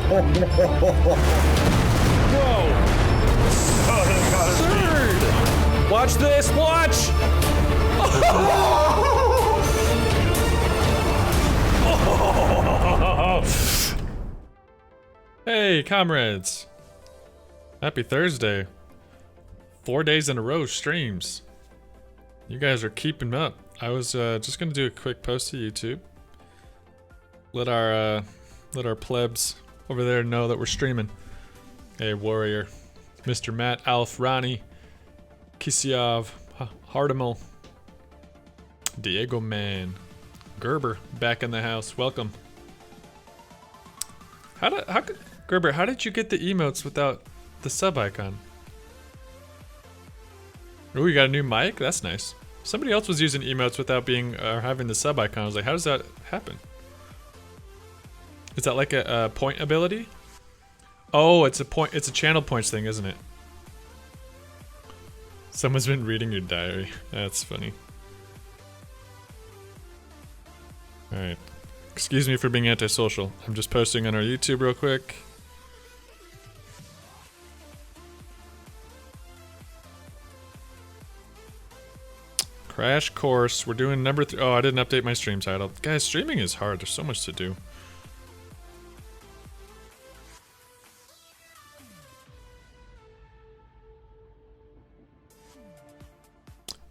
Absurd! Watch this, watch! Hey, comrades. Happy Thursday. 4 days in a row streams. You guys are keeping up. I was just gonna do a quick post to YouTube. Let our plebs over there know that we're streaming. Hey, Warrior, Mr. Matt, Alf, Ronnie, Kisiov, Hardimal, Diego Man, Gerber back in the house. Welcome. Gerber, how did you get the emotes without the sub icon? Oh, you got a new mic? That's nice. Somebody else was using emotes without having the sub icon. I was like, how does that happen? Is that like a point ability? Oh, it's a channel points thing, isn't it? Someone's been reading your diary. That's funny. Alright. Excuse me for being antisocial. I'm just posting on our YouTube real quick. Crash Course. We're doing number 3. Oh, I didn't update my stream title. Guys, streaming is hard. There's so much to do.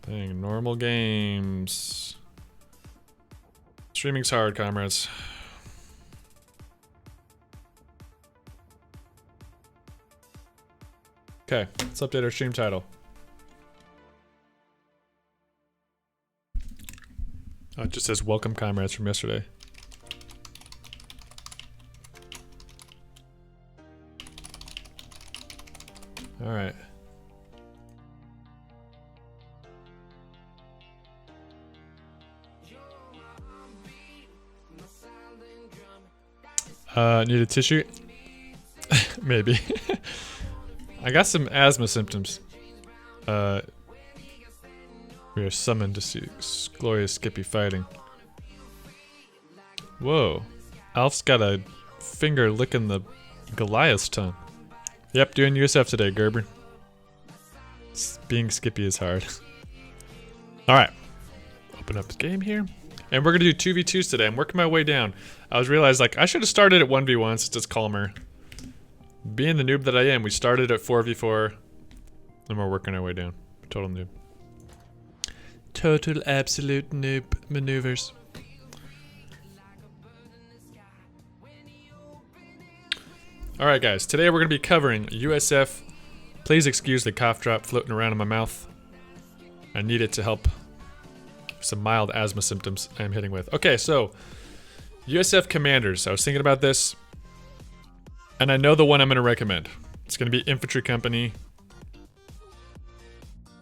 Dang, normal games. Streaming's hard, comrades. Okay, let's update our stream title. Oh, it just says welcome comrades from yesterday. Alright. Need a tissue? Maybe. I got some asthma symptoms. We are summoned to see glorious Skippy fighting. Whoa. Alf's got a finger licking the Goliath's tongue. Yep, doing USF today, Gerber. Being Skippy is hard. Alright. Open up the game here. And we're gonna do 2v2s today. I'm working my way down. I realized, like, I should have started at 1v1 since it's calmer. Being the noob that I am, we started at 4v4. And we're working our way down. Total noob. Total absolute noob maneuvers. Alright guys, today we're going to be covering USF. Please excuse the cough drop floating around in my mouth. I need it to help some mild asthma symptoms I'm hitting with. Okay, so USF Commanders. I was thinking about this, and I know the one I'm going to recommend. It's going to be Infantry Company.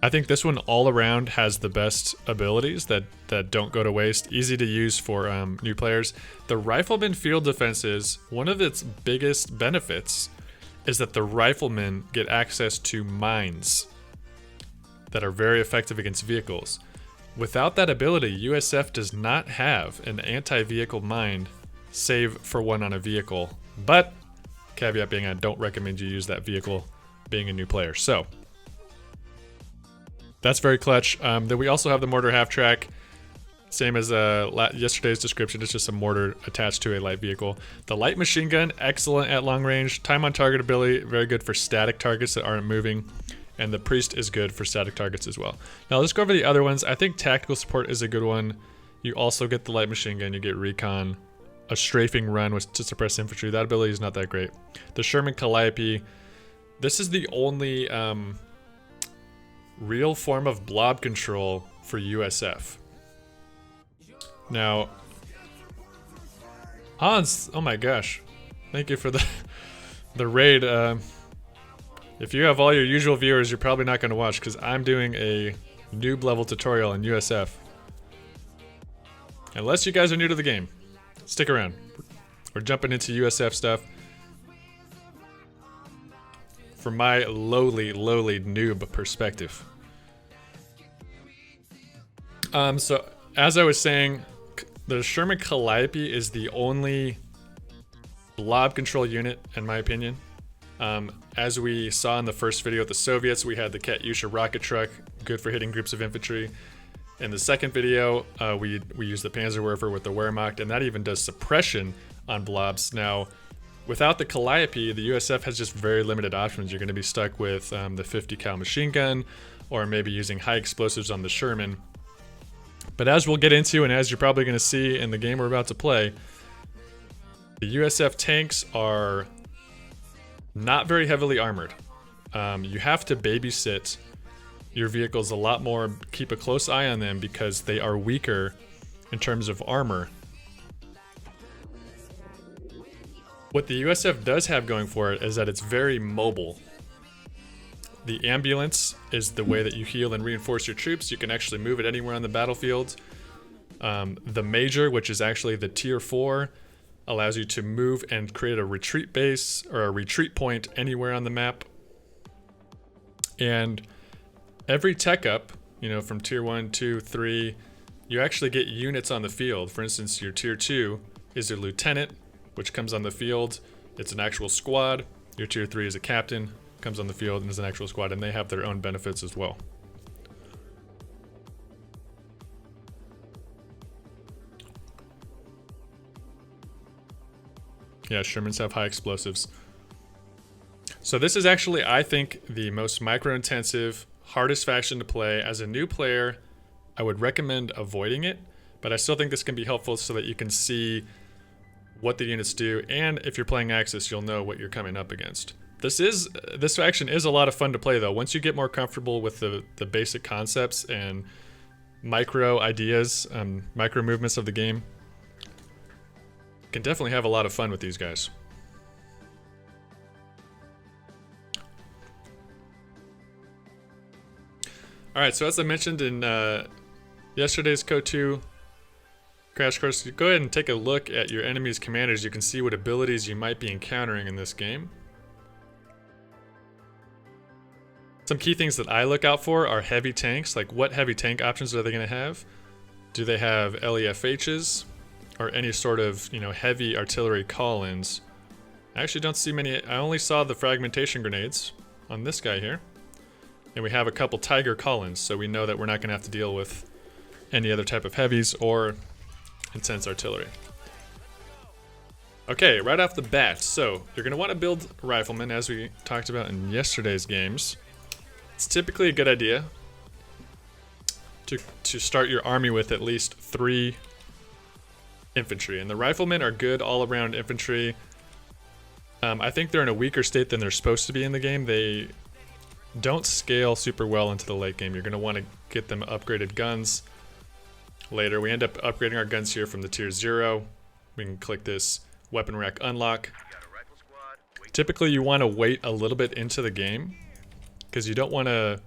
I think this one all around has the best abilities that don't go to waste. Easy to use for new players. The Rifleman Field Defenses, one of its biggest benefits is that the riflemen get access to mines that are very effective against vehicles. Without that ability, USF does not have an anti-vehicle mine save for one on a vehicle. But, caveat being I don't recommend you use that vehicle being a new player. So, that's very clutch. Then we also have the mortar half track. Same as yesterday's description, it's just a mortar attached to a light vehicle. The light machine gun, excellent at long range. Time on target ability, very good for static targets that aren't moving. And the priest is good for static targets as well. Now let's go over the other ones. I think tactical support is a good one. You also get the light machine gun, you get recon, a strafing run to suppress infantry. That ability is not that great. The Sherman Calliope, this is the only real form of blob control for USF. Now, Hans, oh my gosh, thank you for the raid. If you have all your usual viewers, you're probably not going to watch because I'm doing a noob level tutorial in USF. Unless you guys are new to the game, stick around. We're jumping into USF stuff. From my lowly noob perspective. So as I was saying, the Sherman Calliope is the only blob control unit, in my opinion. As we saw in the first video with the Soviets, we had the Katyusha rocket truck, good for hitting groups of infantry. In the second video, we used the Panzerwerfer with the Wehrmacht, and that even does suppression on blobs. Now, without the Calliope, the USF has just very limited options. You're going to be stuck with the 50 cal machine gun, or maybe using high explosives on the Sherman. But as we'll get into, and as you're probably going to see in the game we're about to play, the USF tanks are not very heavily armored. You have to babysit your vehicles a lot more, keep a close eye on them because they are weaker in terms of armor. What the USF does have going for it is that it's very mobile. The ambulance is the way that you heal and reinforce your troops. You can actually move it anywhere on the battlefield. The Major, which is actually the tier 4, allows you to move and create a retreat base or a retreat point anywhere on the map. And every tech up, you know, from tier 1, 2, 3, you actually get units on the field. For instance, your tier 2 is a lieutenant, which comes on the field. It's an actual squad. Your tier 3 is a captain, comes on the field and is an actual squad, and they have their own benefits as well. Yeah, Shermans have high explosives. So this is actually, I think, the most micro-intensive, hardest faction to play. As a new player, I would recommend avoiding it, but I still think this can be helpful so that you can see what the units do, and if you're playing Axis, you'll know what you're coming up against. This faction is a lot of fun to play though. Once you get more comfortable with the basic concepts and micro ideas, micro movements of the game, you can definitely have a lot of fun with these guys. Alright, so as I mentioned in yesterday's coh2 Crash Course, go ahead and take a look at your enemy's commanders. You can see what abilities you might be encountering in this game. Some key things that I look out for are heavy tanks. Like, what heavy tank options are they going to have? Do they have LEFHs or any sort of, you know, heavy artillery call-ins? I actually don't see many. I only saw the fragmentation grenades on this guy here. And we have a couple Tiger call-ins, so we know that we're not going to have to deal with any other type of heavies or intense artillery. Okay, right off the bat, so you're going to want to build riflemen, as we talked about in yesterday's games. It's typically a good idea to start your army with at least 3 infantry, and the riflemen are good all-around infantry. I think they're in a weaker state than they're supposed to be in the game. They don't scale super well into the late game. You're going to want to get them upgraded guns later. We end up upgrading our guns here from the tier 0. We can click this weapon rack unlock. Typically you want to wait a little bit into the game because you don't want to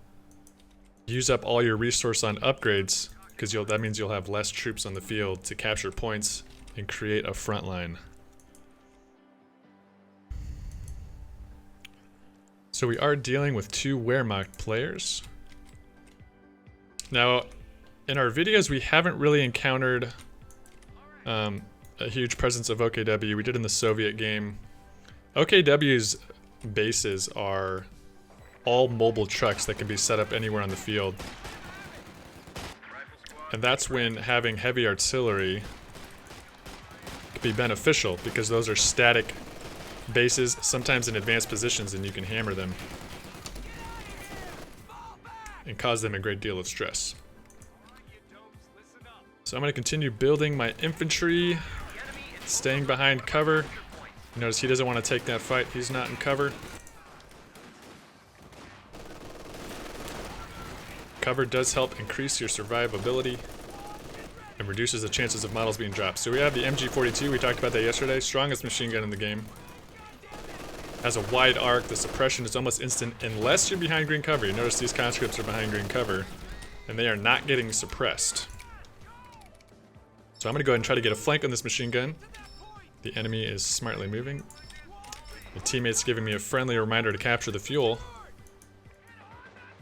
use up all your resource on upgrades, because that means you'll have less troops on the field to capture points and create a front line. So we are dealing with 2 Wehrmacht players. Now, in our videos, we haven't really encountered a huge presence of OKW. We did in the Soviet game. OKW's bases are all mobile trucks that can be set up anywhere on the field. And that's when having heavy artillery can be beneficial, because those are static bases, sometimes in advanced positions, and you can hammer them and cause them a great deal of stress. So I'm going to continue building my infantry, staying behind cover. Notice he doesn't want to take that fight. He's not in cover. Cover does help increase your survivability and reduces the chances of models being dropped. So we have the MG42, we talked about that yesterday, strongest machine gun in the game. Has a wide arc, the suppression is almost instant unless you're behind green cover. You notice these conscripts are behind green cover and they are not getting suppressed. So I'm going to go ahead and try to get a flank on this machine gun. The enemy is smartly moving. The teammate's giving me a friendly reminder to capture the fuel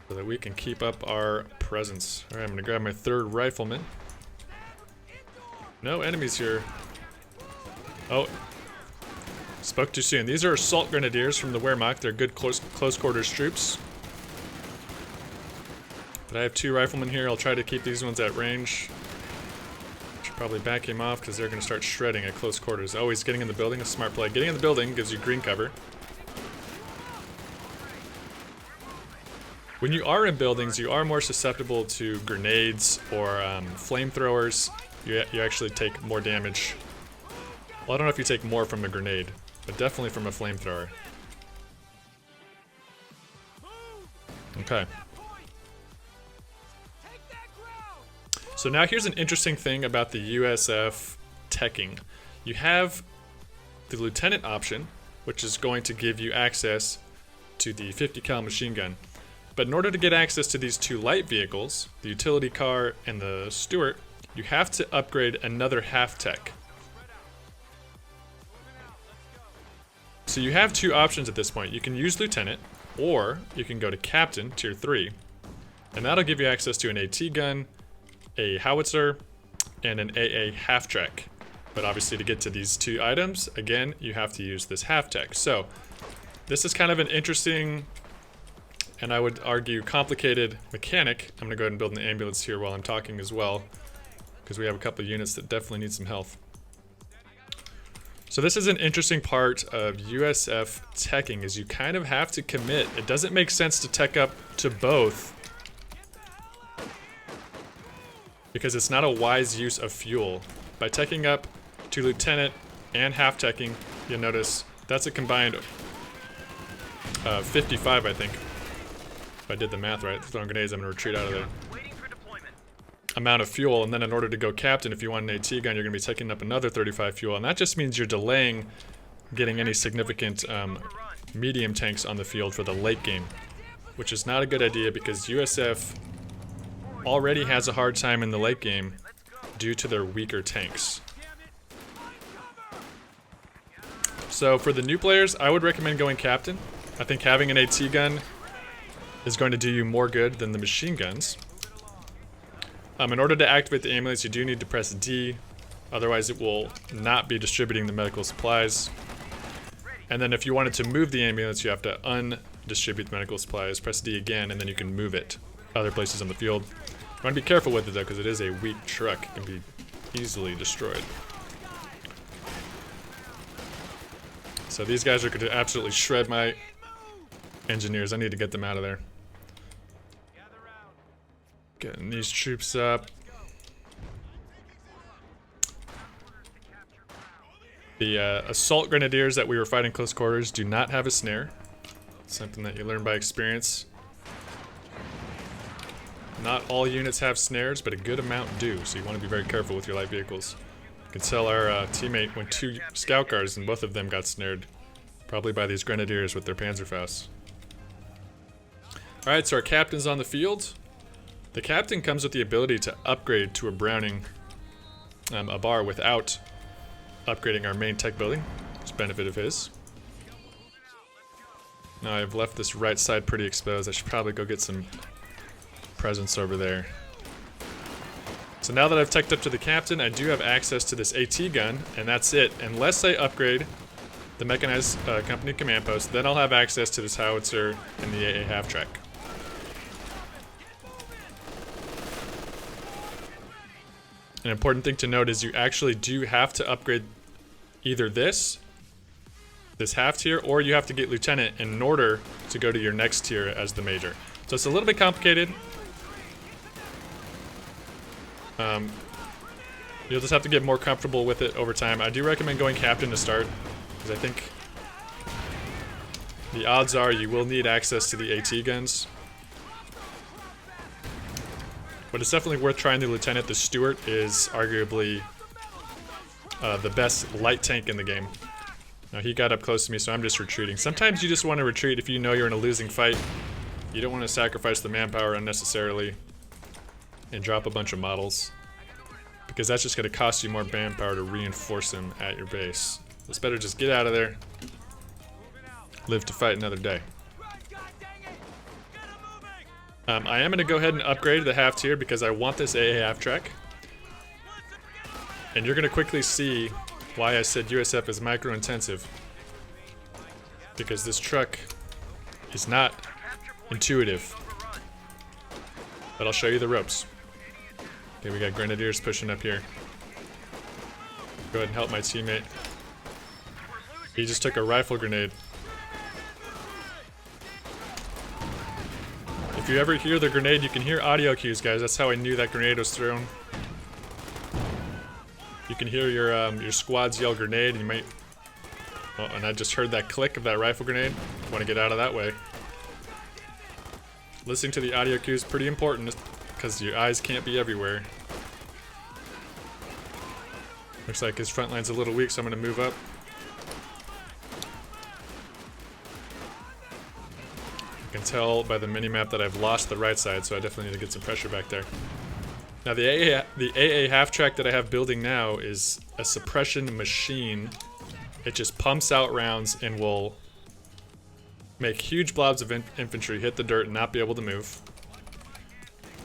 so that we can keep up our presence. Alright, I'm going to grab my 3rd rifleman. No enemies here. Oh. Spoke too soon. These are assault grenadiers from the Wehrmacht. They're good close quarters troops. But I have 2 riflemen here. I'll try to keep these ones at range. Should probably back him off because they're going to start shredding at close quarters. Oh, he's getting in the building. A smart play. Getting in the building gives you green cover. When you are in buildings, you are more susceptible to grenades or flamethrowers. You actually take more damage. Well, I don't know if you take more from a grenade, but definitely from a flamethrower. Okay. So now here's an interesting thing about the USF teching. You have the lieutenant option, which is going to give you access to the 50 cal machine gun. But in order to get access to these 2 light vehicles, the utility car and the Stuart, you have to upgrade another half tech. So you have 2 options at this point. You can use lieutenant, or you can go to captain, tier 3, and that'll give you access to an AT gun, a howitzer, and an AA half track. But obviously to get to these 2 items, again, you have to use this half tech. So this is kind of an interesting, and I would argue complicated mechanic. I'm gonna go ahead and build an ambulance here while I'm talking as well, because we have a couple of units that definitely need some health. So this is an interesting part of USF teching, is you kind of have to commit. It doesn't make sense to tech up to both because it's not a wise use of fuel. By teching up to lieutenant and half teching, you'll notice that's a combined 55, I think. If I did the math right, throwing grenades, I'm gonna retreat out of there. Amount of fuel, and then in order to go captain, if you want an AT gun, you're gonna be taking up another 35 fuel, and that just means you're delaying getting any significant medium tanks on the field for the late game, which is not a good idea because USF already has a hard time in the late game due to their weaker tanks. So for the new players, I would recommend going captain. I think having an AT gun is going to do you more good than the machine guns. In order to activate the ambulance, you do need to press D, otherwise it will not be distributing the medical supplies. And then if you wanted to move the ambulance, you have to undistribute the medical supplies, press D again, and then you can move it other places on the field. You want to be careful with it though, because it is a weak truck. It can be easily destroyed. So these guys are going to absolutely shred my engineers. I need to get them out of there. Getting these troops up. The assault grenadiers that we were fighting close quarters do not have a snare. Something that you learn by experience. Not all units have snares, but a good amount do, so you want to be very careful with your light vehicles. You can tell our teammate went 2 scout cars and both of them got snared. Probably by these grenadiers with their Panzerfaust. Alright, so our captain's on the field. The captain comes with the ability to upgrade to a Browning, a bar, without upgrading our main tech building. It's a benefit of his. Now I've left this right side pretty exposed. I should probably go get some presence over there. So now that I've teched up to the captain, I do have access to this AT gun, and that's it. Unless I upgrade the mechanized company command post, then I'll have access to this howitzer and the AA half track. An important thing to note is you actually do have to upgrade either this half tier, or you have to get lieutenant in order to go to your next tier as the major. So it's a little bit complicated. You'll just have to get more comfortable with it over time. I do recommend going captain to start, because I think the odds are you will need access to the AT guns. But it's definitely worth trying the lieutenant. The Stuart is arguably the best light tank in the game. Now he got up close to me, so I'm just retreating. Sometimes you just want to retreat if you know you're in a losing fight. You don't want to sacrifice the manpower unnecessarily and drop a bunch of models, because that's just going to cost you more manpower to reinforce them at your base. It's better just get out of there, live to fight another day. I am going to go ahead and upgrade the half tier because I want this AA half track. And you're going to quickly see why I said USF is micro intensive. because this truck is not intuitive. But I'll show you the ropes. Okay, we got grenadiers pushing up here. Go ahead and help my teammate. He just took a rifle grenade. If you ever hear the grenade, you can hear audio cues, guys. That's how I knew that grenade was thrown. You can hear your squads yell grenade, and you might... Oh, and I just heard that click of that rifle grenade. Want to get out of that way. Listening to the audio cues is pretty important, because your eyes can't be everywhere. Looks like his front line's a little weak, so I'm going to move up. I can tell by the mini-map that I've lost the right side, so I definitely need to get some pressure back there. Now the AA half-track that I have building now is a suppression machine. It just pumps out rounds and will make huge blobs of infantry hit the dirt and not be able to move.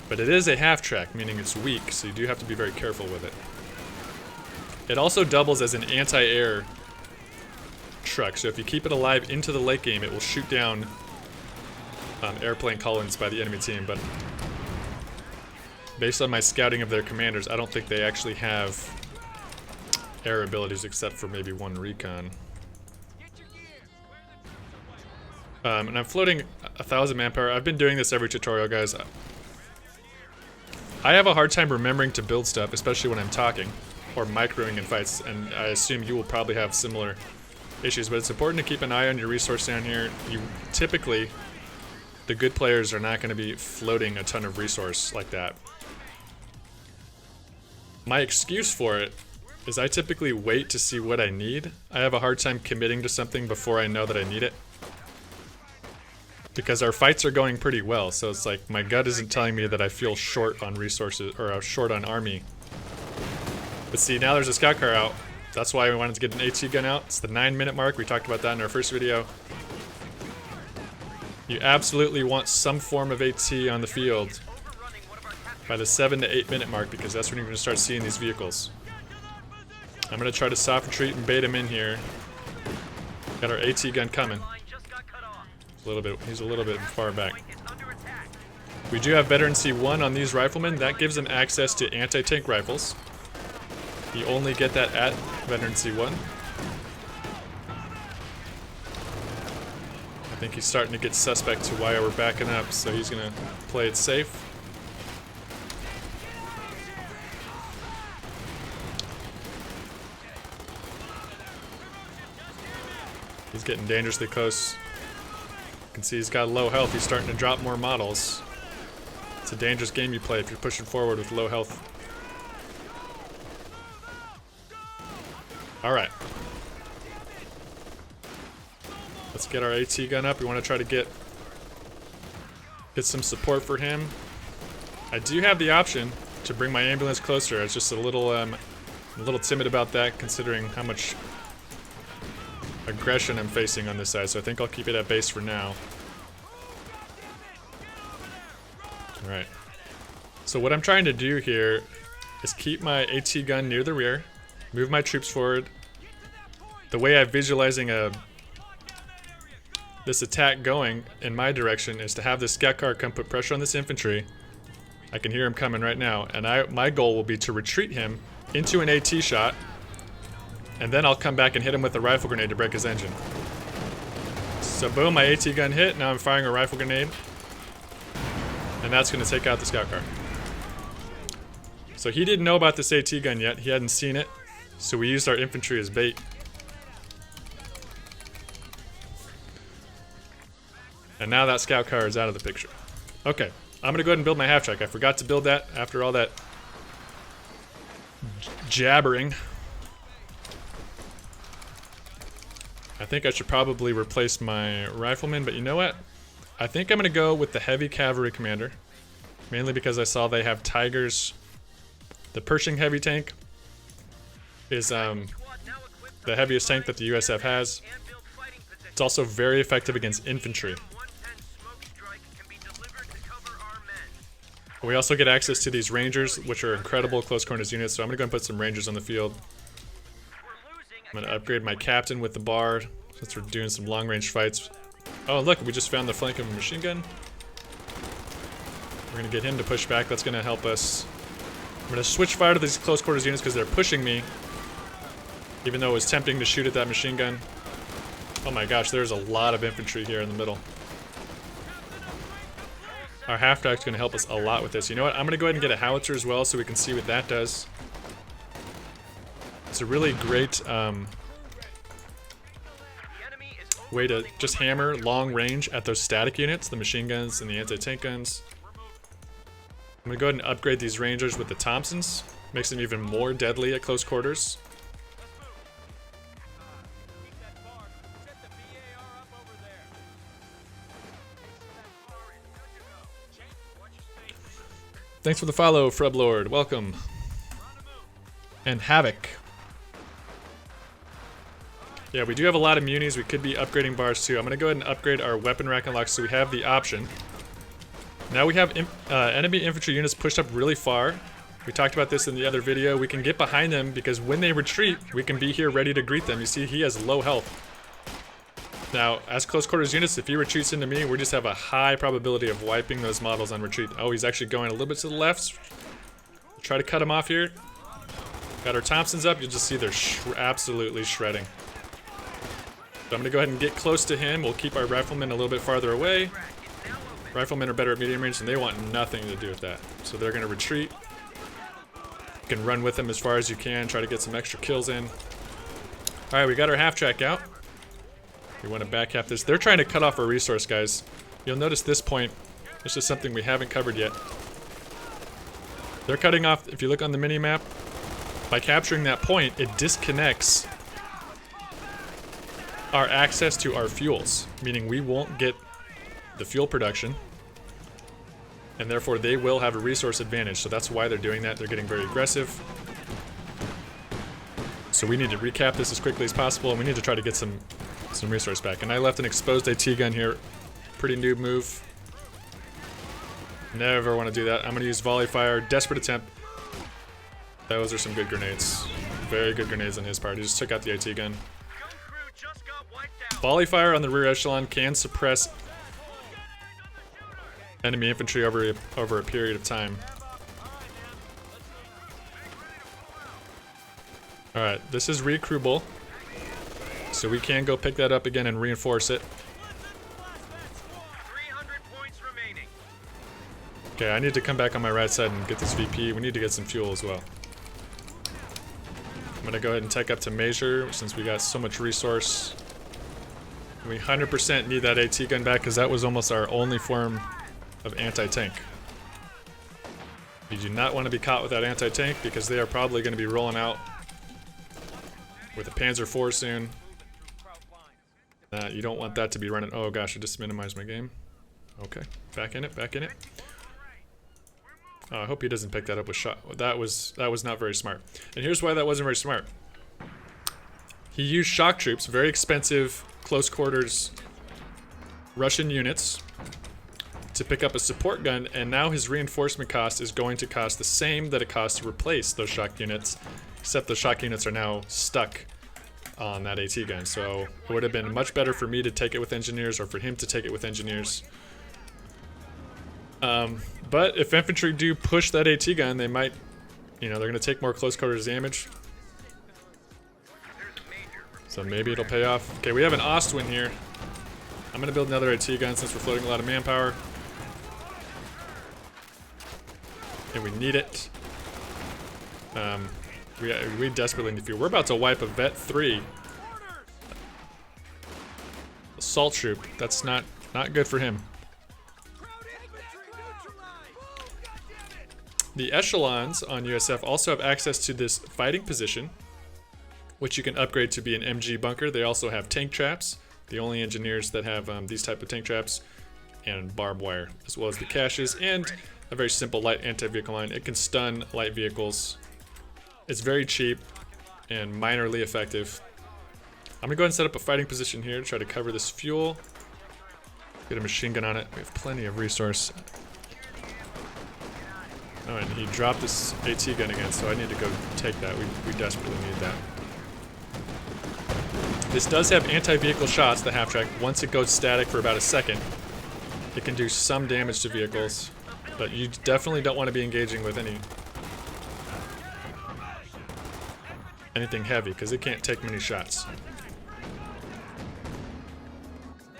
But it is a half-track, meaning it's weak, so you do have to be very careful with it. It also doubles as an anti-air truck, so if you keep it alive into the late game, it will shoot down airplane call-ins by the enemy team, but based on my scouting of their commanders, I don't think they actually have air abilities except for maybe one recon. And I'm floating 1,000 manpower. I've been doing this every tutorial, guys. I have a hard time remembering to build stuff, especially when I'm talking or microing in fights, and I assume you will probably have similar issues, but it's important to keep an eye on your resource down here. You typically, the good players are not going to be floating a ton of resource like that. My excuse for it is I typically wait to see what I need. I have a hard time committing to something before I know that I need it. Because our fights are going pretty well, so it's like my gut isn't telling me that I feel short on resources, or short on army. But see, now there's a scout car out. That's why we wanted to get an AT gun out. It's the 9-minute mark. We talked about that in our first video. You absolutely want some form of AT on the field by the 7 to 8 minute mark, because that's when you're going to start seeing these vehicles. I'm going to try to soft retreat and bait him in here. Got our AT gun coming. He's a little bit far back. We do have veteran C1 on these riflemen. That gives them access to anti-tank rifles. You only get that at veteran C1. I think he's starting to get suspect to why we're backing up, so he's gonna play it safe. He's getting dangerously close. You can see he's got low health. He's starting to drop more models. It's a dangerous game you play if you're pushing forward with low health. Alright. Let's get our AT gun up. We want to try to get some support for him. I do have the option to bring my ambulance closer. I was just a little timid about that, considering how much aggression I'm facing on this side, so I think I'll keep it at base for now. Alright. So what I'm trying to do here is keep my AT gun near the rear, move my troops forward. The way I'm visualizing this attack going in my direction is to have this scout car come put pressure on this infantry. I can hear him coming right now, and my goal will be to retreat him into an AT shot, and then I'll come back and hit him with a rifle grenade to break his engine. So boom, my AT gun hit, now I'm firing a rifle grenade, and that's going to take out the scout car. So he didn't know about this AT gun yet, he hadn't seen it, so we used our infantry as bait. And now that scout car is out of the picture. Okay, I'm gonna go ahead and build my half track. I forgot to build that after all that jabbering. I think I should probably replace my rifleman, but you know what? I think I'm gonna go with the heavy cavalry commander, mainly because I saw they have Tigers. The Pershing heavy tank is the heaviest tank that the USF has. It's also very effective against infantry. We also get access to these Rangers, which are incredible close quarters units, so I'm going to go and put some Rangers on the field. I'm going to upgrade my captain with the Bard, since we're doing some long-range fights. Oh, look, we just found the flank of a machine gun. We're gonna get him to push back. That's gonna help us. I'm gonna switch fire to these close quarters units because they're pushing me. Even though it was tempting to shoot at that machine gun. Oh my gosh, there's a lot of infantry here in the middle. Our half-track's gonna help us a lot with this. You know what? I'm gonna go ahead and get a howitzer as well so we can see what that does. It's a really great way to just hammer long range at those static units, the machine guns and the anti-tank guns. I'm gonna go ahead and upgrade these rangers with the Thompsons. Makes them even more deadly at close quarters. Thanks for the follow, Freblord. Welcome. And Havoc. Yeah, we do have a lot of munis. We could be upgrading bars too. I'm going to go ahead and upgrade our weapon rack and lock so we have the option. Now we have enemy infantry units pushed up really far. We talked about this in the other video. We can get behind them because when they retreat, we can be here ready to greet them. You see, he has low health. Now, as close quarters units, if he retreats into me, we just have a high probability of wiping those models on retreat. Oh, he's actually going a little bit to the left. Try to cut him off here. Got our Thompsons up. You'll just see they're absolutely shredding. So I'm going to go ahead and get close to him. We'll keep our riflemen a little bit farther away. Riflemen are better at medium range, and they want nothing to do with that. So they're going to retreat. You can run with them as far as you can. Try to get some extra kills in. Alright, we got our half-track out. We want to back half this. They're trying to cut off our resource, guys. You'll notice this point. This is something we haven't covered yet. They're cutting off, if you look on the mini-map, by capturing that point, it disconnects our access to our fuels, meaning we won't get the fuel production, and therefore they will have a resource advantage. So that's why they're doing that. They're getting very aggressive. So we need to recap this as quickly as possible, and we need to try to get some resource back. And I left an exposed AT gun here. Pretty noob move. Never want to do that. I'm going to use volley fire. Desperate attempt. Those are some good grenades. Very good grenades on his part. He just took out the AT gun. Volley fire on the rear echelon can suppress enemy infantry over a period of time. Alright, this is recruitable. So we can go pick that up again and reinforce it. Okay, I need to come back on my right side and get this VP. We need to get some fuel as well. I'm gonna go ahead and take up to Measure since we got so much resource. We 100% need that AT gun back because that was almost our only form of anti-tank. You do not want to be caught with that anti-tank because they are probably going to be rolling out with a Panzer IV soon. You don't want that to be running. Oh gosh, I just minimized my game. Okay, back in it, back in it. Oh, I hope he doesn't pick that up with shot. That was not very smart. And here's why that wasn't very smart. He used shock troops, very expensive, close quarters Russian units, to pick up a support gun, and now his reinforcement cost is going to cost the same that it costs to replace those shock units, except the shock units are now stuck on that AT gun. So it would have been much better for me to take it with engineers or for him to take it with engineers. But if infantry do push that AT gun, they might, they're going to take more close quarters damage. So maybe it'll pay off. Okay, we have an Ostwin here. I'm going to build another AT gun since we're floating a lot of manpower. And we need it. We desperately need fuel. We're about to wipe a Vet 3 assault troop. That's not good for him. The echelons on USF also have access to this fighting position, which you can upgrade to be an MG bunker. They also have tank traps, the only engineers that have these type of tank traps, and barbed wire, as well as the caches, and a very simple light anti-vehicle line. It can stun light vehicles. It's very cheap and minorly effective. I'm gonna go ahead and set up a fighting position here to try to cover this fuel. Get a machine gun on it. We have plenty of resource. Oh, and he dropped this AT gun again, so I need to go take that. We desperately need that. This does have anti-vehicle shots, the half-track. Once it goes static for about a second, it can do some damage to vehicles, but you definitely don't want to be engaging with anything heavy, because it can't take many shots.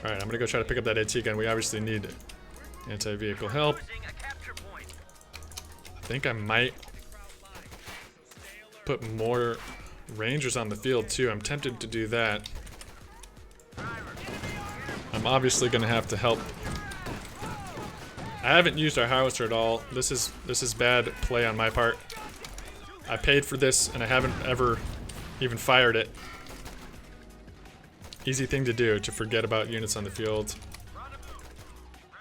Alright, I'm gonna go try to pick up that AT gun. We obviously need anti-vehicle help. I think I might put more Rangers on the field too. I'm tempted to do that. I'm obviously gonna have to help. I haven't used our howitzer at all. This is bad play on my part. I paid for this and I haven't ever even fired it. Easy thing to do, to forget about units on the field.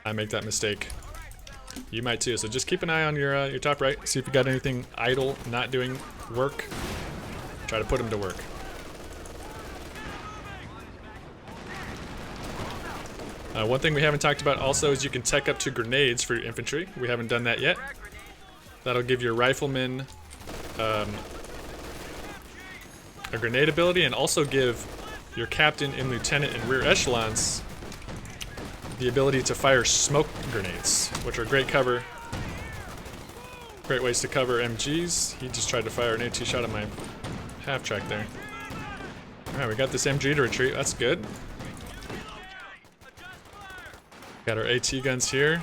I make that mistake. You might too, so just keep an eye on your top right. See if you got anything idle, not doing work. Try to put them to work. One thing we haven't talked about also is you can tech up to grenades for your infantry. We haven't done that yet. That'll give your riflemen a grenade ability, and also give your captain and lieutenant and rear echelons the ability to fire smoke grenades, which are great cover. Great ways to cover MGs. He just tried to fire an AT shot at my half track there. Alright, we got this MG to retreat. That's good. Got our AT guns here.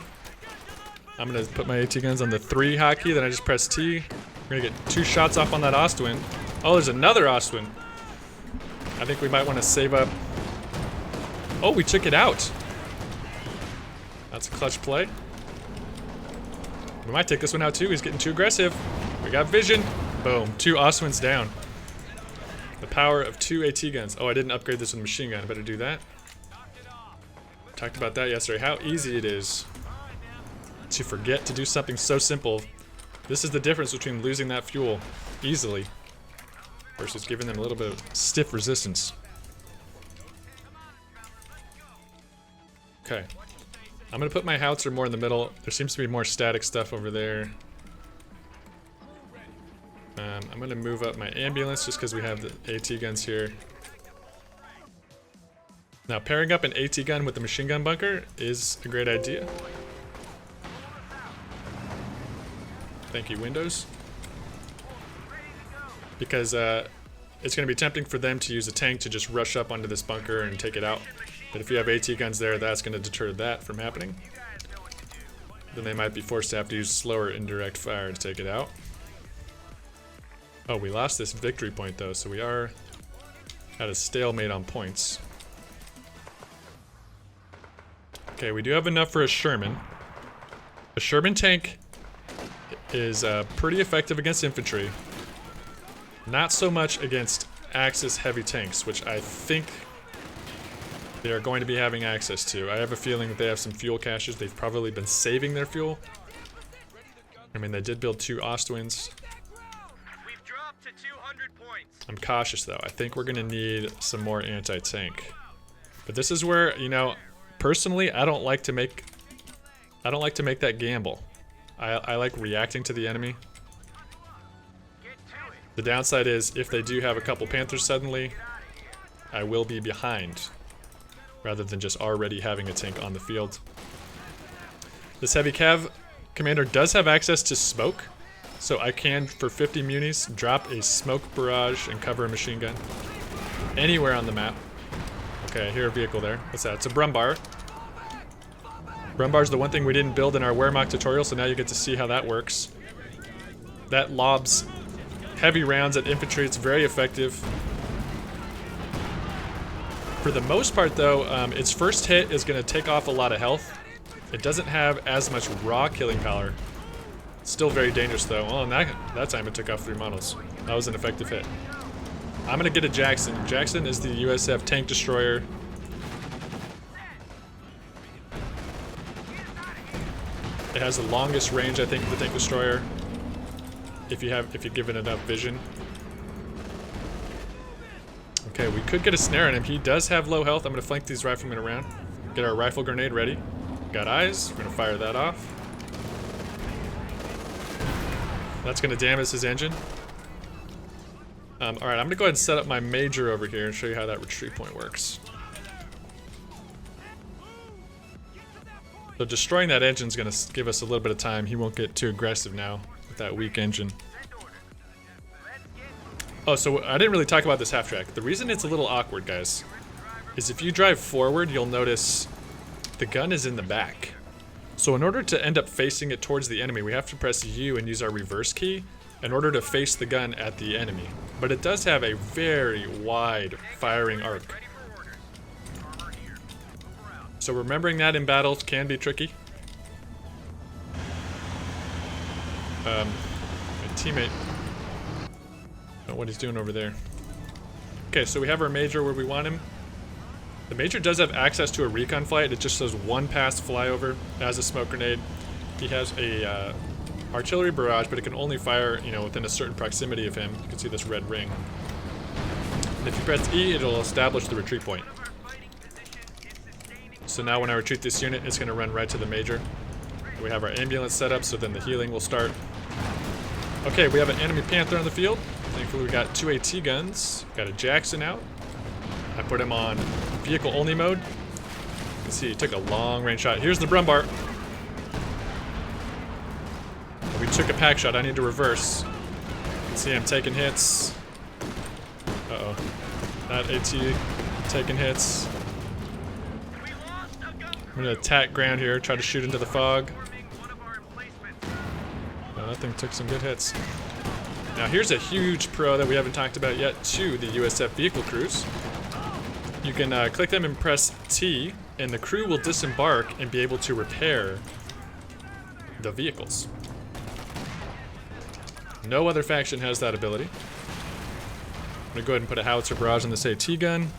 I'm gonna put my AT guns on the 3 hotkey, then I just press T. We're gonna get 2 shots off on that Ostwind. Oh, there's another Ostwind. I think we might want to save up. Oh, we took it out. That's a clutch play. We might take this one out too. He's getting too aggressive. We got vision. Boom. 2 Ostwinds down. The power of 2 AT guns. Oh, I didn't upgrade this with a machine gun. I better do that. Talked about that yesterday. How easy it is to forget to do something so simple. This is the difference between losing that fuel easily versus giving them a little bit of stiff resistance. Okay. I'm gonna put my howitzer more in the middle. There seems to be more static stuff over there. I'm gonna move up my ambulance just because we have the AT guns here. Now, pairing up an AT gun with the machine gun bunker is a great idea. Thank you, Windows. Because it's going to be tempting for them to use a tank to just rush up onto this bunker and take it out. But if you have AT guns there, that's going to deter that from happening. Then they might be forced to have to use slower indirect fire to take it out. Oh, we lost this victory point though, so we are at a stalemate on points. Okay, we do have enough for a Sherman. A Sherman tank is pretty effective against infantry. Not so much against Axis heavy tanks, which I think they are going to be having access to. I have a feeling that they have some fuel caches. They've probably been saving their fuel. I mean, they did build 2 Ostwinds. We've dropped to 200 points. I'm cautious though. I think we're gonna need some more anti-tank. But this is where, you know, personally, I don't like to make that gamble. I like reacting to the enemy. The downside is, if they do have a couple Panthers suddenly, I will be behind, rather than just already having a tank on the field. This heavy cav commander does have access to smoke, so I can, for 50 munis, drop a smoke barrage and cover a machine gun anywhere on the map. Okay, I hear a vehicle there. What's that? It's a Brumbar. Brumbar's the one thing we didn't build in our Wehrmacht tutorial, so now you get to see how that works. That lobs heavy rounds at infantry. It's very effective. For the most part though, its first hit is going to take off a lot of health. It doesn't have as much raw killing power. It's still very dangerous though. Oh, and that time it took off 3 models. That was an effective hit. I'm going to get a Jackson. Jackson is the USF tank destroyer. It has the longest range, I think, of the tank destroyer. If you give it enough vision. Okay, we could get a snare on him. He does have low health. I'm gonna flank these riflemen around. Get our rifle grenade ready. Got eyes. We're gonna fire that off. That's gonna damage his engine. Alright, I'm gonna go ahead and set up my major over here and show you how that retreat point works. So destroying that engine is gonna give us a little bit of time. He won't get too aggressive now with that weak engine. Oh, so I didn't really talk about this half track. The reason it's a little awkward, guys, is if you drive forward, you'll notice the gun is in the back. So in order to end up facing it towards the enemy, we have to press U and use our reverse key in order to face the gun at the enemy. But it does have a very wide firing arc. So remembering that in battles can be tricky. My teammate, I don't know what he's doing over there. Okay, so we have our major where we want him. The major does have access to a recon flight. It just says one pass flyover. It has a smoke grenade. He has a artillery barrage, but it can only fire, you know, within a certain proximity of him. You can see this red ring. And if you press E, it'll establish the retreat point. So now when I retreat this unit, it's going to run right to the major. We have our ambulance set up, so then the healing will start. Okay, we have an enemy Panther on the field. Thankfully we got 2 AT guns. Got a Jackson out. I put him on vehicle only mode. You can see he took a long range shot. Here's the Brumbar. We took a pack shot. I need to reverse. You can see I'm taking hits. Uh-oh. That AT taking hits. I'm gonna attack ground here, try to shoot into the fog. Oh, that thing took some good hits. Now here's a huge pro that we haven't talked about yet to the USF vehicle crews. You can click them and press T, and the crew will disembark and be able to repair the vehicles. No other faction has that ability. I'm gonna go ahead and put a howitzer barrage on this AT gun.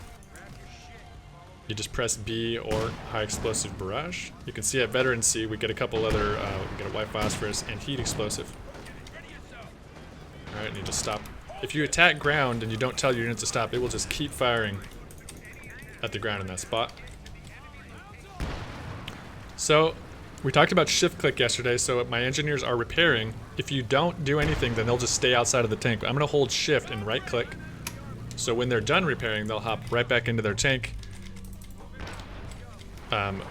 You just press B or high explosive barrage. You can see at veteran C we get a couple other, we get a white phosphorus and heat explosive. Alright, and you just stop. If you attack ground and you don't tell your unit to stop, it will just keep firing at the ground in that spot. So, we talked about shift click yesterday, so my engineers are repairing. If you don't do anything, then they'll just stay outside of the tank. I'm gonna hold shift and right click. So when they're done repairing, they'll hop right back into their tank.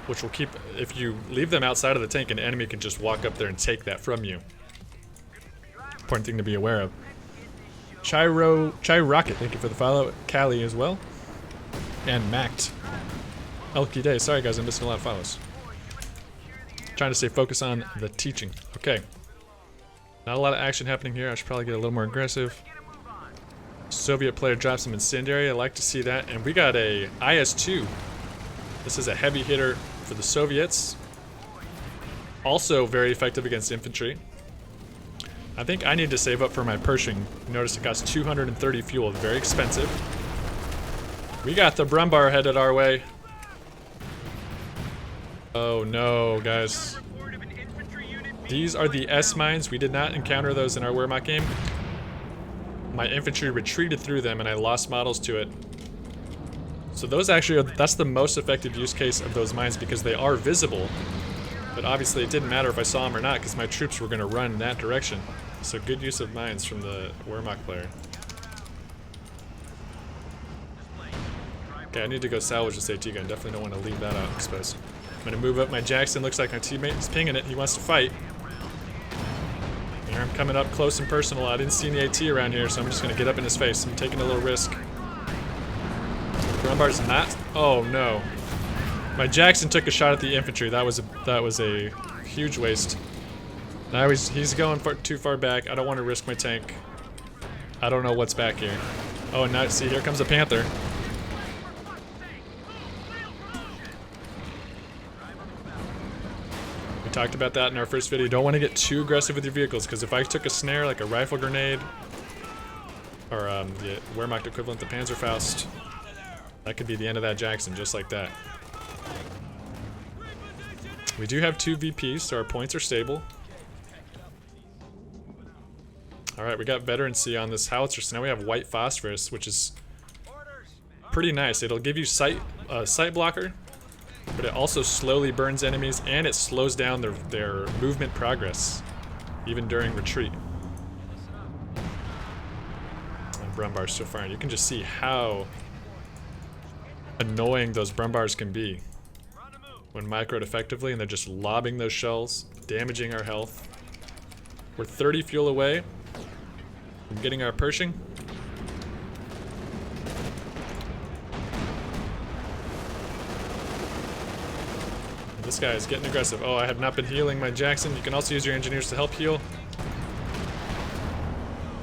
Which will keep, if you leave them outside of the tank, an enemy can just walk up there and take that from you. Important thing to be aware of. Chai Rocket, thank you for the follow. Callie as well. And Mact. Elky Day, sorry guys, I'm missing a lot of follows. Trying to stay focused on the teaching. Okay. Not a lot of action happening here. I should probably get a little more aggressive. Soviet player drops some incendiary. I like to see that. And we got a IS-2. This is a heavy hitter for the Soviets. Also very effective against infantry. I think I need to save up for my Pershing. Notice it costs 230 fuel. Very expensive. We got the Brumbar headed our way. Oh no, guys. These are the S mines. We did not encounter those in our Wehrmacht game. My infantry retreated through them and I lost models to it. So those actually are, that's the most effective use case of those mines because they are visible. But obviously it didn't matter if I saw them or not because my troops were going to run in that direction. So good use of mines from the Wehrmacht player. Okay, I need to go salvage this AT gun. Definitely don't want to leave that out exposed. I'm going to move up my Jackson. Looks like my teammate is pinging it. He wants to fight. Here I'm coming up close and personal. I didn't see any AT around here, so I'm just going to get up in his face. I'm taking a little risk. Brumbar's not. Oh no. My Jackson took a shot at the infantry. That was a huge waste. Now he's going too far back. I don't want to risk my tank. I don't know what's back here. Oh, and now see, here comes a Panther. We talked about that in our first video. You don't want to get too aggressive with your vehicles because if I took a snare like a rifle grenade or the Wehrmacht equivalent, the Panzerfaust, that could be the end of that Jackson, just like that. We do have 2 VPs, so our points are stable. Alright, we got veteran C on this howitzer, so now we have white phosphorus, which is pretty nice. It'll give you sight blocker, but it also slowly burns enemies, and it slows down their movement progress, even during retreat. I'm Brumbars so far, and you can just see how annoying those Brumbars can be when microed effectively, and they're just lobbing those shells, damaging our health. We're 30 fuel away from getting our Pershing. This guy is getting aggressive. Oh, I have not been healing my Jackson. You can also use your engineers to help heal.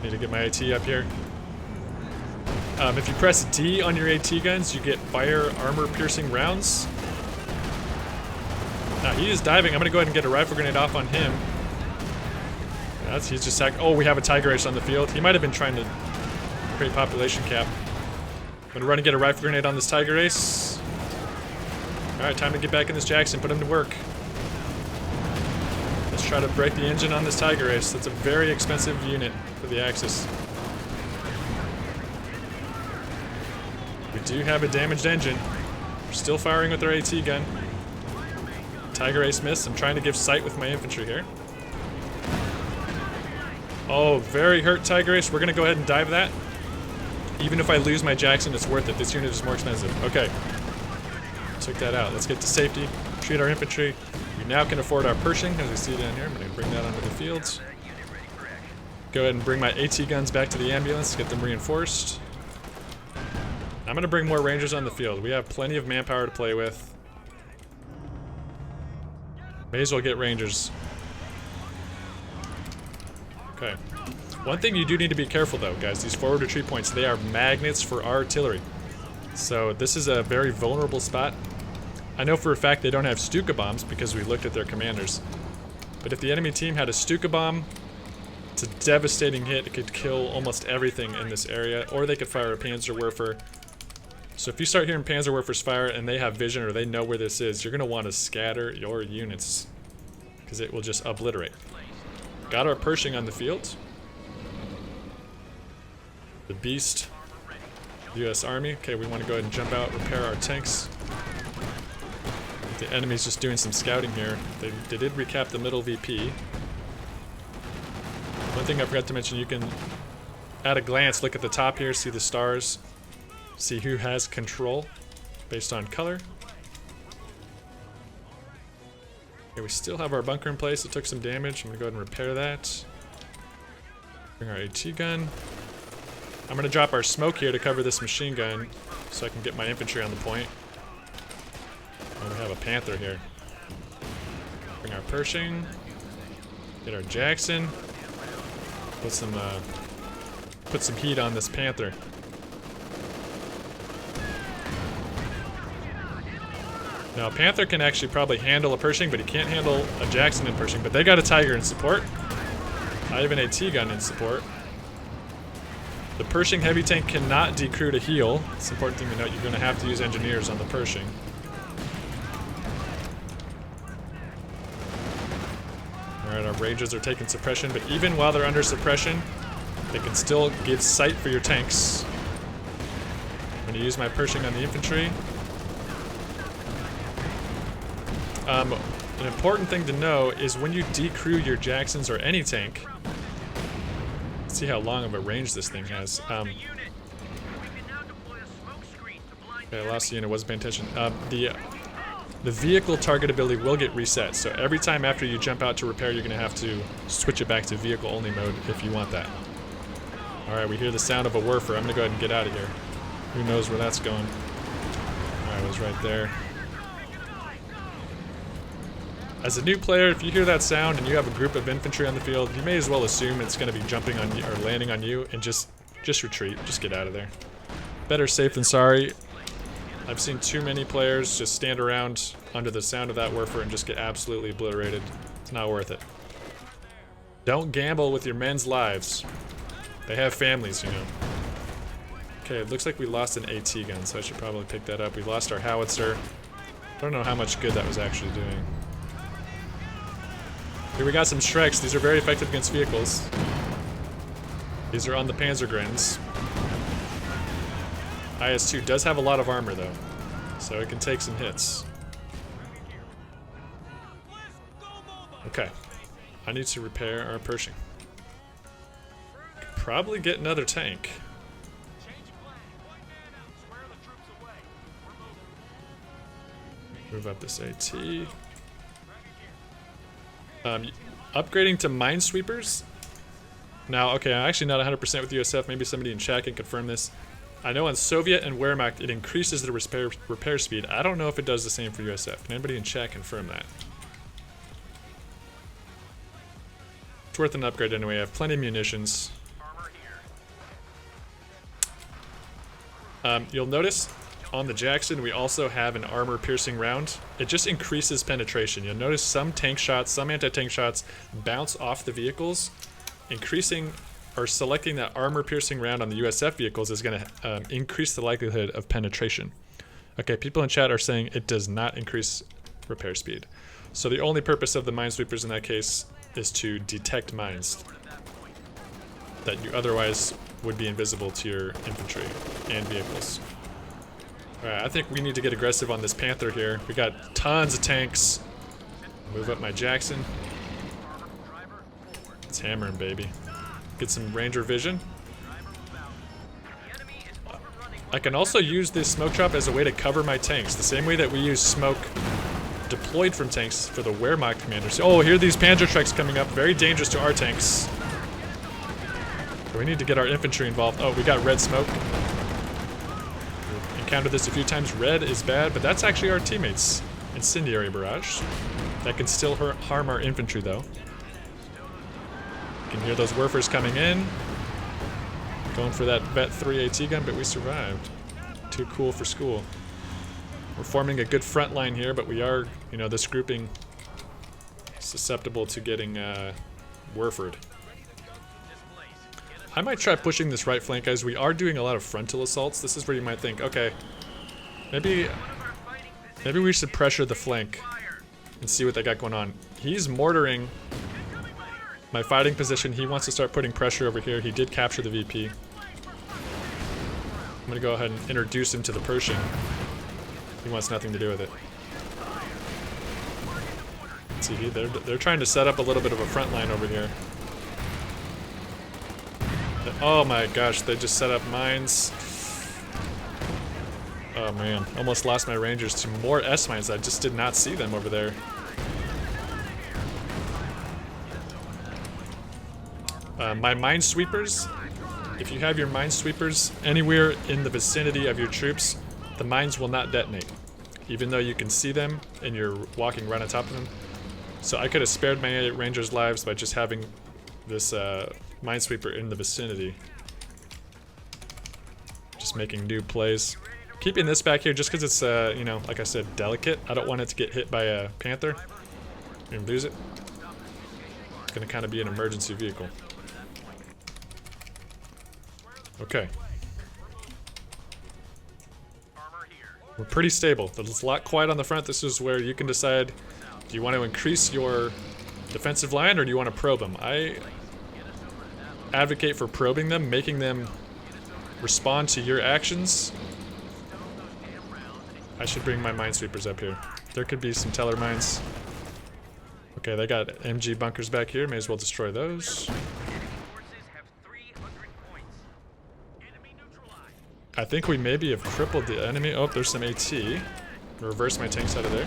Need to get my AT up here. If you press D on your AT guns, you get fire armor piercing rounds. Now he is diving. I'm gonna go ahead and get a rifle grenade off on him. He's just oh, we have a Tiger Ace on the field. He might have been trying to create population cap. I'm gonna run and get a rifle grenade on this Tiger Ace. Alright, time to get back in this Jackson, put him to work. Let's try to break the engine on this Tiger Ace. That's a very expensive unit for the Axis. We do have a damaged engine. We're still firing with our AT gun. Tiger Ace missed. I'm trying to give sight with my infantry here. Oh, very hurt Tiger Ace. We're going to go ahead and dive that. Even if I lose my Jackson, it's worth it. This unit is more expensive. Okay. Took that out. Let's get to safety. Treat our infantry. We now can afford our Pershing, as we see down here. I'm going to bring that onto the fields. Go ahead and bring my AT guns back to the ambulance. Get them reinforced. I'm going to bring more Rangers on the field. We have plenty of manpower to play with. May as well get Rangers. Okay. One thing you do need to be careful though, guys, these forward retreat points, they are magnets for artillery. So this is a very vulnerable spot. I know for a fact they don't have Stuka bombs because we looked at their commanders. But if the enemy team had a Stuka bomb, it's a devastating hit. It could kill almost everything in this area, or they could fire a Panzerwerfer. So if you start hearing Panzerwerfers fire and they have vision or they know where this is, you're going to want to scatter your units because it will just obliterate. Got our Pershing on the field. The Beast, US Army. Okay, we want to go ahead and jump out, repair our tanks. The enemy's just doing some scouting here. They did recap the middle VP. One thing I forgot to mention, you can, at a glance, look at the top here, see the stars, see who has control based on color. Okay, we still have our bunker in place. It took some damage. I'm going to go ahead and repair that. Bring our AT gun. I'm going to drop our smoke here to cover this machine gun so I can get my infantry on the point. And we have a Panther here. Bring our Pershing. Get our Jackson. Put some heat on this Panther. Now, Panther can actually probably handle a Pershing, but he can't handle a Jackson and Pershing. But they got a Tiger in support. I have an AT gun in support. The Pershing heavy tank cannot decrew to heal. It's an important thing to note. You're going to have to use engineers on the Pershing. Alright, our Rangers are taking suppression, but even while they're under suppression, they can still give sight for your tanks. I'm going to use my Pershing on the infantry. An important thing to know is when you decrew your Jacksons or any tank, let's see how long of a range this thing has. Okay, I lost the unit, wasn't paying attention. The vehicle targetability will get reset, so every time after you jump out to repair, you're going to have to switch it back to vehicle only mode if you want that. Alright, we hear the sound of a Werfer. I'm going to go ahead and get out of here. Who knows where that's going. Alright, it was right there. As a new player, if you hear that sound and you have a group of infantry on the field, you may as well assume it's going to be jumping on you or landing on you and just retreat. Just get out of there. Better safe than sorry. I've seen too many players just stand around under the sound of that Werfer and just get absolutely obliterated. It's not worth it. Don't gamble with your men's lives. They have families, you know. Okay, it looks like we lost an AT gun, so I should probably pick that up. We lost our howitzer. I don't know how much good that was actually doing. Here we got some Shreks. These are very effective against vehicles. These are on the Panzergrens. IS-2 does have a lot of armor though, so it can take some hits. Okay, I need to repair our Pershing. Probably get another tank. Move up this AT. Upgrading to minesweepers. Now, okay, I'm actually not 100% with USF. Maybe somebody in chat can confirm this. I know on Soviet and Wehrmacht, it increases the repair speed. I don't know if it does the same for USF. Can anybody in chat confirm that? It's worth an upgrade anyway. I have plenty of munitions. You'll notice on the Jackson, we also have an armor-piercing round. It just increases penetration. You'll notice some tank shots, some anti-tank shots bounce off the vehicles. Increasing or selecting that armor-piercing round on the USF vehicles is going to increase the likelihood of penetration. Okay, people in chat are saying it does not increase repair speed. So the only purpose of the minesweepers in that case is to detect mines that you otherwise would be invisible to your infantry and vehicles. Alright, I think we need to get aggressive on this Panther here. We got tons of tanks. Move up my Jackson. It's hammering, baby. Get some Ranger vision. I can also use this smoke drop as a way to cover my tanks, the same way that we use smoke deployed from tanks for the Wehrmacht commanders. Oh, here are these Panzer trucks coming up. Very dangerous to our tanks. We need to get our infantry involved. Oh, we got red smoke. We've encountered this a few times. Red is bad, but that's actually our teammates. Incendiary barrage. That can still harm our infantry, though. You can hear those Werfers coming in. Going for that Vet 3 AT gun, but we survived. Too cool for school. We're forming a good front line here, but we are, you know, this grouping susceptible to getting Werfered. I might try pushing this right flank, guys. We are doing a lot of frontal assaults. This is where you might think, okay, maybe we should pressure the flank and see what they got going on. He's mortaring my fighting position. He wants to start putting pressure over here. He did capture the VP. I'm gonna go ahead and introduce him to the Pershing. He wants nothing to do with it. Let's see, they're trying to set up a little bit of a front line over here. Oh my gosh, they just set up mines. Oh man, almost lost my Rangers to more S-mines. I just did not see them over there. My minesweepers, if you have your minesweepers anywhere in the vicinity of your troops, the mines will not detonate, even though you can see them and you're walking right on top of them. So I could have spared my Rangers' lives by just having this minesweeper in the vicinity. Just making new plays. Keeping this back here just because it's, you know, like I said, delicate. I don't want it to get hit by a Panther and lose it. It's going to kind of be an emergency vehicle. Okay. We're pretty stable. There's a lot quiet on the front. This is where you can decide, do you want to increase your defensive line or do you want to probe them? I advocate for probing them, making them respond to your actions. I should bring my minesweepers up here. There could be some teller mines. Okay, they got MG bunkers back here. May as well destroy those. I think we maybe have crippled the enemy. Oh, there's some AT. Reverse my tanks out of there.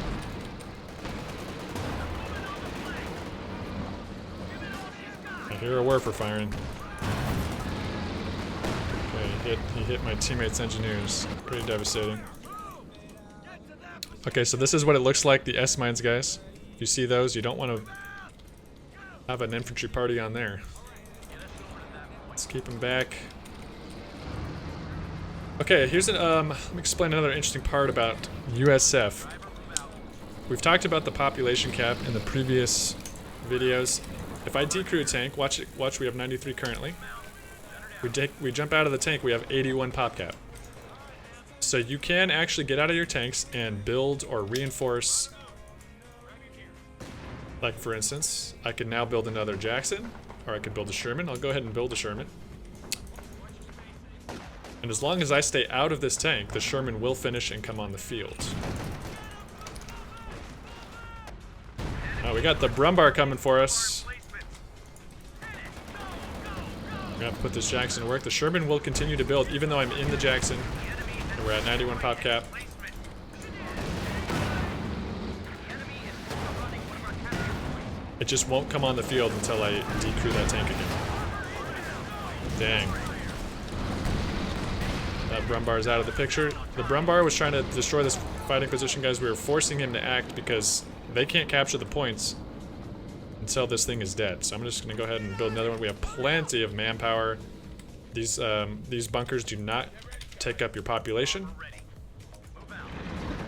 I hear a Werfer firing. Okay, he hit my teammates' engineers. Pretty devastating. Okay, so this is what it looks like, the S-mines, guys. You see those? You don't want to have an infantry party on there. Let's keep them back. Okay, here's an, let me explain another interesting part about USF. We've talked about the population cap in the previous videos. If I decrew a tank, watch we have 93 currently. We jump out of the tank, we have 81 pop cap. So you can actually get out of your tanks and build or reinforce. Like for instance, I can now build another Jackson, or I could build a Sherman. I'll go ahead and build a Sherman. And as long as I stay out of this tank, the Sherman will finish and come on the field. Oh, we got the Brumbar coming for us. I'm gonna put this Jackson to work. The Sherman will continue to build even though I'm in the Jackson. And we're at 91 pop cap. just won't come on the field until I decrew that tank again. Dang. That Brumbar is out of the picture. The Brumbar was trying to destroy this fighting position, guys. We were forcing him to act because they can't capture the points until this thing is dead. So I'm just going to go ahead and build another one. We have plenty of manpower. These bunkers do not take up your population.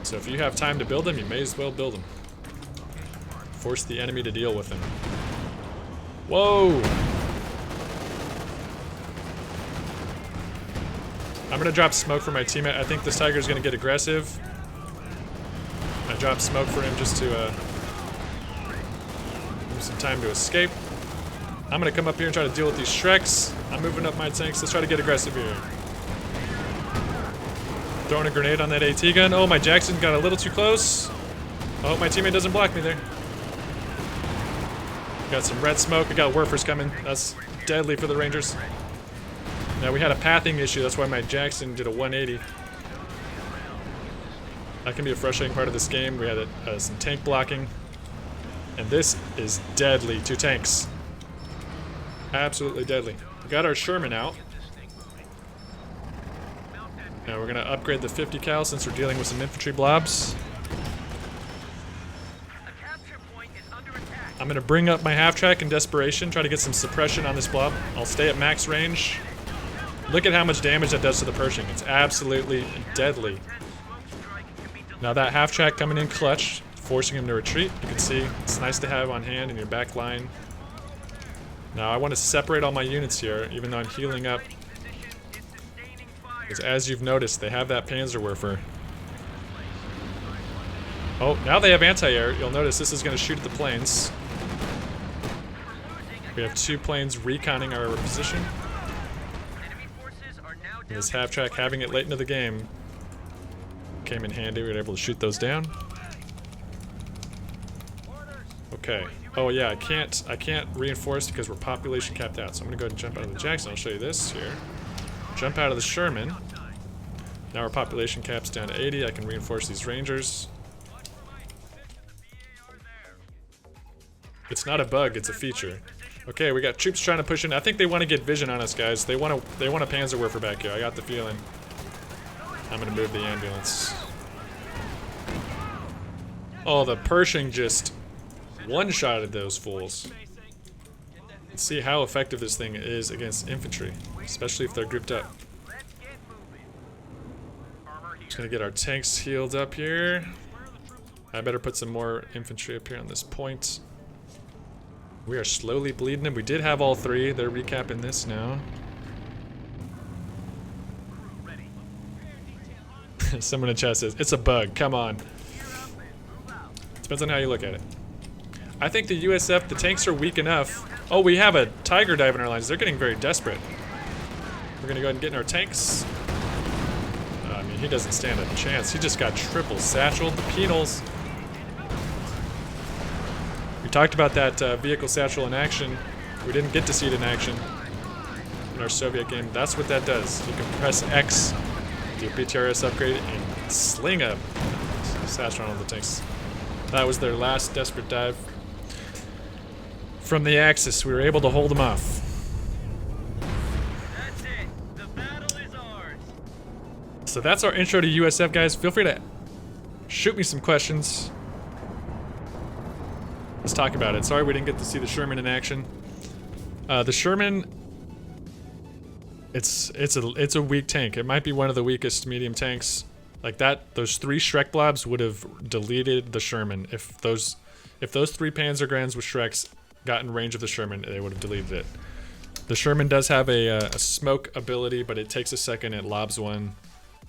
So if you have time to build them, you may as well build them. Force the enemy to deal with them. Whoa! I'm gonna drop smoke for my teammate. I think this tiger's gonna get aggressive. I dropped smoke for him just to give him some time to escape. I'm gonna come up here and try to deal with these Shreks. I'm moving up my tanks. Let's try to get aggressive here. Throwing a grenade on that AT gun. Oh, my Jackson got a little too close. I hope my teammate doesn't block me there. Got some red smoke. We got Werfers coming. That's deadly for the Rangers. Now, we had a pathing issue. That's why my Jackson did a 180. That can be a frustrating part of this game. We had some tank blocking. And this is deadly. 2 tanks. Absolutely deadly. We got our Sherman out. Now we're gonna upgrade the 50 cal since we're dealing with some infantry blobs. I'm gonna bring up my half-track in desperation, try to get some suppression on this blob. I'll stay at max range. Look at how much damage that does to the Pershing. It's absolutely deadly. Now that half-track coming in clutch, forcing him to retreat. You can see it's nice to have on hand in your back line. Now I want to separate all my units here, even though I'm healing up. Because as you've noticed, they have that Panzerwerfer. Oh, now they have anti-air. You'll notice this is going to shoot at the planes. We have 2 planes reconning our position. And this half-track, having it late into the game, came in handy. We were able to shoot those down. Okay. Oh yeah, I can't reinforce because we're population capped out. So I'm gonna go ahead and jump out of the Jackson. I'll show you this here. Jump out of the Sherman. Now our population cap's down to 80. I can reinforce these Rangers. It's not a bug, it's a feature. Okay, we got troops trying to push in. I think they want to get vision on us, guys. They want a Panzerwerfer back here. I got the feeling. I'm gonna move the ambulance. Oh, the Pershing just one-shotted those fools. Let's see how effective this thing is against infantry, especially if they're grouped up. Just gonna get our tanks healed up here. I better put some more infantry up here on this point. We are slowly bleeding them. We did have all 3. They're recapping this now. Someone in chat says, it's a bug, come on. Depends on how you look at it. I think the USF, the tanks are weak enough. Oh, we have a Tiger dive in our lines. They're getting very desperate. We're gonna go ahead and get in our tanks. I mean, he doesn't stand a chance. He just got triple satcheled. The penals. We talked about that vehicle satchel in action. We didn't get to see it in action in our Soviet game. That's what that does. You can press X, do a BTRS upgrade, and sling a satchel on all the tanks. That was their last desperate dive. From the Axis, we were able to hold them off. That's it. The battle is ours. So that's our intro to USF, guys. Feel free to shoot me some questions. Let's talk about it. Sorry we didn't get to see the Sherman in action. The Sherman, it's a weak tank. It might be one of the weakest medium tanks. Like that, those 3 Shrek blobs would have deleted the Sherman. If those 3 Panzergrans with Shreks got in range of the Sherman, they would have deleted it. The Sherman does have a smoke ability, but it takes a second. It lobs one.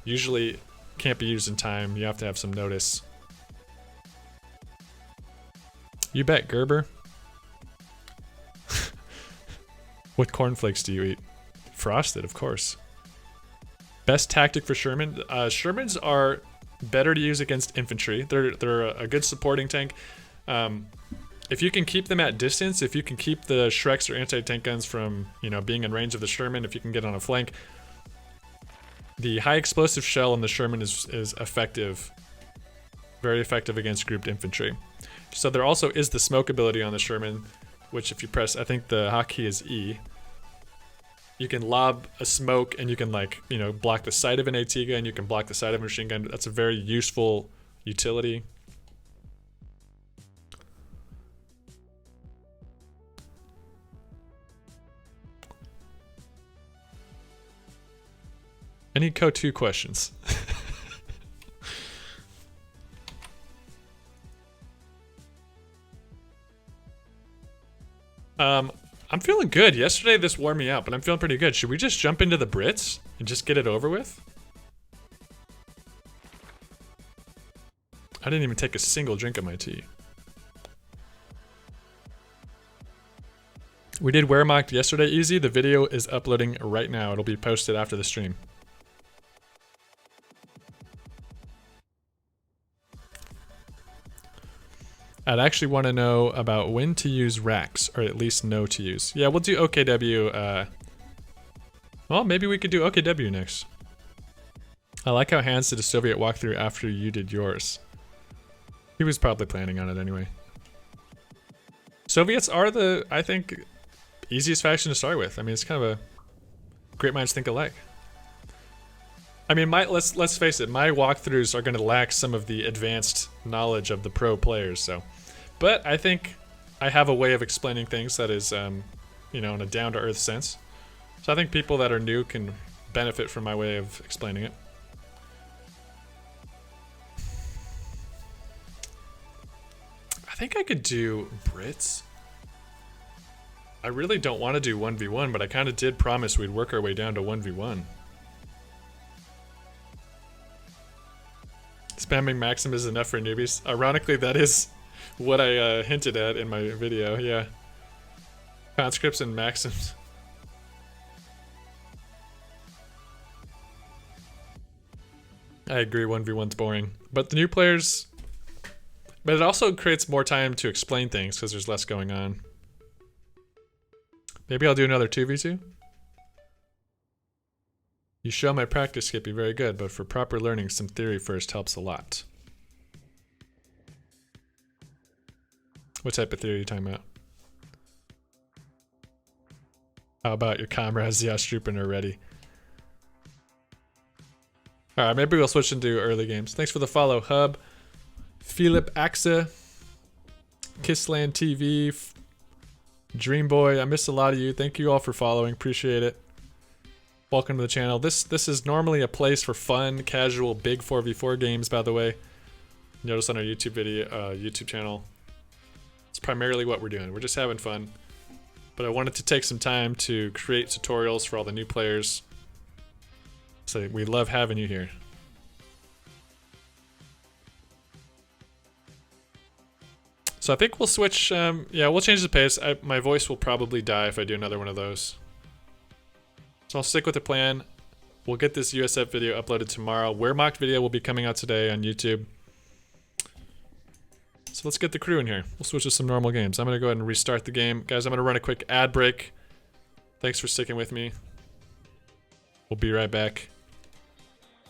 Usually can't be used in time. You have to have some notice. You bet, Gerber. What cornflakes do you eat? Frosted, of course. Best tactic for Sherman. Shermans are better to use against infantry. They're a good supporting tank. If you can keep them at distance, if you can keep the Shreks or anti-tank guns from, being in range of the Sherman, if you can get on a flank, the high explosive shell in the Sherman is effective. Very effective against grouped infantry. So there also is the smoke ability on the Sherman, which if you press, I think the hotkey is E. You can lob a smoke and you can block the sight of an AT gun, you can block the sight of a machine gun. That's a very useful utility. Any coh2 questions? I'm feeling good. Yesterday this wore me out, but I'm feeling pretty good. Should we just jump into the Brits and just get it over with? I didn't even take a single drink of my tea. We did Wehrmacht yesterday easy. The video is uploading right now. It'll be posted after the stream. I'd actually want to know about when to use racks, or at least know to use. Yeah, we'll do OKW. Well, maybe we could do OKW next. I like how Hans did a Soviet walkthrough after you did yours. He was probably planning on it anyway. Soviets are the, I think, easiest faction to start with. I mean, it's kind of a great minds think alike. I mean, let's face it, my walkthroughs are going to lack some of the advanced knowledge of the pro players, so. But I think I have a way of explaining things that is, in a down-to-earth sense. So I think people that are new can benefit from my way of explaining it. I think I could do Brits. I really don't want to do 1v1, but I kind of did promise we'd work our way down to 1v1. Spamming Maxim is enough for newbies. Ironically, that is what I hinted at in my video, yeah. Conscripts and Maxims. I agree, 1v1's boring. But the new players... But it also creates more time to explain things because there's less going on. Maybe I'll do another 2v2? You show my practice, Skippy, very good, but for proper learning, some theory first helps a lot. What type of theory are you talking about? How about your comrades, the Ostrupen, are ready? Alright, maybe we'll switch into early games. Thanks for the follow, Hub. Philip Axa. Kissland TV. Dreamboy, I missed a lot of you. Thank you all for following, appreciate it. Welcome to the channel. This is normally a place for fun, casual, big 4v4 games, by the way. Notice on our YouTube channel. It's primarily what we're doing. We're just having fun. But I wanted to take some time to create tutorials for all the new players. So we love having you here. So I think we'll switch, yeah, we'll change the pace. My voice will probably die if I do another one of those. So I'll stick with the plan. We'll get this USF video uploaded tomorrow. Wehrmacht video will be coming out today on YouTube. So let's get the crew in here. We'll switch to some normal games. I'm going to go ahead and restart the game. Guys, I'm going to run a quick ad break. Thanks for sticking with me. We'll be right back.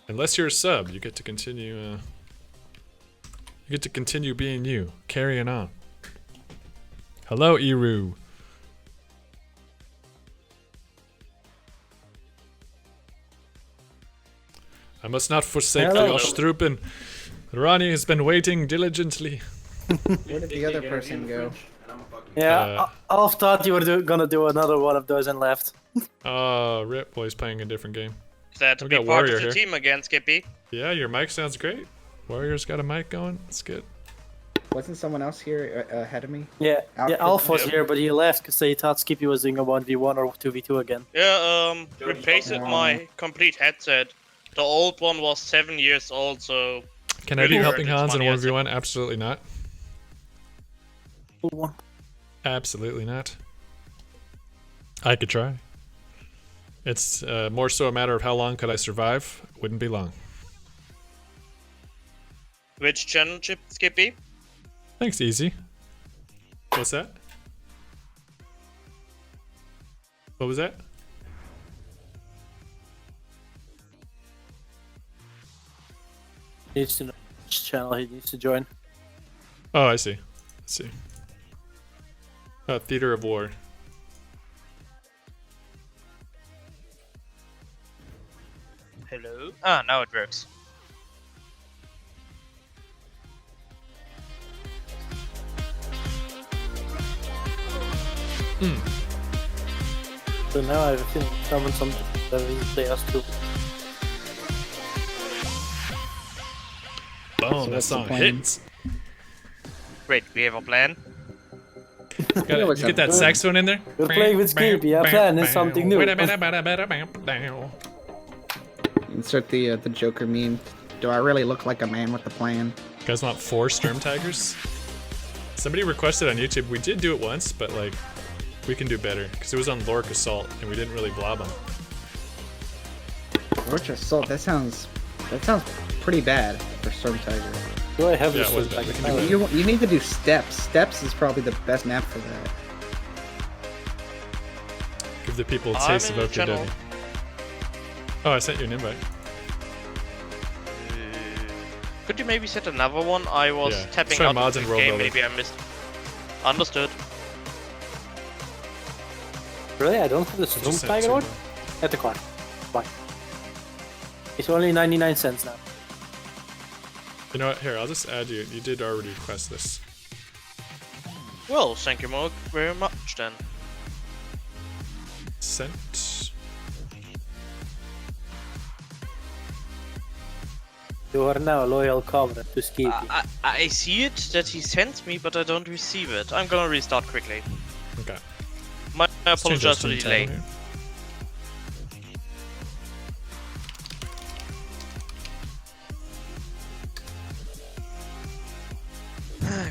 Unless you're a sub, you get to continue, being you. Carrying on. Hello, Eru. I must not forsake the Ostrupen. Ronnie has been waiting diligently. Where did the other person go? Yeah, Alf thought you were gonna do another one of those and left. Oh, Rip Boy's playing a different game. Glad to We be got part Warrior of the here. team again, Skippy. Yeah, your mic sounds great. Warrior's got a mic going. That's good. Wasn't someone else here ahead of me? Yeah, Alf Alf was Yeah. here, but he left because he thought Skippy was doing a 1v1 or 2v2 again. Yeah, replaced my complete headset. The old one was 7 years old, so... Can I be Really helping worth its Hans in money, 1v1? Absolutely not. Cool one. Absolutely not. I could try. It's more so a matter of how long could I survive. Wouldn't be long. Which channel chip, Skippy? Thanks, Easy. What's that? What was that? He needs to know which channel he needs to join. Oh, I see. Let's see. Theater of War. Hello? Ah, now it works. So now I have a feeling someone something that we play us too. Boom, that what's the song plan? hits. Great, we have a plan. You what's get up, that dude? saxophone in there? We're playing with Skippy. Our plan is something new. Insert the Joker meme. Do I really look like a man with a plan? You guys want 4 Sturm Tigers? Somebody requested on YouTube. We did do it once, but like, we can do better because it was on Lork Assault and we didn't really blob them. Lorch Assault. That sounds pretty bad for Storm Tiger. Do I have Yeah, this? it was bad. We can do better. You need to do Steps. Steps is probably the best map for that. Give the people a I'm taste in of the channel. OKW. Oh, I sent you an invite. Could you maybe set another one? I was Yeah. tapping Try out mods of and the roll game, builder. maybe I missed. Understood. Really? I don't have the Storm Just sent Tiger two one? more. At the car. Bye. It's only 99 cents now. You know what? Here, I'll just add you. You did already request this. Well, thank you very much then. Sent. You are now a loyal comrade to Skippy. I see it that he sent me, but I don't receive it. I'm gonna restart quickly. Okay. I Let's change apologize for the our delay. team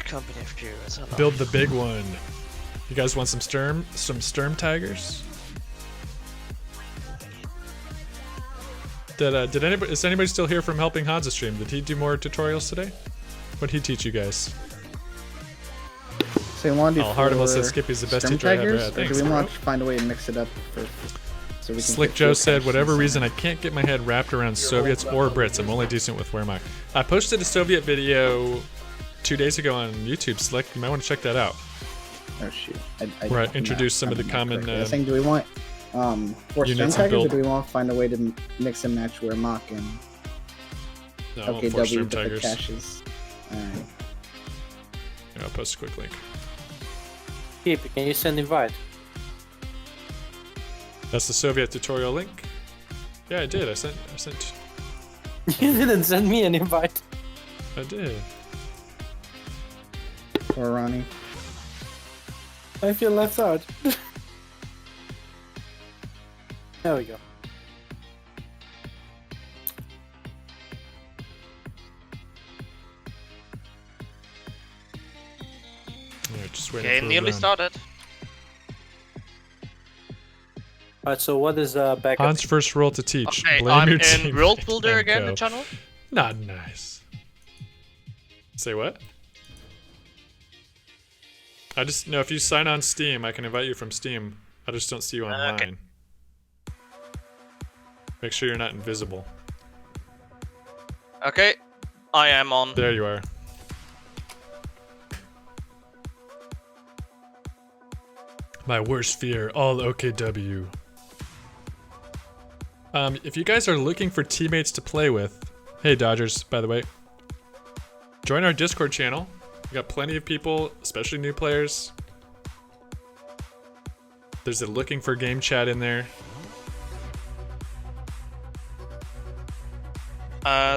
Company of Heroes. title. Build the big one. You guys want some Sturm Tigers? Is anybody still here from helping Hansa stream? Did he do more tutorials today? What did he teach you guys? So you want to do Hardimal for says Skippy's the best Storm teacher I ever Tigers, had. or Thanks, do we bro. want to find a way to mix it up so we can Slick get Joe fuel said, caches whatever and reason, I can't get my head wrapped around Soviets or Brits. I'm only decent with Wehrmacht. I posted a Soviet video 2 days ago on YouTube, Slick. You might want to check that out. Oh shoot! Where I introduced some of the not common, correctly. I was saying, do we want for units Storm and Tigers, or build. do we want to find a way to mix and match where Mach and No, I want 4 OKW Sturm with the Tigers. caches? Alright. Yeah, I'll post a quick link. Skippy, can you send invite? That's the Soviet tutorial link. Yeah, I did. I sent. You didn't send me an invite. I did. Or Ronnie. I feel left out. There we go. Yeah, just waiting Okay, for a nearly round. started. Alright, so what is backup? Han's first rule to teach. Okay, Blame I'm your in teammate World Builder and again, go. the channel. Not nice. Say what? I just know if you sign on Steam, I can invite you from Steam. I just don't see you online. Okay. Make sure you're not invisible. Okay, I am on. There you are. My worst fear, all OKW. If you guys are looking for teammates to play with, hey Dodgers, by the way, join our Discord channel. We got plenty of people, especially new players. There's a looking for game chat in there.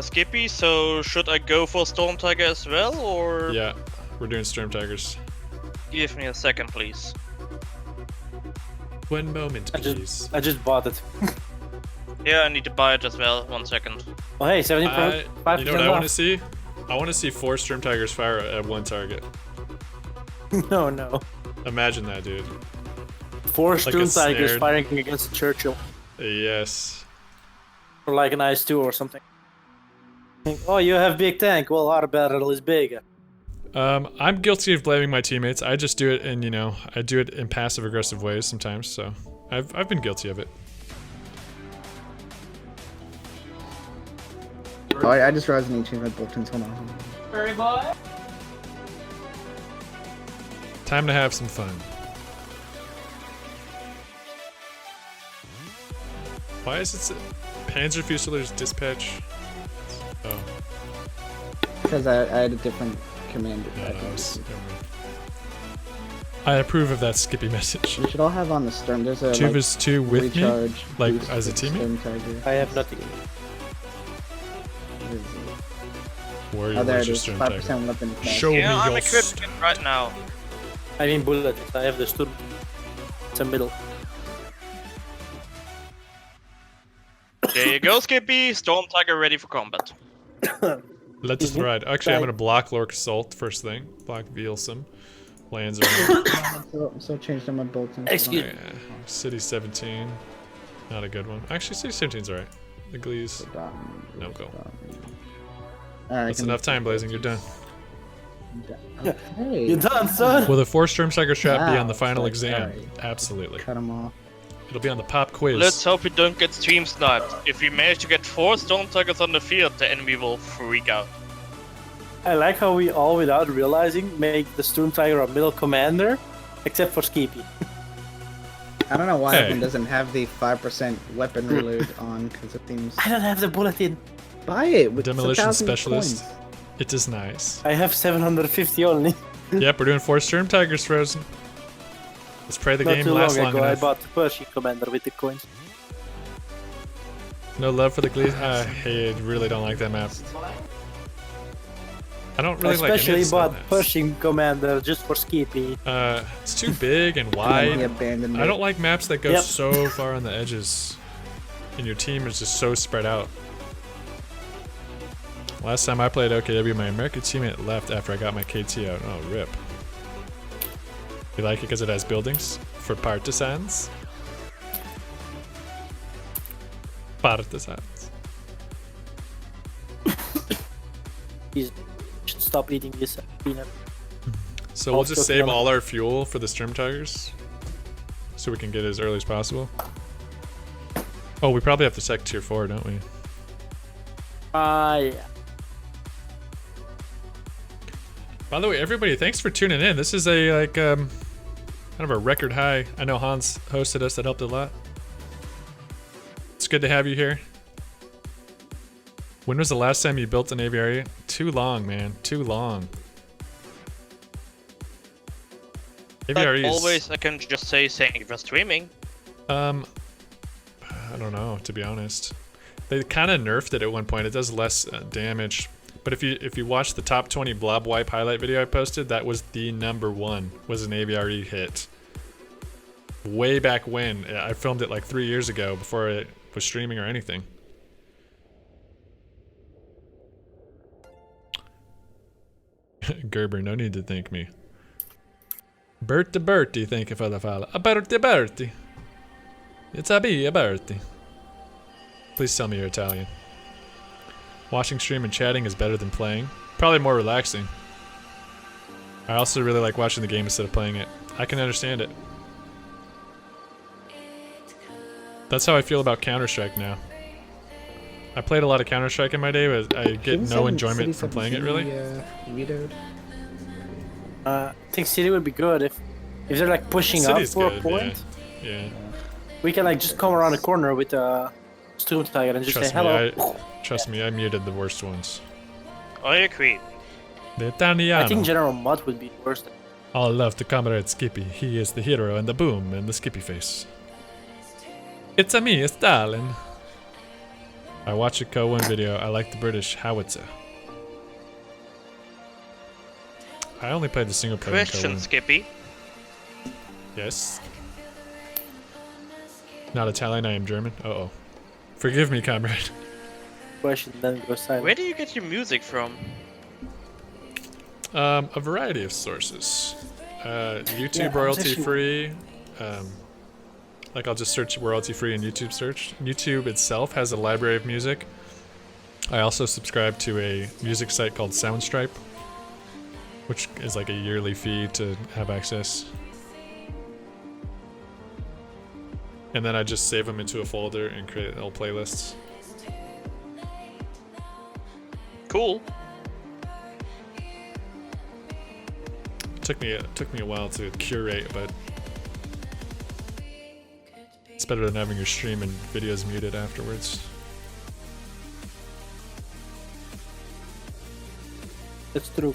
Skippy, so should I go for Storm Tiger as well, or Yeah, we're doing Storm Tigers. give me a second, please? One moment, I please. just bought it. Yeah, I need to buy it as well. 1 second. Oh hey, 75% You know what I want to off. see? I want to see 4 Storm Tigers fire at one target. No, no. Imagine that, dude. 4 a Storm Tigers snared- firing against Churchill. Yes. Or like an Ice 2 or something. Oh, you have big tank. Well, our battle is bigger. I'm guilty of blaming my teammates. I just do it in, I do it in passive aggressive ways sometimes, so I've been guilty of it. Oh, I just realized I need to change my bulletins. Hold on. Time to have some fun. Why is it Panzer Fusiliers dispatch? Oh. Because I had a different command. No, no, I approve of that Skippy message. We should all have on the Storm. There's a 2v2 with me? recharge Like, boost as a with teammate? Storm Tiger. I have nothing. Where is it? Warrior, Oh, there where's it your is. Storm 5% Tiger? weapon attack. Show me Yeah, I'm your equipping it right now. I mean bullet. I have the Sturm. It's a middle. There you go, Skippy. Storm Tiger ready for combat. Let's ride. Actually, I'm gonna block Lork Assault first thing. Block Veilsum. Lands around. So changed on my bolts. And Excuse me. Yeah. City 17. Not a good one. Actually, City 17's alright. The Glees. No go. That's enough time, Blazing. You're done. Okay. You're done, son. Will the 4 Storm Tiger Trap be on the Wow, final sorry, exam? sorry. Absolutely. Cut them off. It'll be on the pop quiz. Let's hope we don't get stream sniped. If we manage to get 4 Storm Tigers on the field, the enemy will freak out. I like how we all, without realizing, make the Storm Tiger a middle commander, except for Skippy. I don't know why Hey. everyone doesn't have the 5% weapon reload on, because it seems... I don't have the bulletin. Buy it! With Demolition 1,000 Specialist. coins. It is nice. I have 750 only. Yep, we're doing 4 Storm Tigers frozen. Let's pray the Not game too lasts long long ago, I enough. bought the Pershing commander with the coins. No love for the Glees. I really don't like that map. I don't really like any of Especially the snow bought maps. Pershing commander just for Skippy. It's too big and He wide. abandoned I it. don't like maps that go Yep. so far on the edges, and your team is just so spread out. Last time I played OKW, my American teammate left after I got my KT out. Oh, rip. You like it because it has buildings for partisans? Partisans. He should stop eating this peanut. So we'll Also just save kill it. all our fuel for the Storm Tigers, so we can get it as early as possible. Oh, we probably have to sec tier 4, don't we? Yeah. By the way, everybody, thanks for tuning in. This is a kind of a record high. I know Hans hosted us. That helped a lot. It's good to have you here. When was the last time you built an aviary? Too long, man. Too long. Like Aviaries. always, I can just say thank you for streaming. I don't know, to be honest. They kind of nerfed it at one point. It does less damage. But if you watch the top 20 blob wipe highlight video I posted, that was the #1, was an AVRE hit. Way back when. I filmed it like 3 years ago before it was streaming or anything. Gerber, no need to thank me. Bertie, thank you for the follow. Bertie. It's a Bertie. Please tell me you're Italian. Watching stream and chatting is better than playing. Probably more relaxing. I also really like watching the game instead of playing it. I can understand it. That's how I feel about Counter-Strike now. I played a lot of Counter-Strike in my day, but I get Shouldn't no City enjoyment from playing it, 17 really. be, vetoed? I think City would be good if they're like pushing City's up for good, a point. Yeah. We can like just come around the corner with a Storm Tiger and just Trust say me, hello. Trust me, I muted the worst ones. I agree. The I think Italiano. General Mutt would be worse. All love to comrade Skippy. He is the hero and the boom and the Skippy face. It's a me, it's Stalin. I watched a coh2 video. I like the British howitzer. I only played the single player in Question, coh2. Skippy. Yes. Not Italian, I am German. Uh-oh. Forgive me, comrade. Question then go silent. Where do you get your music from? A variety of sources. YouTube Yeah, I was royalty actually- free. Like I'll just search royalty free in YouTube search. YouTube itself has a library of music. I also subscribe to a music site called Soundstripe, which is like a yearly fee to have access. And then I just save them into a folder and create little playlists. Cool. Took me a while to curate, but it's better than having your stream and videos muted afterwards. That's true.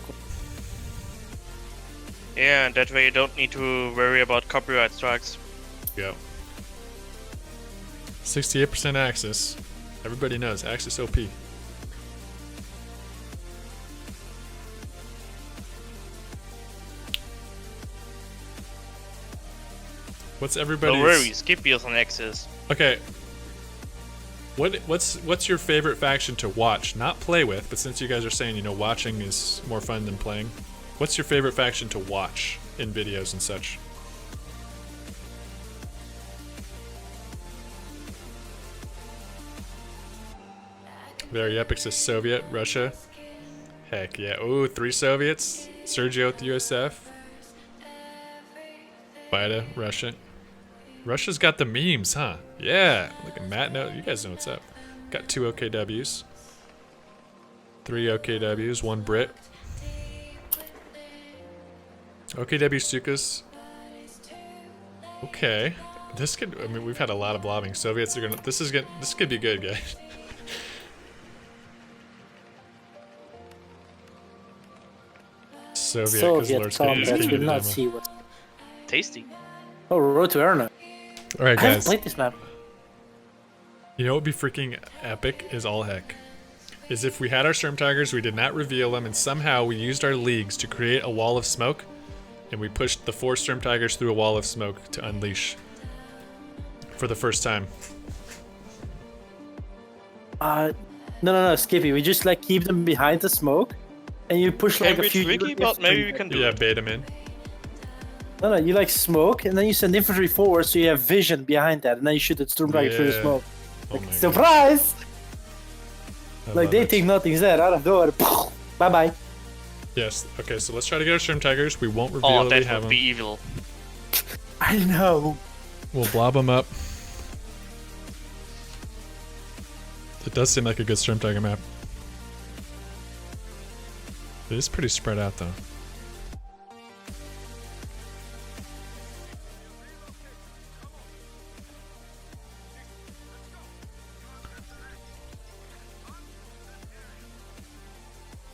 Yeah, and that way you don't need to worry about copyright strikes. Go. 68% Axis. Everybody knows Axis OP. What's everybody's? Don't worry, Skippy is on Axis. Okay. What's your favorite faction to watch, not play with? But since you guys are saying, you know, watching is more fun than playing, what's your favorite faction to watch in videos and such? Very epic says Soviet, Russia. Heck yeah. Ooh, 3 Soviets. Sergio with the USF. Vida, Russia. Russia's got the memes, huh? Yeah. Look at Matt. No, you guys know what's up. Got 2 OKWs. 3 OKWs, 1 Brit. OKW Stukas. Okay. This could, I mean, we've had a lot of blobbing. Soviets are gonna, this could be good, guys. Soviet combat will not see what. Tasty. Oh, Road to Erna. Alright, I haven't guys. played this map. You know what would be freaking epic is all heck. Is if we had our Storm Tigers, we did not reveal them, and somehow we used our leagues to create a wall of smoke, and we pushed the 4 Storm Tigers through a wall of smoke to unleash. For the first time. No, Skippy. We just like keep them behind the smoke, and you push like a few. Tricky, but maybe we can do Yeah, it. bait them in. No, you like smoke, and then you send infantry forward, so you have vision behind that, and then you shoot the Storm Tiger through the smoke. Oh Like, my God. surprise! I Like love they it. think nothing's there out of nowhere. Bye bye. Yes. Okay, so let's try to get our Storm Tigers. We won't reveal Oh, that we that have would them. be evil. I know. We'll blob them up. It does seem like a good Storm Tiger map. It is pretty spread out though.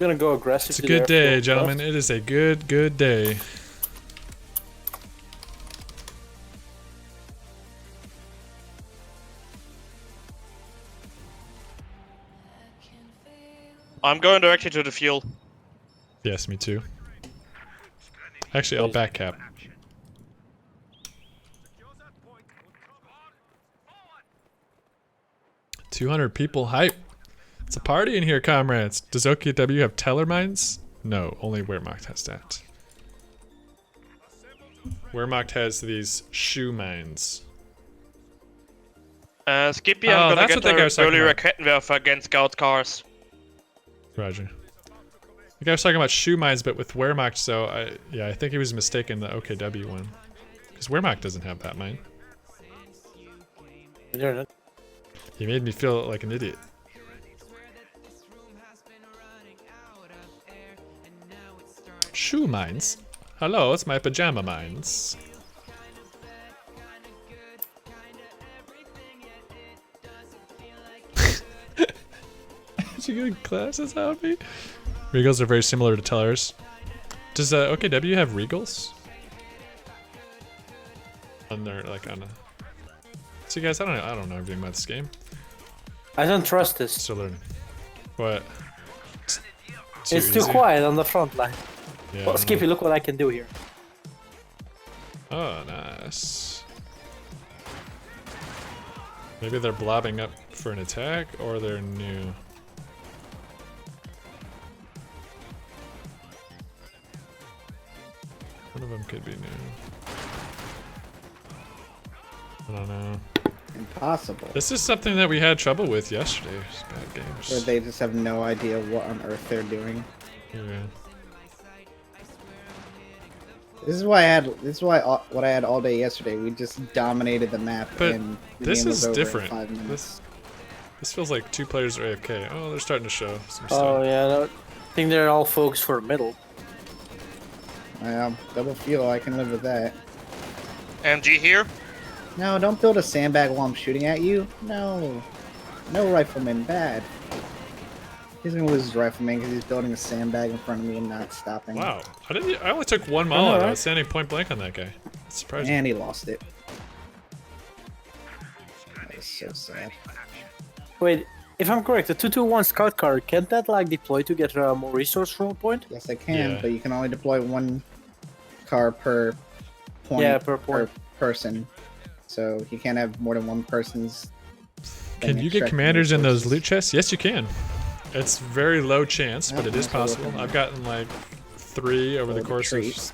Gonna go aggressive. It's a to good their day, field gentlemen. left. It is a good day. I'm going directly to the fuel. Yes, me too. Actually, I'll back cap. $200 people hype. It's a party in here, comrades. Does OKW have teller mines? No, only Wehrmacht has that. Wehrmacht has these shoe mines. Skippy, Oh, I'm gonna that's get what that guy was an talking early about. Rakettenwerfer against Scout cars. Roger. The guy was talking about shoe mines, but with Wehrmacht, so I think he was mistaken the OKW one. Because Wehrmacht doesn't have that mine. They're not- He made me feel like an idiot. Shoe mines? Hello, it's my pajama mines. Did you get glasses out of me? Regals are very similar to tellers. Does OKW have regals? On their on a. See guys, I don't know everything about this game. I don't trust this. Still learning. What? It's too quiet on the front line. Yeah, I Well, don't Skippy, know. look what I can do here. Oh, nice. Maybe they're blobbing up for an attack, or they're new. One of them could be new. I don't know. Impossible. This is something that we had trouble with yesterday. It's bad games. Where they just have no idea what on earth they're doing. Yeah. This is why what I had all day yesterday. We just dominated the map. But and the this game was is over in different. 5 minutes. This feels like 2 players are AFK. Oh, they're starting to show some Oh stuff. yeah, no, I think they're all focused for middle. Double fuel, I can live with that. MG here. No, don't build a sandbag while I'm shooting at you. No. No rifleman, bad. He's gonna lose his rifleman because he's building a sandbag in front of me and not stopping. Wow. I only took one molly. I right. was standing point blank on that guy. That's surprising. And he lost it. That was so sad. Wait, if I'm correct, the 221 scout car, can't that like deploy to get more resource from a point? Yes, I can, Yeah. but you can only deploy one car per point. Yeah, per point. person. So you can't have more than one person's. Can you get commanders in those loot chests? Yes, you can. It's very low chance, but it is possible. I've gotten like 3 over the course of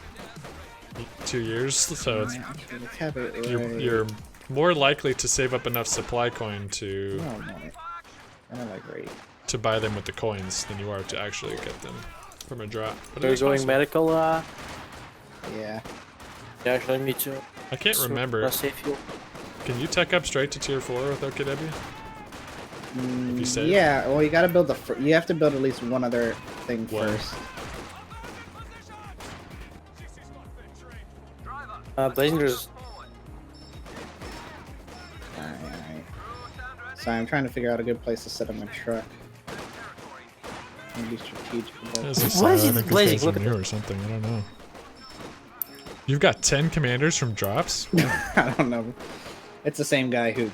2 years, so it's, Let's have it right. you're more likely to save up enough supply coin to I don't want it. I don't like rate. to buy them with the coins than you are to actually get them from a drop. But it They're is going possible. medical. Yeah. Yeah, actually, me too. I can't remember. Save fuel. Can you tech up straight to tier 4 with OKW? If you save? Yeah, well, you gotta build you have to build at least one other thing What? first. Blazing, there's Alright. Sorry, I'm trying to figure out a good place to set up my truck. Maybe strategic. about This that. is, What is I it think this blazing? guy's Look at new or something. I don't know. You've got 10 commanders from drops? I don't know. It's the same guy who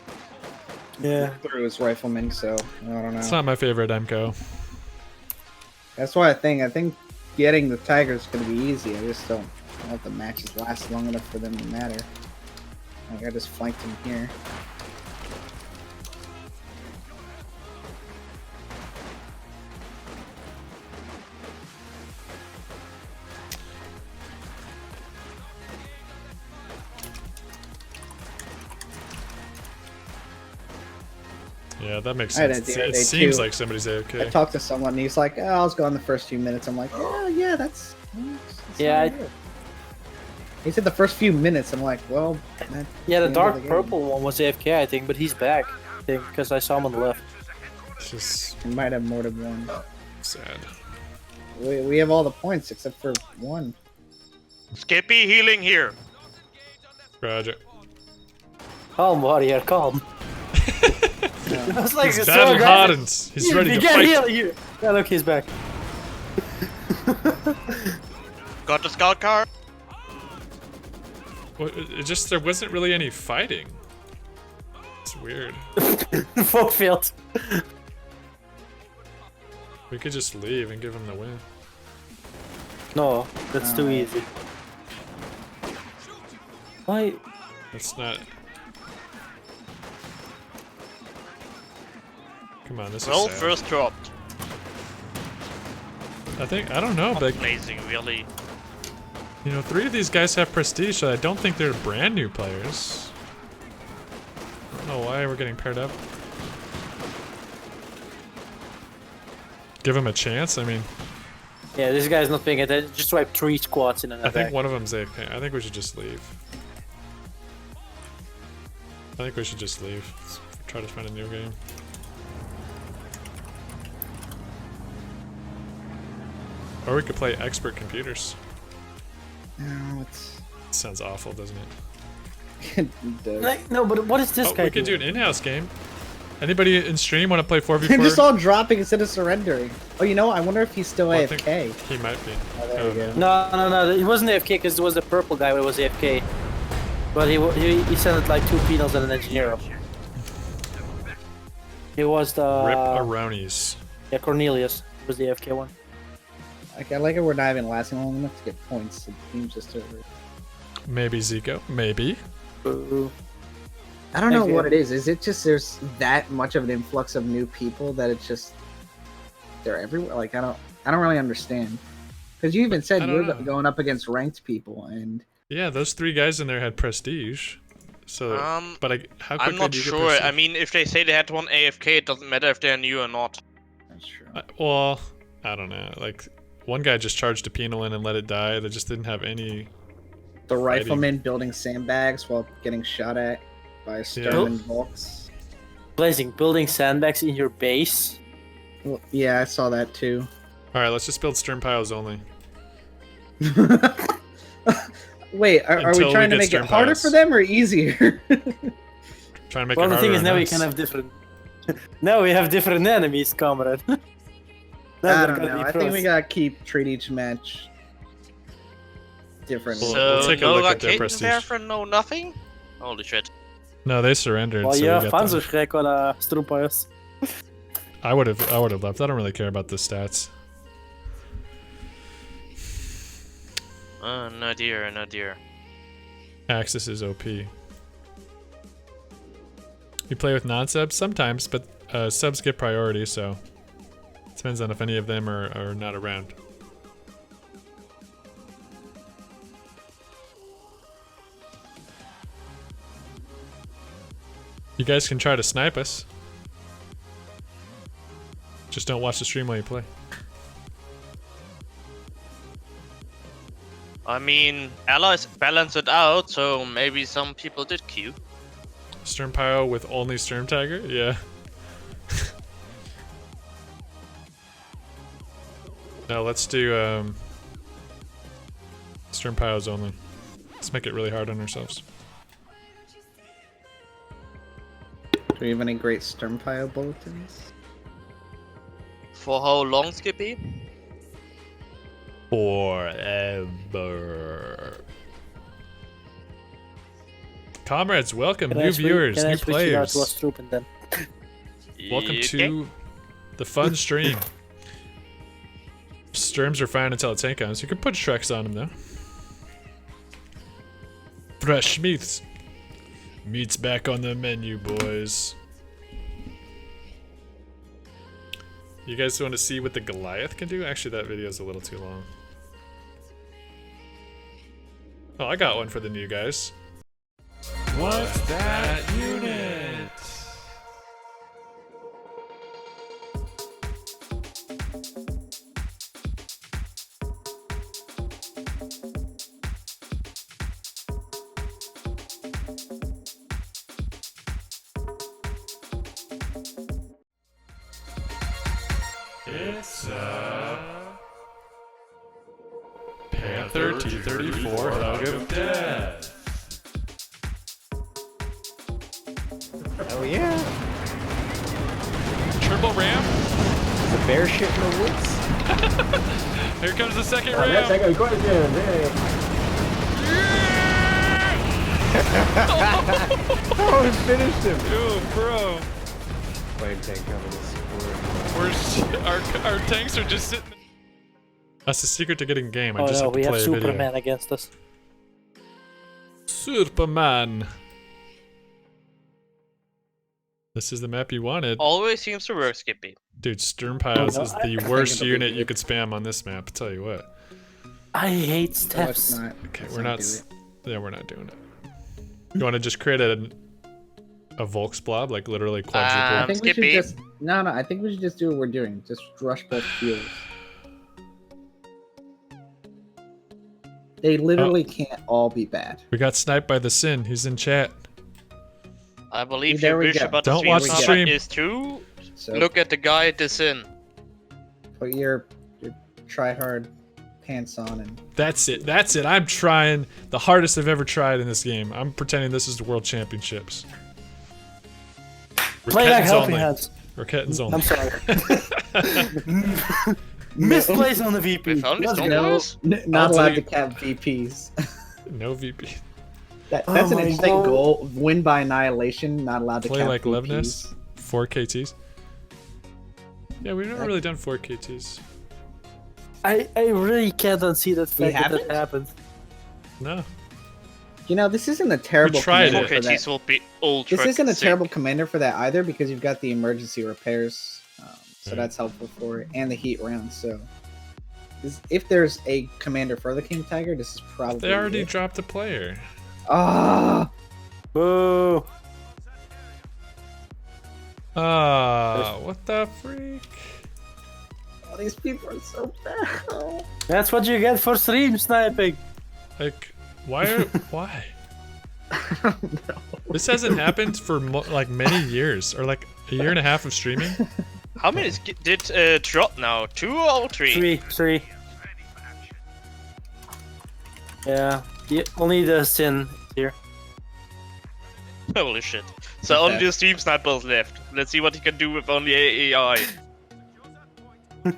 yeah. threw his rifleman, so I don't know. It's not my favorite MCO. That's why I think getting the tiger is gonna be easy. I just don't know if the matches last long enough for them to matter. Like I just flanked him here. Yeah, that makes I had sense. a It day seems too. like somebody's I AFK. talked to someone and he's like, oh, I was gone the first few minutes. I'm like, oh yeah, that's Yeah, not good. He said the first few minutes. I'm like, well, that's Yeah, the end of dark game. purple one was AFK, I think, but he's back. I think because I saw him on the left. It's just We might have more than one. sad. We have all the points except for one. Skippy healing here. Roger. Calm, warrior, calm. It was like He's so battle aggressive. hardened. He's ready You to can't fight. heal you. Yeah, look, he's back. Got the scout car. Well, it just there wasn't really any fighting. It's weird. Full field. We could just leave and give him the win. No, that's too easy. Why? That's not. Come on, this Well, is sad. first dropped. I don't know, but Amazing, really. you know, 3 of these guys have prestige, so I don't think they're brand new players. I don't know why we're getting paired up. Give them a chance. I mean, Yeah, this guy's not paying attention. Just wipe 3 squads in an I attack. think one of them's AFK. I think we should just leave. I think we should just leave. Let's try to find a new game. Or we could play expert computers. No, it's It sounds awful, doesn't it? it does. Like, no, but what is this Oh, guy we could do doing? an in-house game. Anybody in stream want to play 4v4? They're just all dropping instead of surrendering. Oh, you know, I wonder if he's still Well, I AFK. think he might be. Oh, there Oh, we go. No, it wasn't AFK because it was the purple guy who was AFK. But he sent like 2 penals and an engineer up. He was the Rip Aronies. yeah, Cornelius was the AFK one. Like, I like it. We're not even lasting long enough to get points. The team's just over. Maybe Zico. Maybe. Boo. I don't know Okay. what it is. Is it just there's that much of an influx of new people that it's just they're everywhere? Like I don't really understand. Because you even said I you don't were know. going up against ranked people, and Yeah, those 3 guys in there had prestige. So, but how quickly I'm not do you get sure. prestige? I mean, if they say they had one AFK, it doesn't matter if they're new or not. that's true. Well, I don't know. Like, one guy just charged a penal in and let it die. They just didn't have any. The rifleman building sandbags while getting shot at by Sturm and Volks. Blazing, building sandbags in your base. Well, yeah, I saw that too. All right, let's just build stern piles only. Wait, are we Until we trying to get make it Sturm harder Piles. for them or easier? Trying to make Well, it the harder thing is on now we us. can have different. Now we have different enemies, comrade. Now I they're don't gonna know. be I think we pros. gotta treat each match different. We'll So take a no look at their prestige. Raketenwerfer, no nothing? Holy shit. No, they surrendered. Well, so you we have got them. Panzerschreck on Stroopers. I would have left. I don't really care about the stats. No dear, no dear. Axis is OP. You play with non-subs sometimes, but subs get priority, so it depends on if any of them are not around. You guys can try to snipe us. Just don't watch the stream while you play. I mean, allies balance it out, so maybe some people did queue. Sturm Pyro with only Sturm Tiger? Yeah. No, let's do Sturm Pyros only. Let's make it really hard on ourselves. Do we have any great Sturmpile bulletins? For how long, Skippy? Forever. Comrades, welcome. Can I New switch- viewers, can I new switch you out players. to a Stroop then? Welcome Okay. to the fun stream. Sturms are fine until a tank comes. You can put Shreks on them though. Fresh meats. Meat's back on the menu, boys. You guys want to see what the Goliath can do? Actually, that video is a little too long. Oh, I got one for the new guys. What's that unit? It's Panther T-34 Hug of Death. Oh yeah, Triple ram. the bear shit in the woods. Here comes the second Oh, that's ram. a good question. Hey. Oh, we finished him. Yo, bro. Flame tank coming to support. Our tanks are just sitting. That's the secret to getting game. I Oh just no, have to we have play a Superman video. against us. Superman. This is the map you wanted. Always seems to work, Skippy. Dude, Sturm Piles no, is I the think worst it'll be unit you good. could spam on this map, I tell you what. I hate No, steps. it's not. Okay, Let's we're not. do it. Yeah, we're not doing it. You want to just create a Volks blob, like literally quadruple? I think we should Skippy. just no. I think we should just do what we're doing. Just rush both fields. They literally can't all be bad. We got sniped by the Sin. He's in chat. I believe There your we wish go. about Don't the watch the stream stream. is to So look at the guy at this in. put your try hard pants on and That's it. That's it. I'm trying the hardest I've ever tried in this game. I'm pretending this is the World Championships. Play like Rakettans helping only. hands. Rakettans only. I'm sorry. Misplays on the VP. We found Let's this go. one. not I'll allowed tell to cap VPs. No VP. That's Oh an my interesting God. goal. Win by annihilation. Not allowed to Play cap like VPs. Levness. 4 KTs. Yeah, we've never really done 4 KTs. I really can't unsee that We fact that haven't? happened. No. You know, this isn't a terrible tried commander it. for Okay, that. will be ultra This isn't a sick. terrible commander for that either because you've got the emergency repairs, so Right. that's helpful for it, and the heat round. So, if there's a commander for the King Tiger, this is probably They already it. dropped a player. Ah, Boo. Ah, what the freak? all these people are so bad. That's what you get for stream sniping. Like, why? This hasn't happened for like many years, or like a year and a half of streaming. How many did drop now? 2 or 3? Three. Yeah. Only the Sin here. Holy shit. So Okay. only the stream snipers left. Let's see what he can do with only AI. All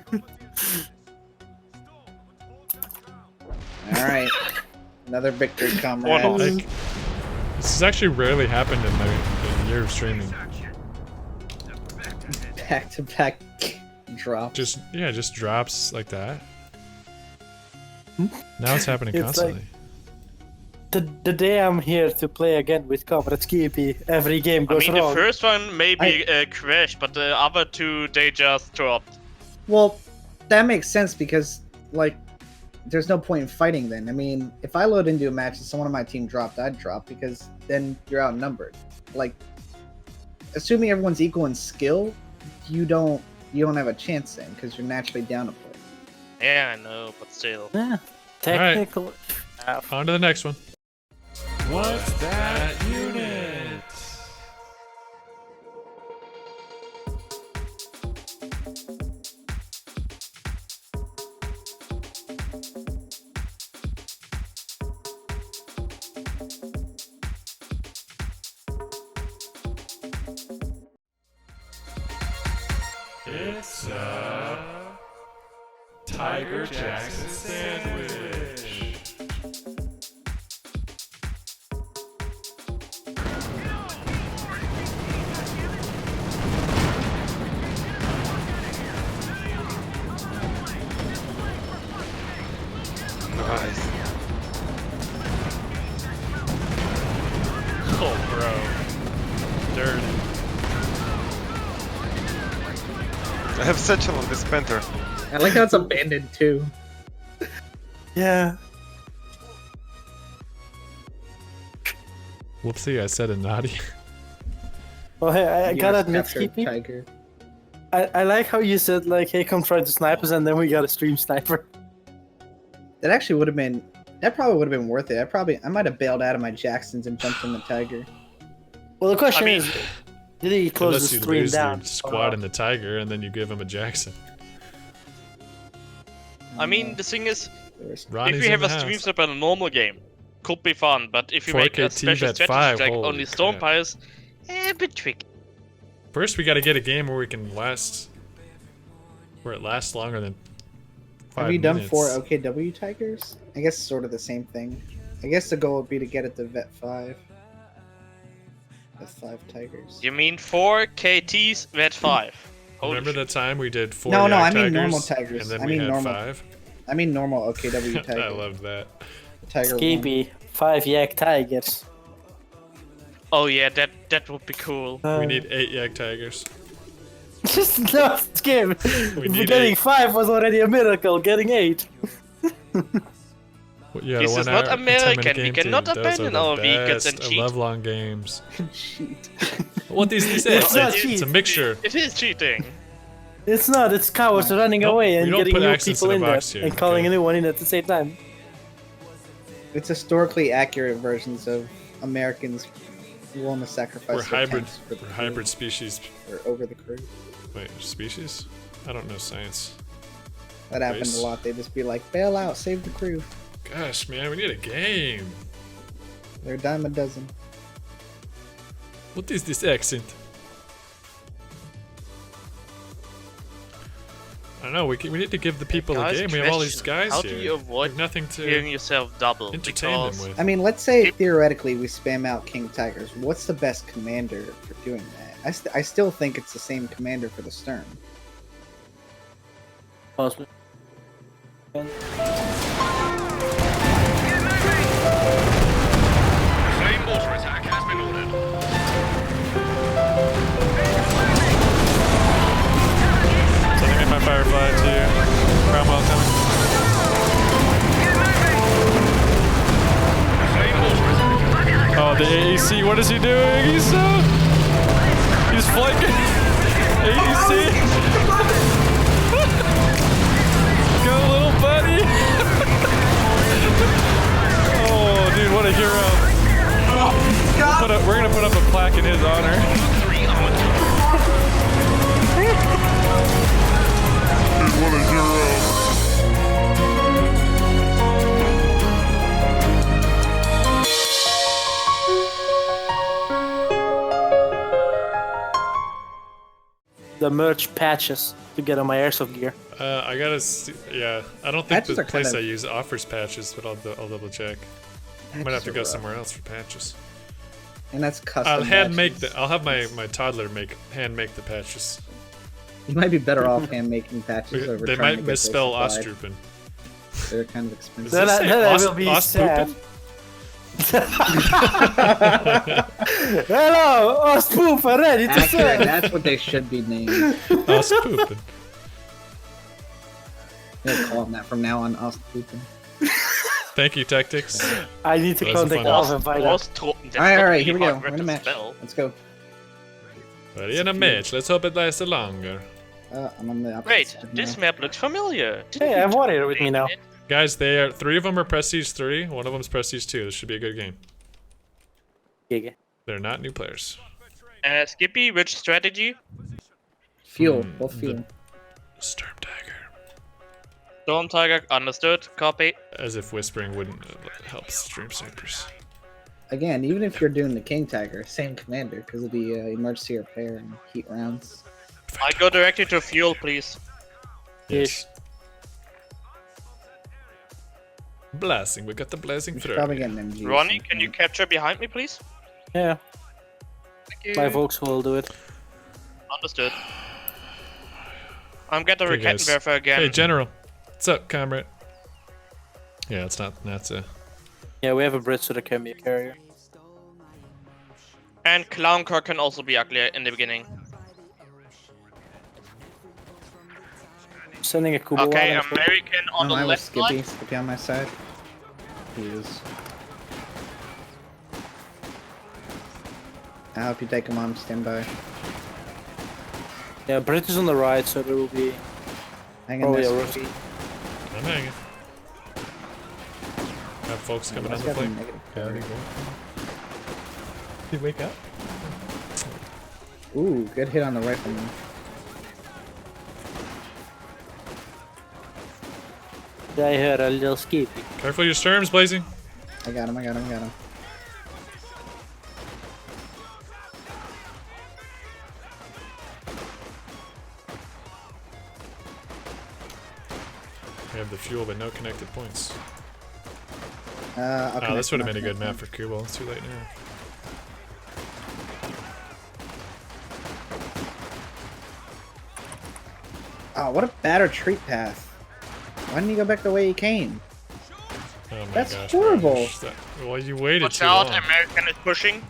right. Another victory, comrades. One-off. Like, this has actually rarely happened in the year of streaming. Back-to-back drops. Just drops like that. Now it's happening It's constantly. The day I'm here to play again with Comrade Skippy, every game I goes mean, the wrong. first one maybe crashed, but the other two, they just dropped. Well, that makes sense because, like, there's no point in fighting then. I mean, if I load into a match and someone on my team dropped, I'd drop because then you're outnumbered. Like, assuming everyone's equal in skill, you don't have a chance then because you're naturally down a player. Yeah, I know, but still. Yeah, technical. On to the next one. What's that unit? It's a Tiger Jackson sandwich. Nice. Oh, bro. Dirty. I have such a long dispenser. I like how it's abandoned too. Yeah. Whoopsie, I said a naughty. Well, hey, I You gotta just admit, captured Skippy, Tiger. I like how you said, like, hey, come try to snipe us, and then we got a stream sniper. That actually would have been. That probably would have been worth it. I might have bailed out of my Jacksons and jumped on the Tiger. Well, the question I mean- is, did he close Unless the you stream lose down? your squad in the Tiger and then you give him a Jackson. I mean, the thing is, Ronnie's if you have in a the stream house. sniper in a normal game, could be fun, but if you make a 4K special at strategy 5, like holy only crap. Stormpires, a bit tricky. First, we got to get a game where we can last, where it lasts longer than 5 Have you done minutes. 4 OKW Tigers? I guess sort of the same thing. I guess the goal would be to get it to Vet 5. With 5 Tigers. You mean 4 KTs, Vet 5. Holy Remember shit. the time we did 4 No, Yak I mean Tigers, normal Tigers. and then I we mean had normal. 5? I mean normal OKW Tiger. I loved that. Tiger one. Skippy, 5 Yak Tigers. Oh yeah, that would be cool. We need 8 Yak Tigers. Just last game. need Getting 8. 5 was already a miracle. Getting 8. Yeah, This the is 1 not hour, American. 10-minute We game cannot too. Those are abandon the our vehicles best. and I cheat. love long games. Cheat. What these It's is? not It's cheat. a mixture. It is cheating. It's not. It's cowards running Nope, away we and don't getting put new accents people in a in there box here, and calling okay. a new one in at the same time. It's historically accurate versions of Americans willing to sacrifice We're their hybrid. tanks for the We're crew, hybrid species. or over the crew. Wait, species? I don't know science. That happened Race. a lot. They just be like, bail out, save the crew. Gosh, man, we need a game. They're a dime a dozen. What is this accent? I don't know. We need to give the people a Guys, game. We have all these question. guys How here. do you avoid We have nothing hearing to yourself double? entertain them Because with. I mean, let's say It- theoretically we spam out King Tigers. What's the best commander for doing that? I still think it's the same commander for the Stern. Possibly. Flame mortar attack has been ordered. Sending in my Firefly to you. Cromwell coming. Flame mortar attack. Oh, the AEC. What is he doing? He's flanking. AEC. Go, little buddy. Oh, dude, what a hero. We're gonna put up a plaque in his honor. 3 armored. What a hero. the merch patches to get on my airsoft gear. I gotta see, yeah. I don't think Patches the are place kinda- I use offers patches, but I'll double check. I might have to go somewhere else for patches. And that's custom. I'll hand make patches. I'll have my toddler hand make the patches. You might be better off hand making patches over They trying might to get those misspell supplied. Ostrupen. They're kind of expensive. Does it say Then I will be Ostpupen? Hello, Ostpooper, ready to Accurate. serve. That's what they should be named. Ostpupen. They'll call them that from now on. Ostpupen. Thank you, Tactics. I need to That was a contact fun Alf and find out. Osttropen, that's All right, not all right. really Here we go. hard We're in a to match. spell. Let's go. Ready in a match. Let's hope it lasts longer. I'm on the opposite Wait, side this now. map looks familiar. Hey, I have one here with me now. Guys, three of them are Prestige 3. One of them's Prestige 2. This should be a good game. Giga. They're not new players. Skippy, which strategy? Fuel. Both fuel. Storm Tiger. Storm Tiger, understood. Copy. As if whispering wouldn't help stream snipers. Again, even if you're doing the King Tiger, same commander, because it'll be emergency repair and heat rounds. I go directly to fuel, please. Yes. Blasting. We got the blasting We should through. probably get an MG. or Ronnie, something. can you capture behind me, please? Yeah, Thank you. my folks will do it. Understood. I'm getting the Okay, guys. Rakettenwerfer again. Hey, General. What's up, comrade? Yeah, it's not. That's a. Yeah, we have a bridge so there can be a carrier. And Clowncore can also be ugly in the beginning. Sending a Kubo Okay, out. American on No, the I was left Skippy. side. Skippy on my side. He is. I'll help you take him on. Stand by. Yeah, bridge is on the right, so there will be Hang in probably a there. rookie. I'm hanging. Have folks coming on He's the got a flank. negative Yeah, carrier. Did you wake up? Ooh, good hit on the rifleman. I heard a little Skippy. Careful your storms, blazing. I got him. I got him. I got him. We have the fuel, but no connected points. I'll Oh, connect this would have him, been a I'll good connect map him. for Kubo. It's too late now. Oh, what a bad retreat path. Why didn't you go back the way you came? Oh my That's gosh, horrible. Raj. Well, you waited Watch too out, long. American is pushing.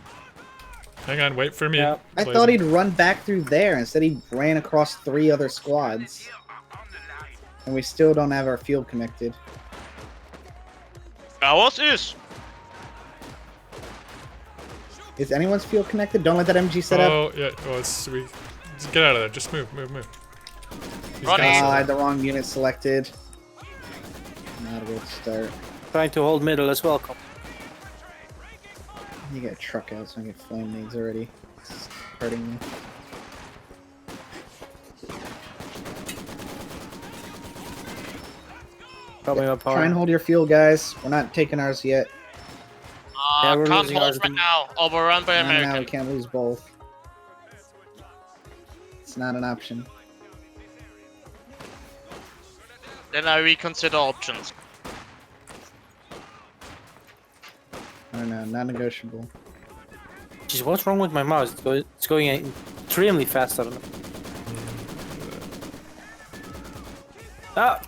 Hang on, wait for me. Yeah. I Blazing. thought he'd run back through there. Instead, he ran across 3 other squads. And we still don't have our field connected. Ours is. Is anyone's field connected? Don't let that MG set up. Oh, yeah. Oh, just get out of there. Just move, move, move. He's Ronnie. gonna I set had up. the wrong unit selected. Not a good start. Trying to hold middle as well. You get a truck out so I get flame nades already. It's hurting me. Coming up Try and hard. hold your field, guys. We're not taking ours yet. Yeah, we're Can't losing hold ours right now. Overrun by Not now, we American. can't lose both. It's not an option. Then I reconsider options. I don't know, not negotiable. Jeez, what's wrong with my mouse? It's going extremely fast. I don't know. Ah!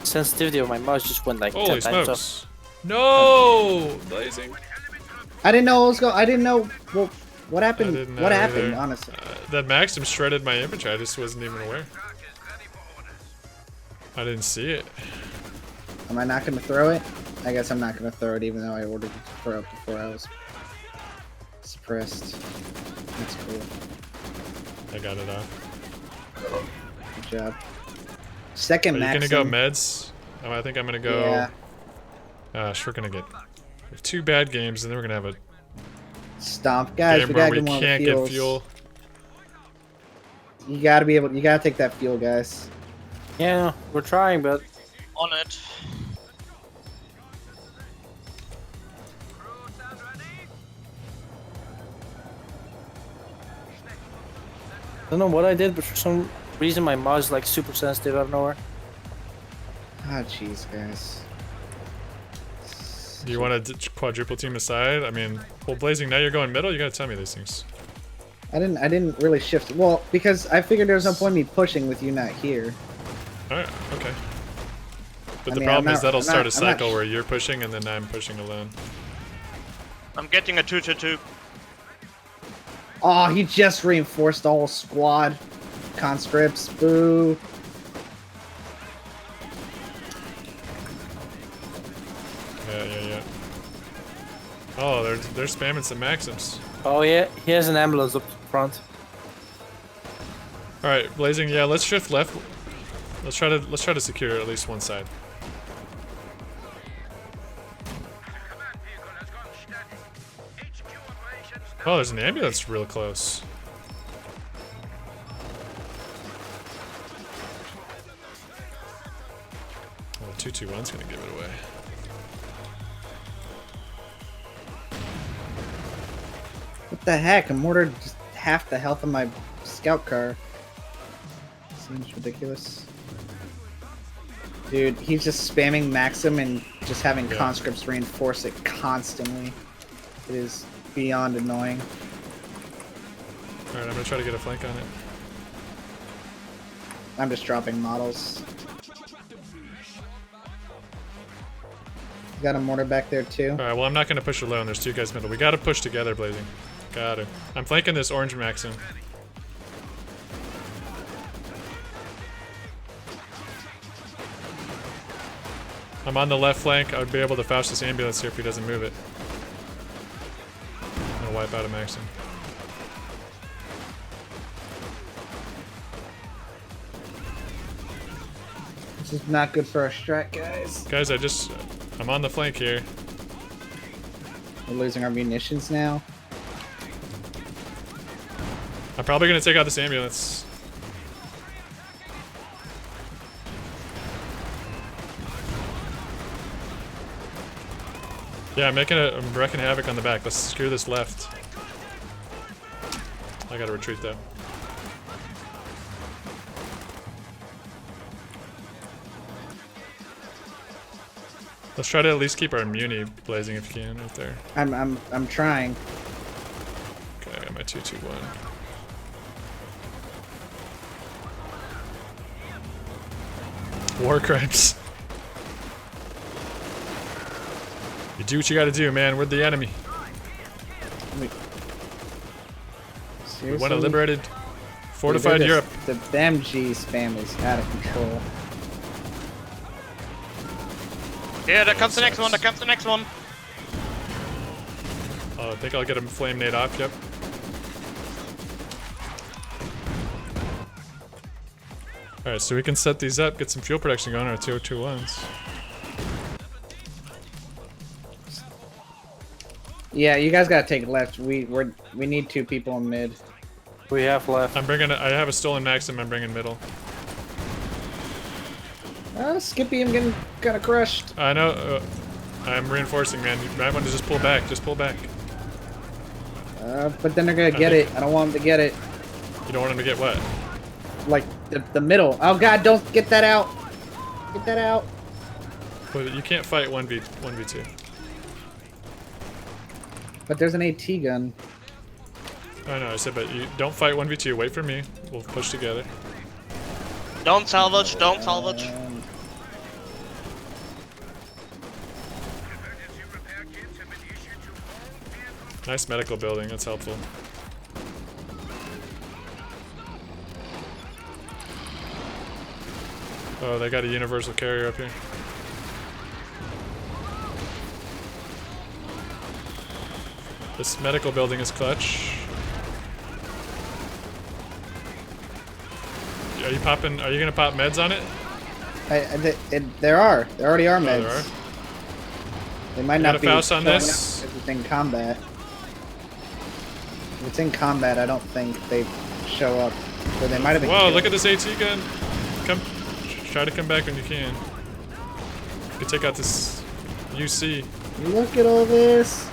Sensitivity of my mouse just went like Holy 10 times up. smokes. No! Blazing. I didn't know what was going. I didn't know. Well, what happened? didn't know What happened? either. Honestly, That Maxim shredded my image. I just wasn't even aware. I didn't see it. am I not going to throw it? I guess I'm not going to throw it, even though I ordered it to throw up before I was suppressed. That's cool. I got it off. Good job. Second Are you Maxim. gonna go meds? Oh, I think I'm gonna go. Yeah. Gosh, we're gonna get 2 bad games, and then we're gonna have a Stomp, guys. game We where gotta we get more can't get fuels. fuel. You gotta be able. You gotta take that fuel, guys. Yeah, we're trying, but On it. don't know what I did, but for some reason my mouse is like super sensitive out of nowhere. Ah, jeez, guys. Do you want to quadruple team aside? I mean, well, Blazing, now you're going middle. You gotta tell me these things. I didn't really shift. Well, because I figured there was no point in me pushing with you not here. All right, okay. But I the mean, problem I'm is not- that'll I'm start not- a I'm not cycle where you're pushing and then I'm pushing alone. I'm getting a 2-2-2. Oh, he just reinforced all squad conscripts. Boo. Yeah. Oh, they're spamming some maxims. Oh yeah, he has an ambulance up front. All right, Blazing. Yeah, let's shift left. Let's try to secure at least one side. Oh, there's an ambulance real close. Oh, 221's gonna give it away. What the heck? I'm ordered just half the health of my scout car. Seems ridiculous. Dude, he's just spamming Maxim and just having Yeah. conscripts reinforce it constantly. It is beyond annoying. All right, I'm gonna try to get a flank on it. I'm just dropping models. Got a mortar back there too. All right, well, I'm not gonna push alone. There's two guys middle. We gotta push together, Blazing. Gotta. I'm flanking this orange Maxim. I'm on the left flank. I would be able to Faust this ambulance here if he doesn't move it. I'm gonna wipe out a Maxim. This is not good for our strat, guys. Guys, I'm on the flank here. We're losing our munitions now. I'm probably gonna take out this ambulance. Yeah, I'm wrecking havoc on the back. Let's secure this left. I gotta retreat though. Let's try to at least keep our muni blazing if you can right there. I'm trying. Okay, I got my 221. War crimes. You do what you gotta do, man. We're the enemy. We Seriously? want a liberated, Dude, fortified they're Europe. just- The MG spam is out of control. Yeah, there comes the next one, there comes the next one. Oh, I think I'll get a flame nade off, yep. Alright, so we can set these up, get some fuel production going on our 221s. Yeah, you guys gotta take left. We need two people in mid. We have left. I have a stolen Maxim, I'm bringing middle. Skippy, I'm getting kind of crushed. I know, I'm reinforcing, man. You might want to just pull back, But then they're gonna get it. I don't want them to get it. You don't want him to get what? Like the middle. Oh god, don't get that out. Get that out. But you can't fight 1v2. But there's an AT gun. I know, I said, but you don't fight 1v2. Wait for me. We'll push together. Don't salvage, don't salvage. Nice medical building. That's helpful. Oh, they got a universal carrier up here. This medical building is clutch. Are you popping? Are you gonna pop meds on it? There already are Oh, meds. there are? They might You not got a be Faust on showing this? up if it's in combat. If it's in combat, I don't think they show up. Or they might have been Whoa! killed. Look at this AT gun. Try to come back when you can. You can take out this UC. Look at all this.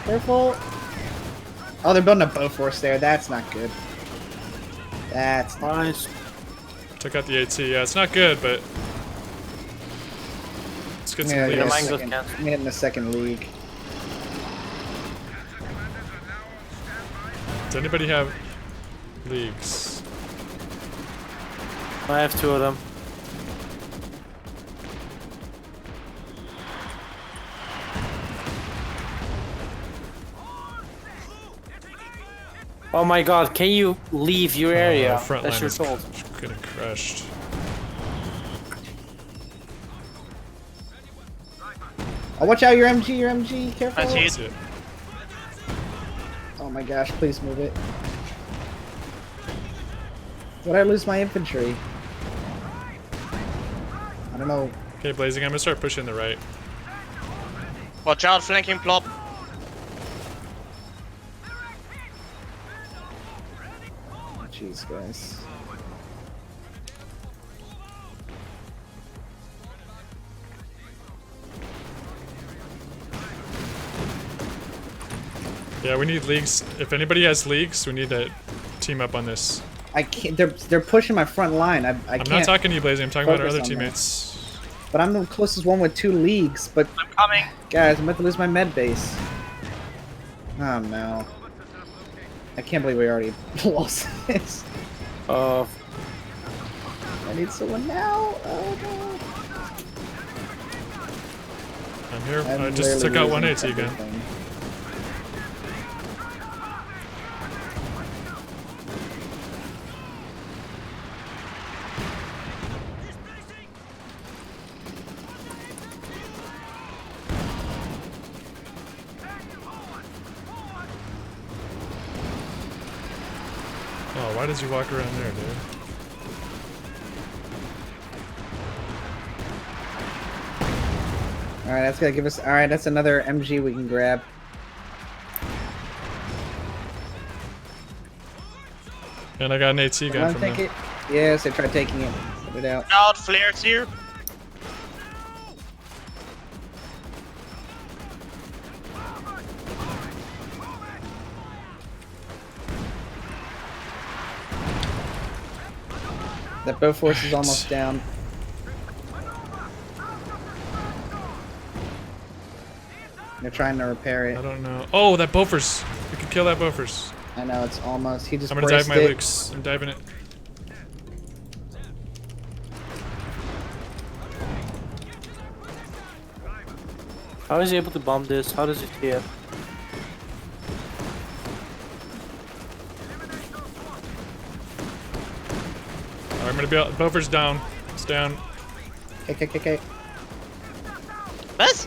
Careful. Oh, they're building a Bofors there. That's not good. That's Nice. Took out the AT. Yeah, it's not good, but let's get some yeah, Yeah, leads. mine goes cancel. I'm in the second league. Does anybody have leagues? I have 2 of them. Oh my god, can you leave your area? Front That's line your is fault. getting crushed. Oh, watch out, your MG, careful. I see That's it. Oh my gosh, please move it. Did I lose my infantry? I don't know. Okay, Blazing, I'm gonna start pushing the right. Watch out, flanking plop. Jeez, guys. Yeah, we need leagues. If anybody has leagues, we need to team up on this. I can't. They're pushing my front line. I I'm can't. not talking to you, Blazing. I'm talking about our focus other on that. teammates. But I'm the closest one with 2 leagues. But I'm coming. guys, I'm about to lose my med base. Oh no. I can't believe we already lost this. Uh, I need someone now. Oh no. I'm here. I'm I just literally took out one losing AT again. everything. Oh, why did you walk around there, dude? Alright, that's gonna give us. Alright, that's another MG we can grab. And I got an AT gun Someone from take them. it? Yes, I tried taking it. Put it out. Out, flares here. That bow force is almost down. They're trying to repair I it. don't know. Oh, that Bofors. We could kill that Bofors. I know it's almost. He just I'm gonna dive braced my it. Lukes. I'm diving it. how is he able to bomb this? How does he see it? Alright, I'm gonna be out. Bofors down. It's down. Okay. What?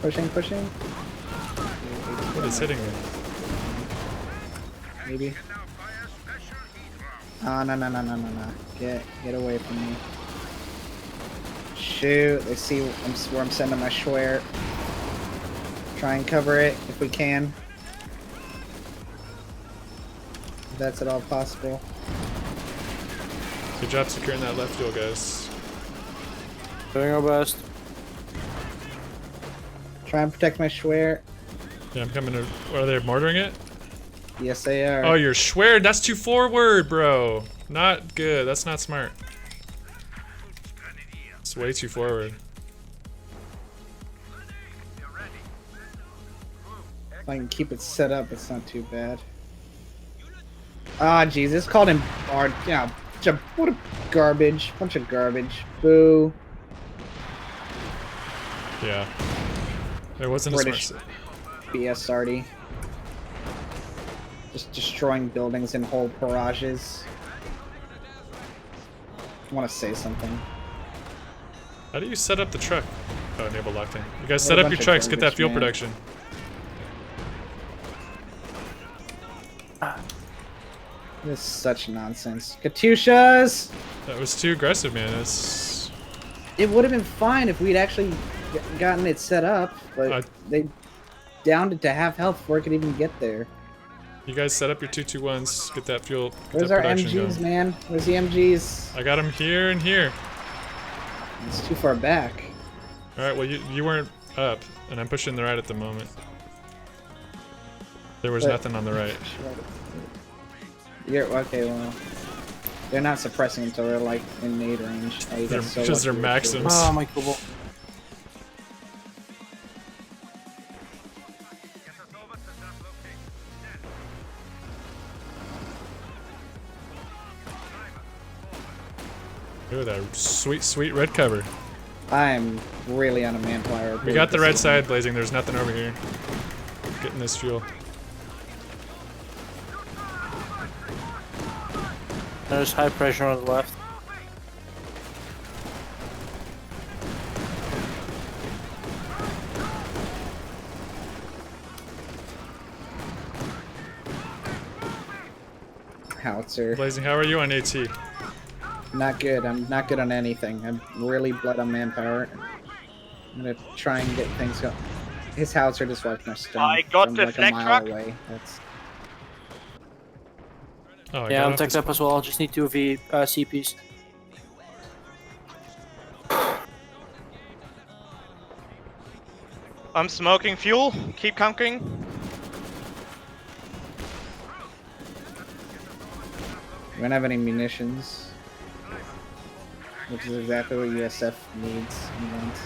Pushing. What is hitting me? Maybe. Oh, no. Get away from me. Shoot, they see where I'm sending my Schwer. Try and cover it if we can. If that's at all possible. Good job securing that left field, guys. Doing our best. Try and protect my Schwer. Yeah, I'm coming to. Are they mortaring it? Yes, they are. Oh, you're Schwered. That's too forward, bro. Not good. That's not smart. It's way too forward. If I can keep it set up, it's not too bad. Ah, jeez, it's called him. Yeah, what a garbage. Bunch of garbage. Boo. Yeah. There wasn't British. a smart. BS Arty. Just destroying buildings in whole barrages. I want to say something. How do you set up the truck? Oh, enable lockdown. You guys What set a up your bunch of trucks. Get that garbage, fuel man. production. This is such nonsense. Katyushas! That was too aggressive, man. That's. It would have been fine if we'd actually gotten it set up, but they downed it to half health before it could even get there. You guys set up your 221s. Get that fuel. Get Where's that our production MGs, going. man? Where's the MGs? I got them here and here. It's too far back. All right. Well, you weren't up, and I'm pushing the right at the moment. There was But- nothing on the right. You're okay. Well, they're not suppressing until they're like in nade range. Oh, you got so Because they're lucky with maxims. Oh, my cobalt. Ooh, that sweet, sweet red cover. I'm really on a manpower. We got the right side blazing. There's nothing over here. Getting this fuel. There's high pressure on the left. Howitzer. Blazing, how are you on AT? Not good. I'm not good on anything. I'm really bled on manpower. I'm gonna try and get things going. His howitzer just wiped my stone. I got from the like flag a mile truck. away. That's Oh, I Yeah, got I'm off teched this- up as well. Just need 2 CPs. I'm smoking fuel. Keep conking. we don't have any munitions, which is exactly what USF needs and wants.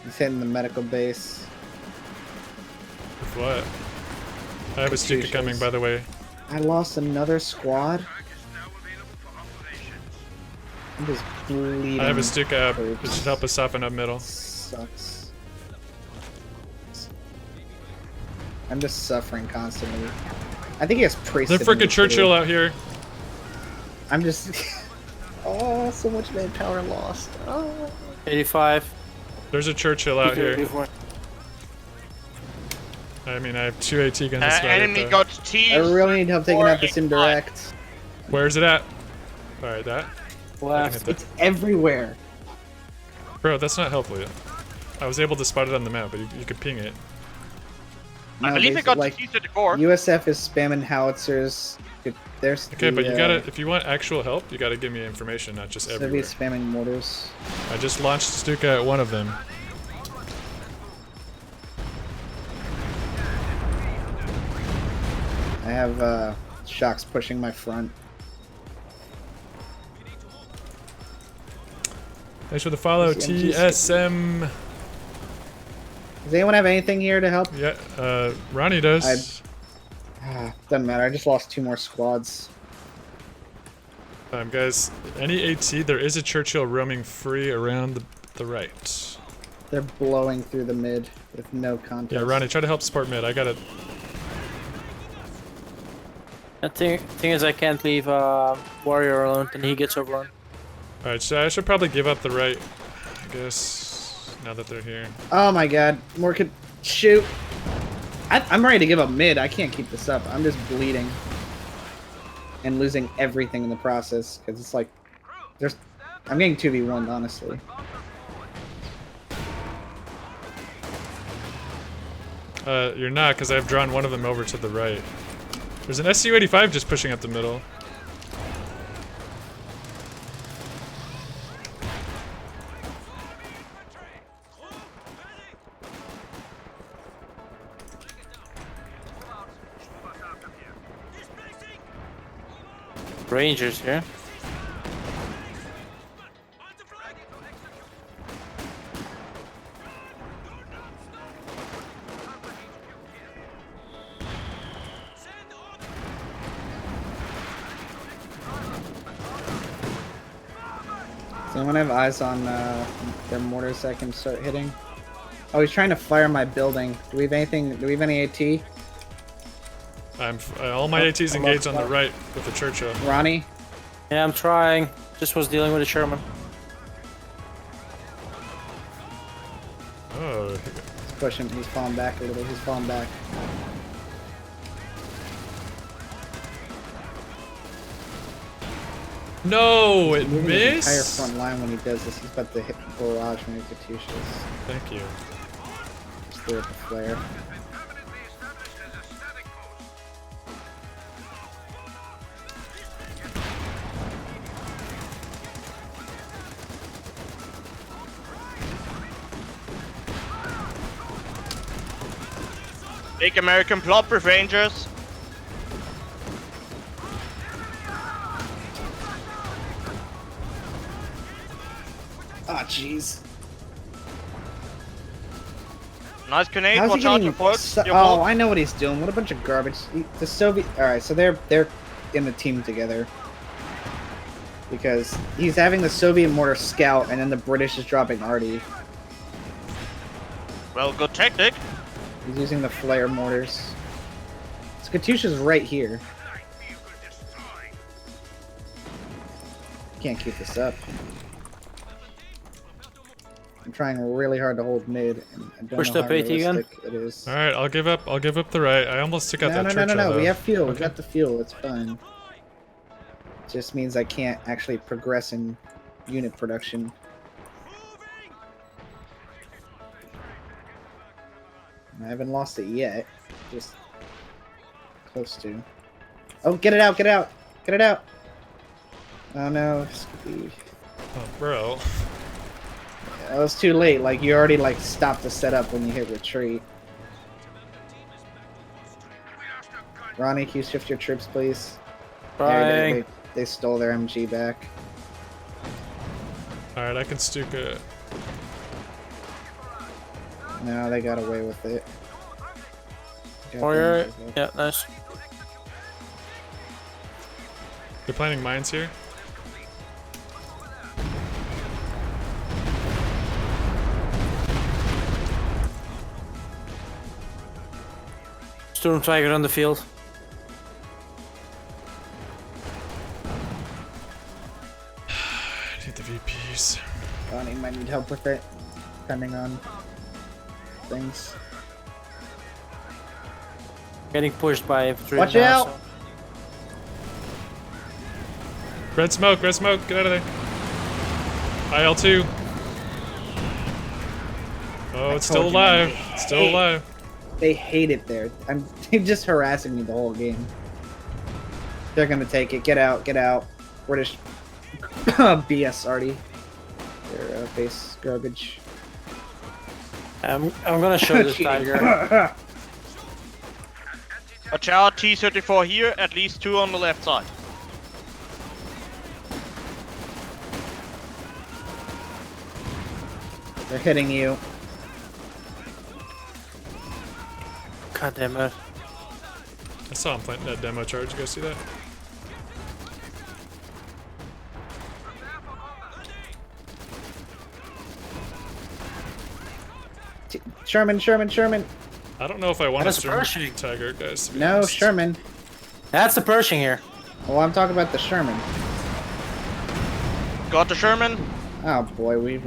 He's hitting the medical base. With what? I have a Stuka coming, by the way. I lost another squad. I'm just bleeding. I have a Stuka up. troops. It should help us soften up middle. Sucks. I'm just suffering constantly. I think he has priest. There's a freaking Churchill out here. I'm just. Oh, so much manpower lost. Oh. 85. There's a Churchill out here. 84. I mean, I have 2 AT guns. That's about it, Enemy though. got T. I really need help taking out this 485. indirect. Where's it at? Alright, that. Left. It's everywhere. Bro, that's not helpful yet. I was able to spot it on the map, but you could ping it. I No, believe they- it got like, T to the core. USF is spamming howitzers. There's Okay, but you the, gotta, if you want actual help, you gotta give me information, not just everywhere. Soviets spamming mortars. I just launched Stuka at one of them. I have shocks pushing my front. Thanks for the follow, SMG. TSM. Does anyone have anything here to help? Yeah, Ronnie does. Doesn't matter. I just lost 2 more squads. Guys, any AT, there is a Churchill roaming free around the right. They're blowing through the mid with no contest. Yeah, Ronnie, try to help support mid. I got it. The thing is, I can't leave Warrior alone, and he gets overrun. Alright, so I should probably give up the right, I guess, now that they're here. Oh my god. More could shoot. I'm ready to give up mid. I can't keep this up. I'm just bleeding. And losing everything in the process. Because it's like... I'm getting 2v1, honestly. You're not, because I've drawn one of them over to the right. There's an SU-85 just pushing up the middle. Rangers here. Does anyone have eyes on their mortars that I can start hitting? Oh, he's trying to fire my building. Do we have anything? Do we have any AT? All my ATs I'm engaged up. on the right with the Churchill. Ronnie? Yeah, I'm trying. Just was dealing with a Sherman. Oh, Let's push him. He's falling back a little. He's falling back. no, it Moving his entire missed. front line when he does this. He's about to hit barrage when he Katyushas. Thank you. Just threw up the flare. Big American plot with Rangers. Ah, jeez. Nice grenade. How's he Watch out, getting? your ports. Your Oh, port. I know what he's doing. What a bunch of garbage. The Soviet. All right, so they're in the team together because he's having the Soviet mortar scout, and then the British is dropping Artie. Well, good tactic. He's using the flare mortars. So Katyusha's right here. Can't keep this up. I'm trying really hard to hold mid, and I don't Push know the how AT gun. realistic it is. All right, I'll give up. I'll give up the right. I almost took out No, that no, no, Churchill. no, no. though. We have fuel. We Okay. got the fuel. It's fine. Just means I can't actually progress in unit production. I haven't lost it yet. Just close to. Oh, get it out! Get it out! Get it out! Oh no, Scooby. Oh, bro. It was too late. Like you already like stopped the setup when you hit retreat. Ronnie, can you shift your troops, please? Trying. They stole their MG back. All right, I can Stuka. No, they got away with it. Oh, you're right. Yeah, nice. They're planting mines here. Storm Tiger on the field. I need the VPs. Ronnie might need help with it, depending on things. Getting pushed by infantry. Watch now, out! so- Red smoke, get out of there. IL-2. Oh, it's still told you, alive. man. It's still alive. They hate it there. They're just harassing me the whole game. They're gonna take it. Get out, get out. British BS Artie. Their base garbage. I'm gonna show this tiger. Watch out, T-34 here. At least 2 on the left side. They're hitting you. God damn it. I saw him planting that demo charge. You guys see that? Sherman, Sherman, Sherman. I don't know if I want to That's Storm Pershing. Tiger, guys. to be No, honest. Sherman. That's the Pershing here. Oh, I'm talking about the Sherman. Got the Sherman. Oh boy, we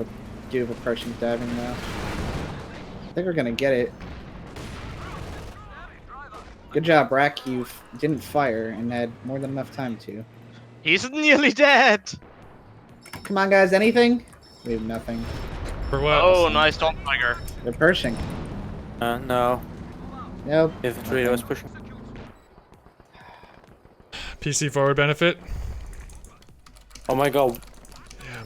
do have a Pershing diving now. I think we're gonna get it. Good job, Rack. You didn't fire and had more than enough time to. He's nearly dead. Come on, guys. Anything? We have nothing. For what? Oh, nice Storm Tiger. They're Pershing. No. Nope. Infantry was pushing. PC forward benefit. Oh my god.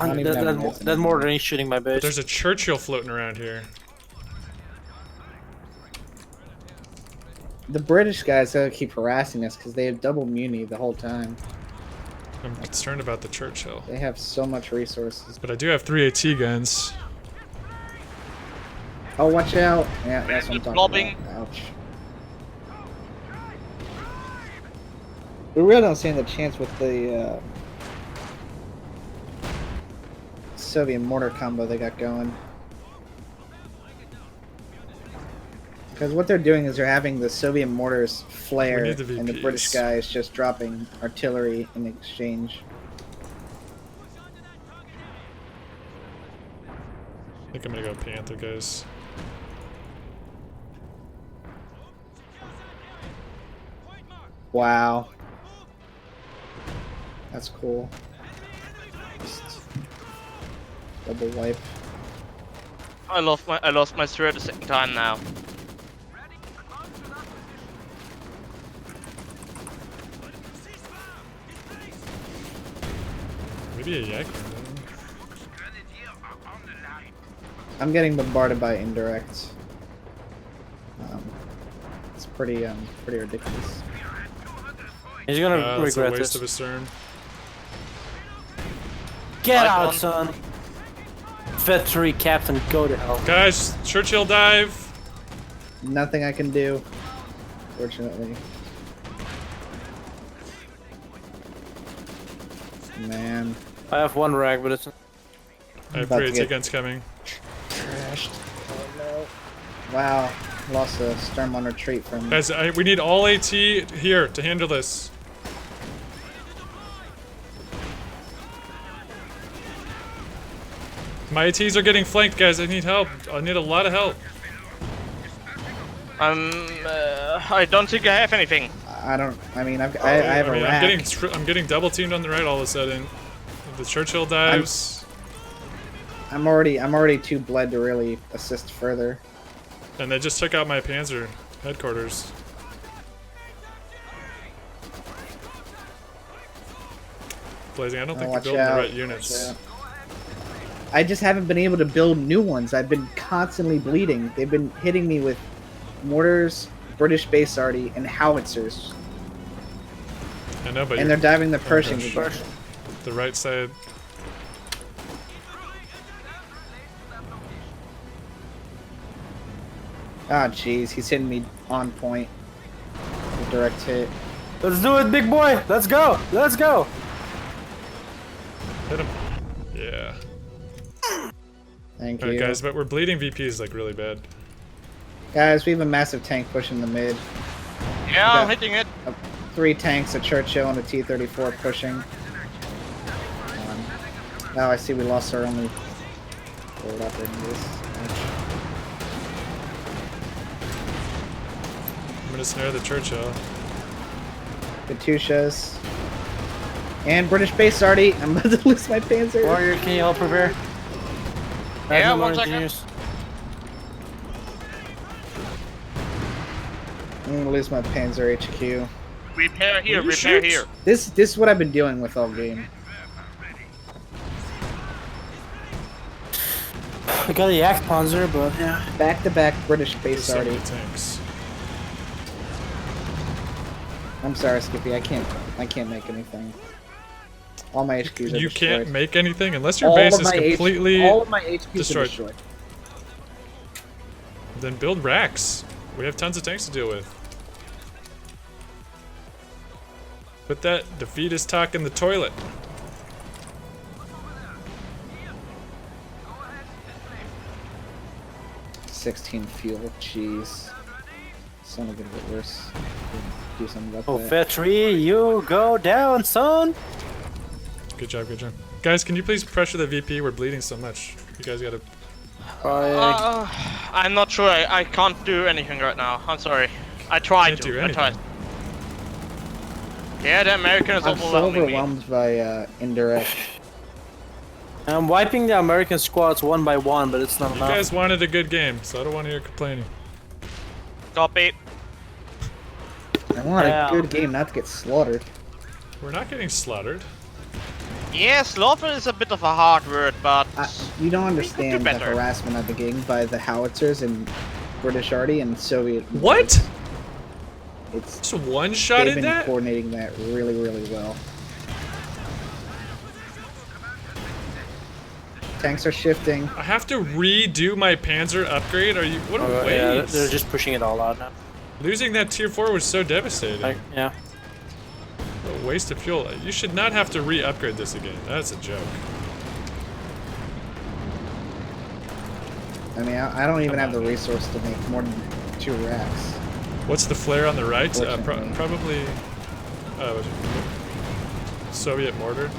I don't even have missiles That mortar ain't shooting my base. There's a Churchill floating around here. The British guys gotta keep harassing us because they have double muni the whole time. I'm concerned about the Churchill. They have so much resources. But I do have 3 AT guns. Oh, watch out! Yeah, that's what I'm talking Lobbing. about. Ouch. We really don't stand a chance with the Soviet mortar combo they got going. Because what they're doing is they're having the Soviet mortars flare, We need the and the British VPs. guy is just dropping artillery in exchange. I think I'm gonna go Panther, guys. Wow. That's cool. Just double wipe. I lost my thread a second time now. Maybe a Yak. I'm getting bombarded by indirects. It's pretty ridiculous. He's gonna That's a regret waste this. of a stern. Get Like out, one. son. Veterinary captain, go to hell. Guys, Churchill dive. Nothing I can do, fortunately. Man, I have one rag, but it's I have about to 3 AT get- guns coming. trashed. Oh no. Wow, lost a storm on retreat from. Guys, we need all AT here to handle this. My ATs are getting flanked, guys. I need help. I need a lot of help. I don't think I have anything. I don't. I mean, I have a rack. I'm getting double teamed on the right all of a sudden. The Churchill dives, I'm already too bled to really assist further. and they just took out my Panzer headquarters. Blazing, I don't think you're Watch building the out. right units. Watch out. I just haven't been able to build new ones. I've been constantly bleeding. They've been hitting me with mortars, British base arty, and howitzers, I know, but and they're diving the gosh. Pershings again. the right side. Ah, jeez, he's hitting me on point. A direct hit. let's do it, big boy. Let's go. Let's go. Hit him. Yeah. Thank Alright, you, guys, but we're bleeding VPs like really bad. Guys, we have a massive tank pushing the mid. Yeah, I'm Yeah. hitting it. 3 tanks, a Churchill, and a T-34 pushing. Now I see we lost our only forward operating base. I'm gonna snare the Churchill. Katyushas. And British base arty. I'm about to lose my Panzer. Warrior, can you help prepare? Yeah, Admiral one second. engineers. I'm gonna lose my Panzer HQ. Repair here, Will you repair shoot? here. This is what I've been doing with all game. I got a Yak Panzer, but yeah. Back-to-back British base So arty. many tanks. I'm sorry, Skippy. I can't make anything. All my HQs are You destroyed. can't make anything unless your All base of is my completely. all of my HQs destroyed. are destroyed. Then build racks. We have tons of tanks to deal with. Put that defeatist talk in the toilet. $16 fuel. Jeez. It's only gonna get worse. Do something about Oh, that. Vetri, you go down, son. Good job, good job. Guys, can you please pressure the VP? We're bleeding so much. You guys gotta. I'm not sure. I can't do anything right now. I'm sorry. I tried Can't do to. I tried. anything. Yeah, the American is I'm so overwhelming me. overwhelmed by indirect. I'm wiping the American squads one by one, but it's not You enough. guys wanted a good game, so I don't want to hear complaining. Copy. I want Yeah. a good game, not to get slaughtered. We're not getting slaughtered. Yeah, slaughter is a bit of a hard word, but You don't understand the better. harassment I've been getting by the howitzers and British arty and Soviet. What? It's Just one they've shot in been that? coordinating that really, really well. Tanks are shifting. I have to redo my Panzer upgrade? Are you. What a Oh, yeah, waste. they're just pushing it all out now. Losing that tier 4 was so devastating. Like, yeah. What a waste of fuel. You should not have to re-upgrade this again. That's a joke. I mean, I don't even Come have the on. resource to make more than 2 racks. What's the flare on the right? Fortunately. Probably. Soviet mortar.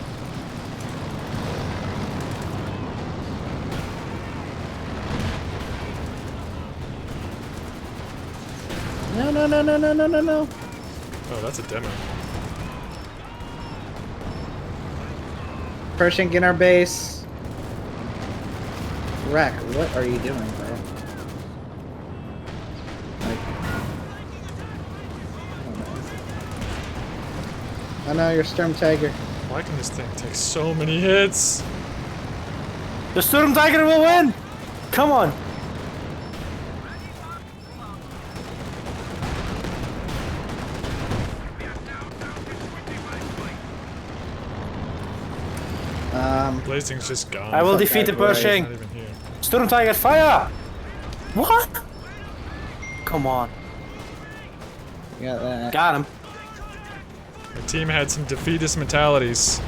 No, no, no, no, no, no, no, no. Oh, that's a demo. Pershing in our base. Rack, what are you doing, bro? Like, oh no, you're Storm Tiger. Why can this thing take so many hits? The Sturm Tiger will win! Come on! him. Blazing's just gone. I will Fuck defeat the that guy. He's Pershing. not even here. Storm Tiger, fire! What? Come on. Got that. Got him. The team had some defeatist mentalities.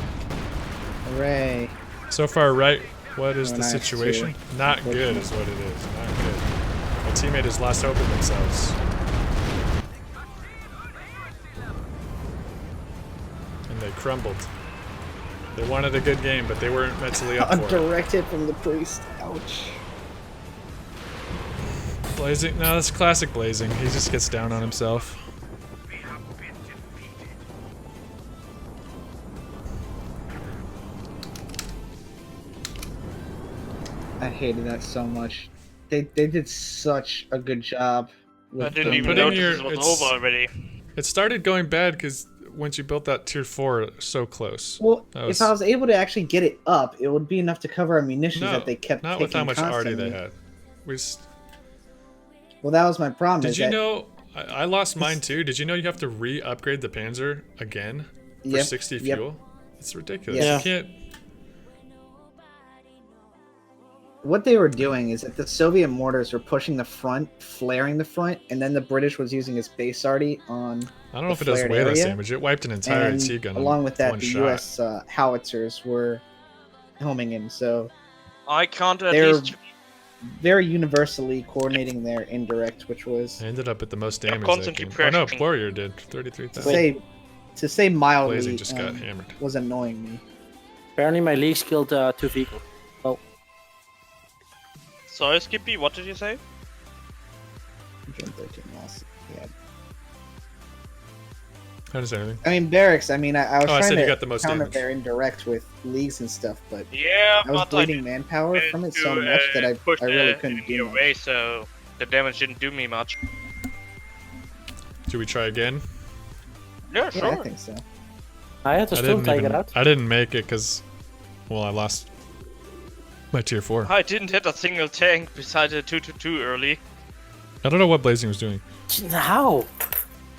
Hooray. So far, right? What is Oh, the nice, situation? too. Not good is what it is. Not good. My teammate has lost hope in themselves. And they crumbled. They wanted a good game, but they weren't mentally up A for it. direct hit from the priest. Ouch. Blazing, no, that's classic Blazing. He just gets down on himself. I hated that so much. They did such a good job. I With didn't the- even putting notice your- it was it's- over already. It started going bad because once you built that tier 4 so close. Well, That if I was able to actually get it up, it would be enough to cover our munitions no, that they kept not with how taking much arty constantly. they had. We s- Well, that was my problem. Did is you that- know? I lost mine too. Did you know you have to re-upgrade the Panzer again for Yep, 60 yep. fuel? It's ridiculous. Yeah. You can't. What they were doing is that the Soviet mortars were pushing the front, flaring the front, and then the British was using its base arty on. I don't know if it the does flared way less area, damage. It wiped an entire And AT gun. in along with that, one the shot. U.S. Howitzers were homing in. So I can't at They're- least very universally coordinating their indirect, which was I ended up with the most Yeah, damage. constantly that game. Oh no, pressuring. Warrior did to 33,000. say mildly Blazing just got um, hammered. was annoying me. Apparently my leagues killed 2 vehicles. Sorry, Skippy, what did you say? June 13 loss. Yeah. How does anything? I mean barracks. I mean, I was Oh, I trying said you to got the most counter damage. their indirect with leagues and stuff, but Yeah, I was but bleeding I manpower from it so to, much that I pushed really the couldn't enemy do much. away, so the damage didn't do me much. Should we try again? Yeah, Yeah, sure. I think so. I had the Storm Tiger even, out. I didn't make it because, well, I lost my tier 4. I didn't hit a single tank besides a 2-2 early. I don't know what Blazing was doing. How?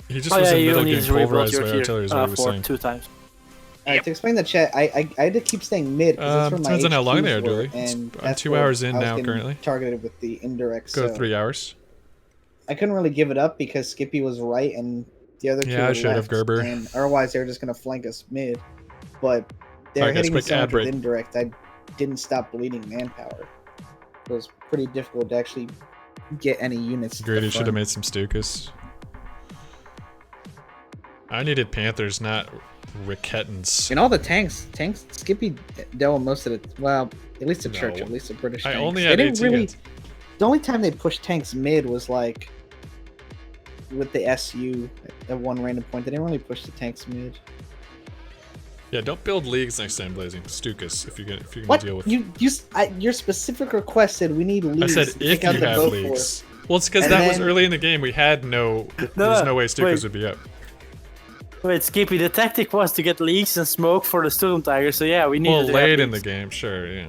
He just Oh was yeah, in you middle need getting to rebuild pulverized your by tier artillery is what he was 4 saying. 2 times. Alright, Yep. to explain the chat, I had to keep staying mid because that's where my Depends on how long HQs they are, were, Dooley. and I'm that's 2 where hours in I was now getting currently. targeted with the indirect. Go so 3 hours. I couldn't really give it up because Skippy was right and the other two Yeah, I were should have, left, Gerber. and otherwise they were just gonna flank us mid. But they were Alright, guys, hitting me quick so ad much with break. indirect, I didn't stop bleeding manpower. It was pretty difficult to actually get any units. to the Grady should have front. made some Stukas. I needed Panthers, not Rickettons. In all the tanks, Skippy dealt with most of it. Well, at least the No. church, at least the British. I tanks. only They had didn't 18 really. hits. The only time they pushed tanks mid was like with the SU at one random point. They didn't really push the tanks mid. Yeah, don't build leagues next time, Blazing. Stukas, if you're gonna What deal with. your specific request said we need I leagues. said to if take you out the have boat leagues. Well, it's because And that was then- early in the game. We had no. There's no way Stukas wait. would be up. Wait, Skippy, the tactic was to get leaks and smoke for the Storm Tiger, so yeah, we needed Well, to late have in the leaks. game, sure, yeah.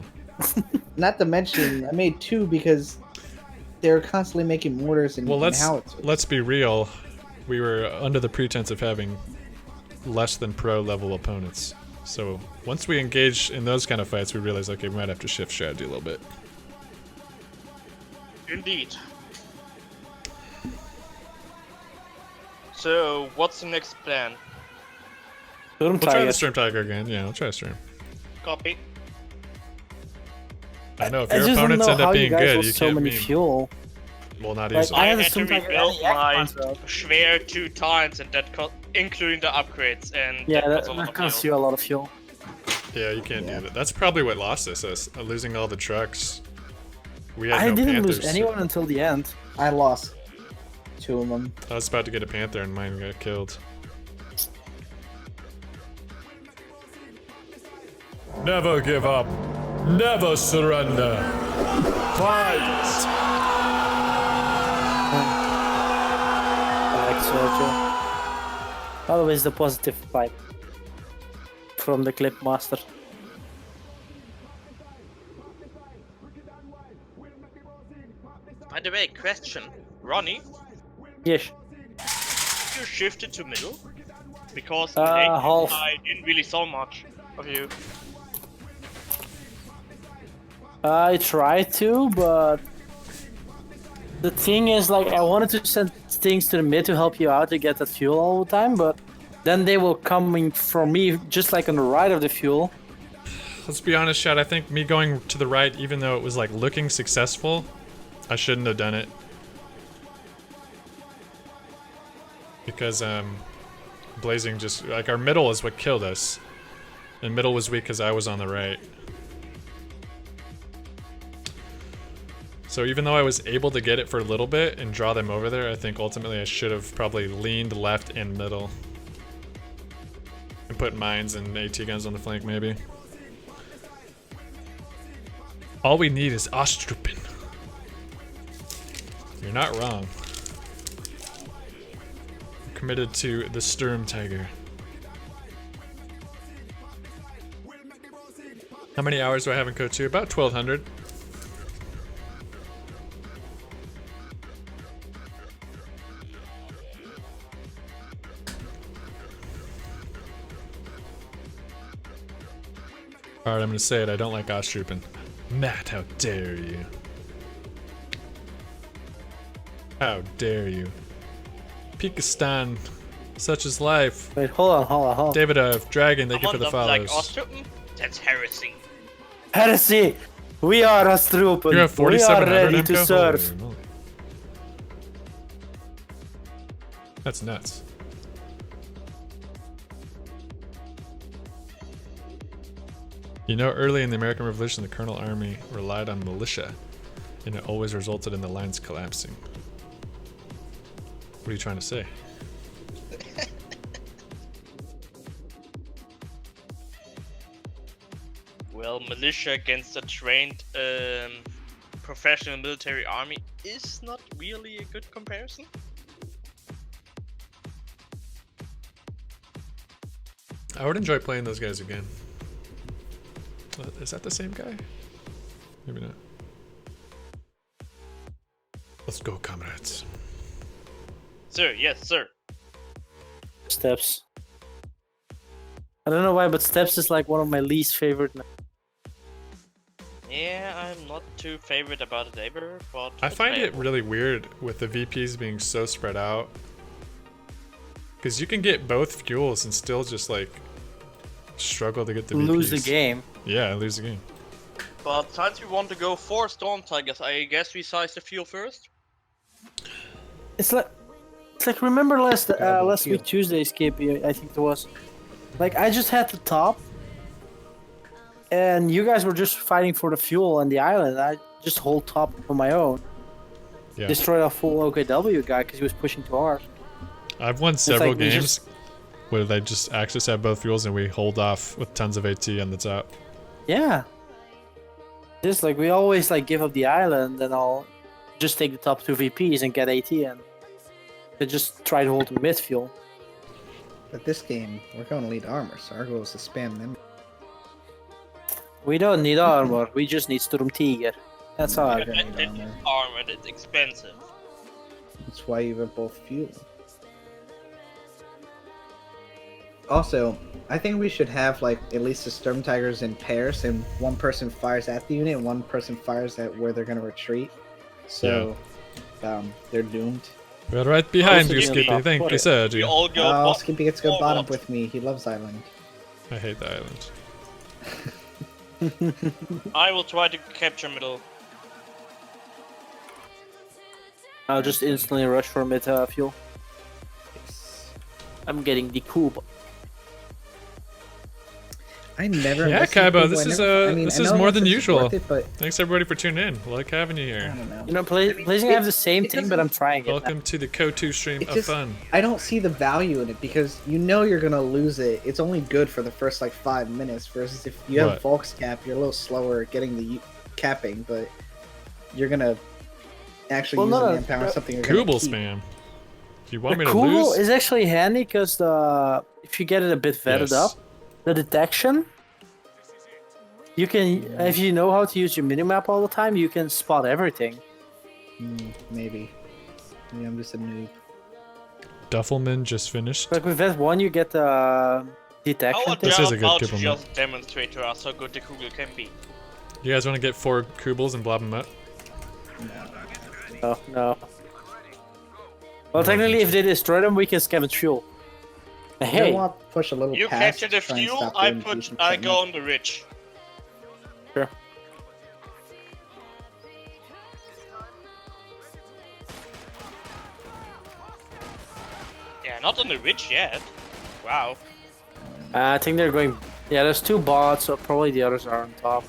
Not to mention, I made 2 because they were constantly making mortars and, Well, and let's howitzers. be real. We were under the pretense of having less than pro level opponents. So once we engage in those kind of fights, we realize, okay, we might have to shift strategy a little bit. Indeed. So, what's the next plan? Storm We'll try Tiger. the Storm Tiger again. Yeah, we'll try Storm. Copy. I know if I your just don't opponents know end up how being you guys good, lost you so can't many meme. fuel. Well, not Like, easily. I I had a had to Storm Tiger rebuild and the my Yak Schwer 2 times, and that including the upgrades, and Yeah, that that, was a lot that of costs fuel. you a lot of fuel. Yeah, you can't Yeah. do that. That's probably what lost us losing all the trucks. We had I no didn't Panthers. lose anyone until the end. I lost 2 of them. I was about to get a Panther and mine got killed. Never give up. Never surrender. Fight! I like Sergio. Always the positive vibe from the clip master. By the way, question. Ronnie, Yes. you shifted to middle? Because Half. I didn't really saw much of you. I tried to, but the thing is, like, I wanted to send things to the mid to help you out to get that fuel all the time, but then they will coming from me just like on the right of the fuel. Let's be honest, Chad. I think me going to the right, even though it was like looking successful, I shouldn't have done it. Because blazing just like our middle is what killed us, and middle was weak because I was on the right. So even though I was able to get it for a little bit and draw them over there, I think ultimately I should have probably leaned left and middle. And put mines and AT guns on the flank, maybe. All we need is Ostrupen. You're not wrong. I'm committed to the Sturm Tiger. How many hours do I have in coh2? About 1,200. Alright, I'm gonna say it. I don't like Ostrupen. Matt, how dare you? How dare you? Pikistan, such is life. Wait, hold on. Davidov, Dragon, thank you for the Someone don't like follows. Ostrupen? That's heresy. Heresy! We are Ostrupen. You're at We are 4,700 ready to MCO? serve. Holy moly. That's nuts. You know, early in the American Revolution, the Colonial Army relied on militia, and it always resulted in the lines collapsing. What are you trying to say? Well, militia against a trained professional military army is not really a good comparison. I would enjoy playing those guys again. Is that the same guy? Maybe not. Let's go, comrades. Sir, yes, sir. Steps. I don't know why, but Steps is like one of my least favorite. Yeah, I'm not too favorite about it ever, but I it's find it playable. really weird with the VPs being so spread out. Because you can get both fuels and still just like struggle to get the Lose VPs. the game. Yeah, lose the game. But since we want to go for Storm Tigers, I guess we size the fuel first. It's like remember last Double week fuel. Tuesday, Skippy, I think it was. Like I just had the top, and you guys were just fighting for the fuel and the island. I just hold top on my own. Yeah. Destroyed a full OKW guy because he was pushing too hard. I've won several like we games just- where they just Axis have both fuels and we hold off with tons of AT on the top. Yeah. Just like we always like give up the island, and I'll just take the top 2 VPs and get AT and they just try to hold the mid fuel. But this game, we're going to lead armor, so our goal is to spam them. We don't need armor, we just need Storm Tiger. That's all. Yeah. And need it's armor. armored, it's expensive. That's why you have both fuel. Also, I think we should have like at least the Storm Tigers in pairs, and one person fires at the unit, and one person fires at where they're gonna retreat. So, they're doomed. We're right behind Also, you, yeah, Skippy. top Thank you, quarter. We Sergio. all go Oh, bot- Skippy gets to go all bottom bot. with me. He loves Island. I hate the island. I will try to capture middle. I'll just instantly rush for mid fuel. Yes. I'm getting the coup. I never. Yeah, listen to Kaibo, people. this I is, never- I mean, this I is know more this than is usual. worth it, but Thanks everybody for tuning in. Like having you I here. don't know. You know, Blazing have the same thing, but I'm trying it. Welcome to the coh2 stream It of just- fun. I don't see the value in it because you know you're gonna lose it. It's only good for the first like 5 minutes. Versus if you have What? Volks cap, you're a little slower at getting the capping, but you're gonna actually Well, use no, the no, manpower no. something you're gonna Kubel keep. spam. Do you want me The to Kugel lose? is actually handy because if you get it a bit vetted Yes. up, the detection, you can, if you know how to use your minimap all the time, you can spot everything. Maybe. Maybe I'm just a noob. Duffelman just finished. Like with that one, you get detection. How thing. This is a about good to Kibble just demonstrate to us how good the Kugel can be? You guys want to get 4 Kubels and blob them up? No, no. Well, technically, if they destroy them, we can scavenge fuel. I Hey, want to push a little You past capture the to try and fuel, stop the I MGs from I setting go up. on the ridge. sure. Yeah, not on the ridge yet. Wow. I think they're going. Yeah, there's 2 bots, so probably the others are on top.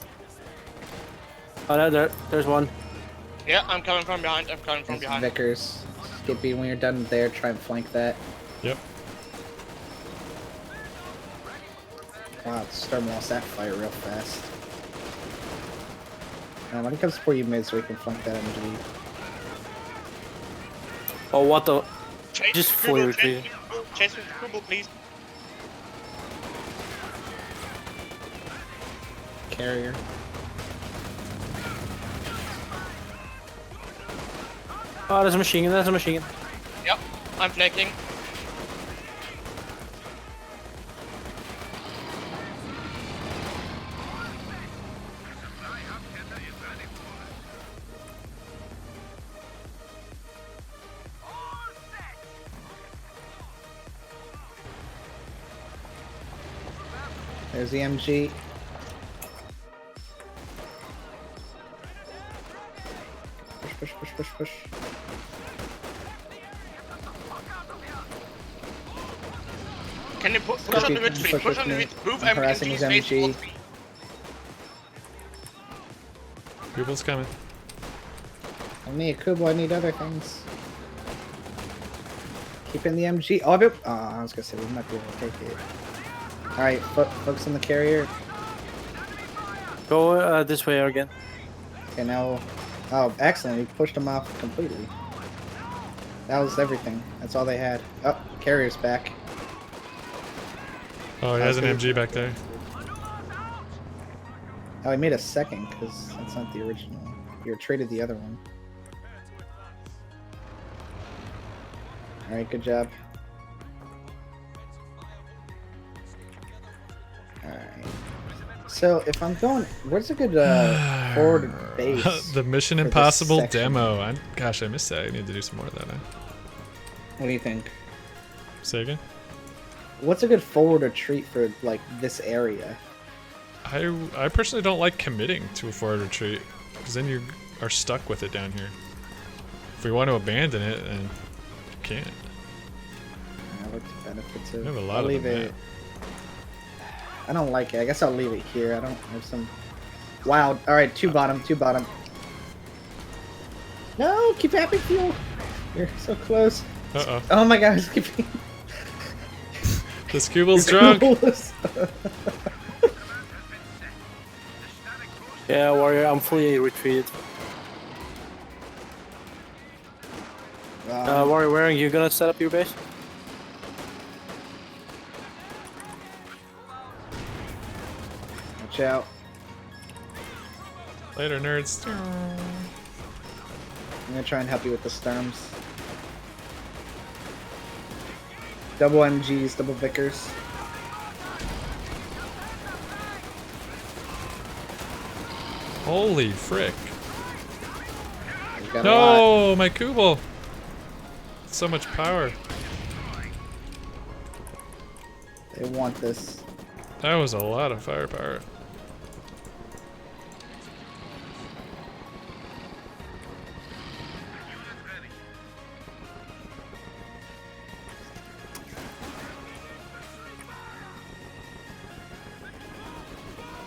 Oh, no, there's one. Yeah, I'm coming from behind. I'm coming from It's behind. Vickers. Skippy, when you're done there, try and flank that. Yep. Wow, Storm lost that fight real fast. Let me come support you mid so we can flank that MG. Oh, what the? Chase Just with fully Kubel, retreated. Chase with Kubel, please. Carrier. Oh, there's a machine gun. There's a machine gun. Yep, I'm flanking. There's the MG. Push, push, push, push, push. Can you push on the ridge, please? Push on the ridge. Move I'm harassing his MGs face MG. towards me. Kubel's coming. I need a Kubo, I need other things. Keeping the MG. Oh, I was gonna say we might be able to take it. Alright, focus on the carrier. Go this way again. Okay, now. Oh, excellent. We pushed them off completely. That was everything. That's all they had. Oh, carrier's back. Oh, he has an Okay. MG back there. Oh, he made a second because that's not the original. You traded the other one. Alright, good job. Alright. So, if I'm going... Where's a good forward base? The Mission for this Impossible section? demo. Gosh, I missed that. I need to do some more of that. Huh? What do you think? Say again? What's a good forward retreat for, like, this area? I personally don't like committing to a forward retreat because then you are stuck with it down here. If we want to abandon it, then you can't. What's the benefits of We have a lot I'll of leave them, it. I don't like it. I guess I'll leave it here. I don't have some... Wow. Alright, 2 bottom, 2 bottom. No! Keep having fuel! You're so close. Uh-oh. Oh my god, it's keeping... This Kubel's drunk. Yeah, warrior, I'm fully retreated. Warrior, where are you gonna set up your base? Watch out. Later, nerds. I'm gonna try and help you with the storms. Double MGs, double Vickers. Holy frick. We've got a lot. No, my Kubel. So much power. They want this. That was a lot of firepower.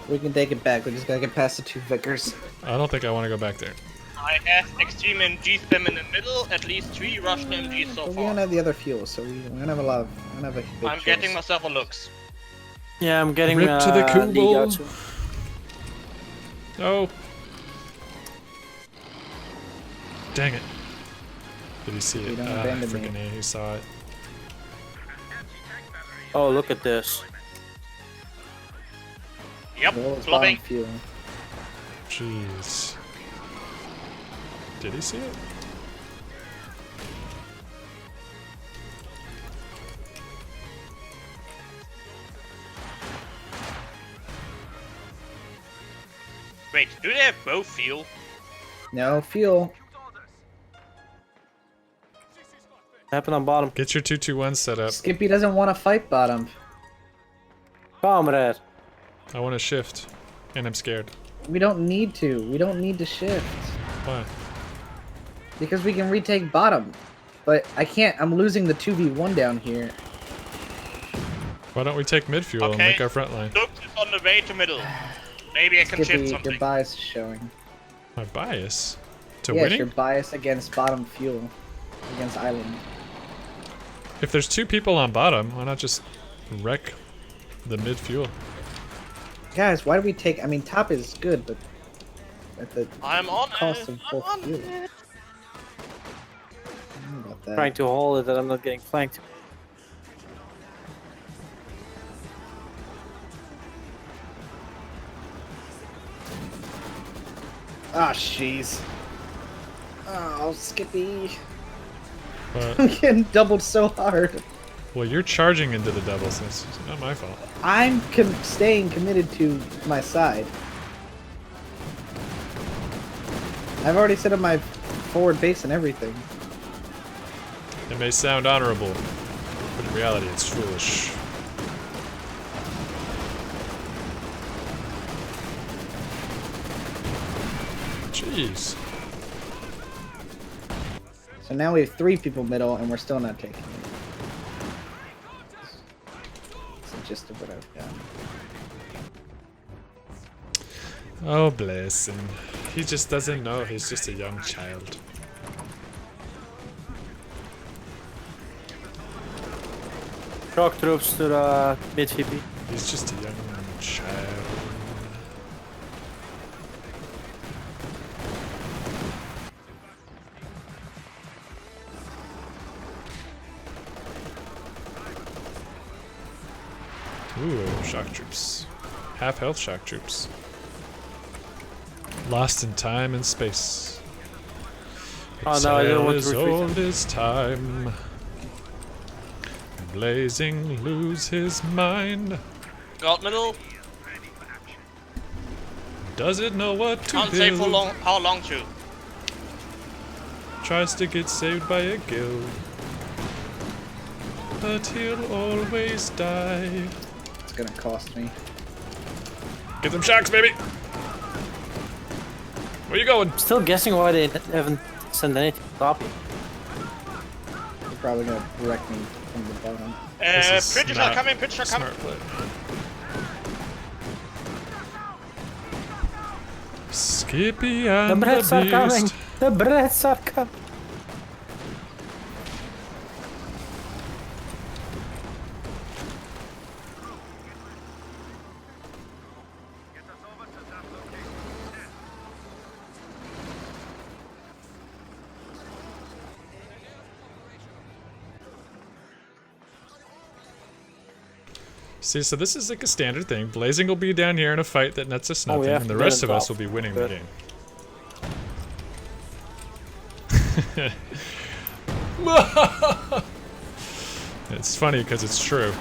We can take it back. We just gotta get past the 2 Vickers. I don't think I want to go back there. I have extreme MG spam in the middle, at least 3 Russian MGs so But we far. don't have the other fuel, so we don't have a lot of. We don't have a big I'm getting choice. myself a looks. Yeah, I'm getting Rip to the League Kubel. out soon. Oh. Dang it. Did he see You it? don't Ah, abandon me. freaking A, he saw it. Oh, look at this. Yep, Well, it's flopping. bottom fuel. Jeez. Did he see it? Wait, do they have both fuel? No fuel. Happen on bottom. Get your 2-2-1 set up. Skippy doesn't want to fight bottom. Comrade. I want to shift, and I'm scared. We don't need to. We don't need to shift. Why? Because we can retake bottom. But I can't. I'm losing the 2v1 down here. Why don't we take mid fuel and Okay. make our front line? Look is on the way to middle. Maybe I can shift Skippy, something. your bias is showing. My bias to Yes, winning? your bias against bottom fuel. Against island. If there's 2 people on bottom, why not just wreck the mid fuel? Guys, why do we take... I mean, top is good, but... At the I'm on cost it. of I'm both on fuel. it. I don't know about that. Trying to hold it that I'm not getting flanked. Ah, jeez. Oh, Skippy. But, I'm getting doubled so hard. well, you're charging into the doubles. It's not my fault. I'm staying committed to my side. I've already set up my forward base and everything. It may sound honorable, but in reality, it's foolish. Jeez. So now we have 3 people middle, and we're still not taking it. That's the gist of what I've done. Oh, bless him. He just doesn't know. He's just a young child. Shock troops to the mid VP. He's just a young child. Ooh, shock troops. Half health shock troops. Lost in time and space. Oh no, I don't want As to retreat. old as time. Blazing lose his mind. Got middle. Does it know what to Can't say build? for long. How long to? Tries to get saved by a guild, but he'll always die. It's gonna cost me. Get them shocks, baby! Where you going? Still guessing why they haven't sent anything to copy. You're probably gonna wreck me from the bottom. This is Bridges are not coming. Bridges are coming. Smart play. Skippy The and the Brits are coming! beast. The Brits are coming! See, so this is like a standard thing. Blazing will be down here in a fight that nets us Oh, nothing, yeah, and the then rest it's of us off. will be winning Good. the game. It's funny because it's true.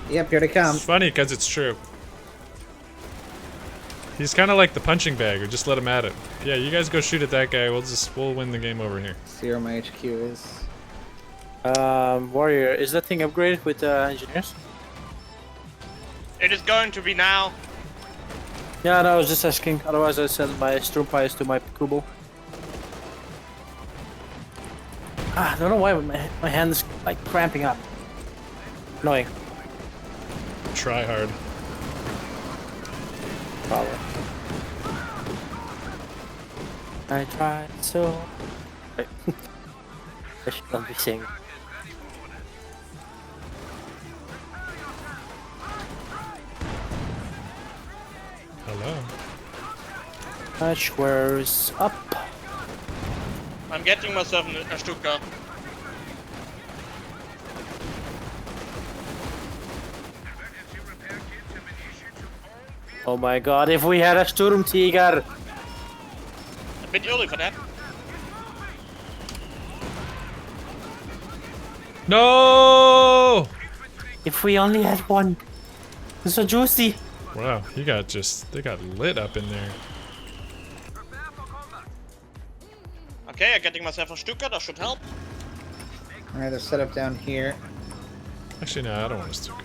Yep, here they come. It's funny because it's true. He's kind of like the punching bag, or just let him at it. Yeah, you guys go shoot at that guy. We'll win the game over here. See where my HQ is. Warrior, is that thing upgraded with engineers? It is going to be now. Yeah, no, I was just asking. Otherwise, I send my Sturmpies to my Kubo. I don't know why, but my hand is like cramping up. Annoying. Try hard. Probably. I tried so. Wait. I should not be saying. Hello. Match wears up. I'm getting myself a Stuka. Oh my god, if we had a Sturmtiger! A bit early for that. No! If we only had one! It's so juicy! Wow, they got lit up in there. Okay, I'm getting myself a Stuka, that should help. Alright, they're set up down here. Actually, no, I don't want to Stuka.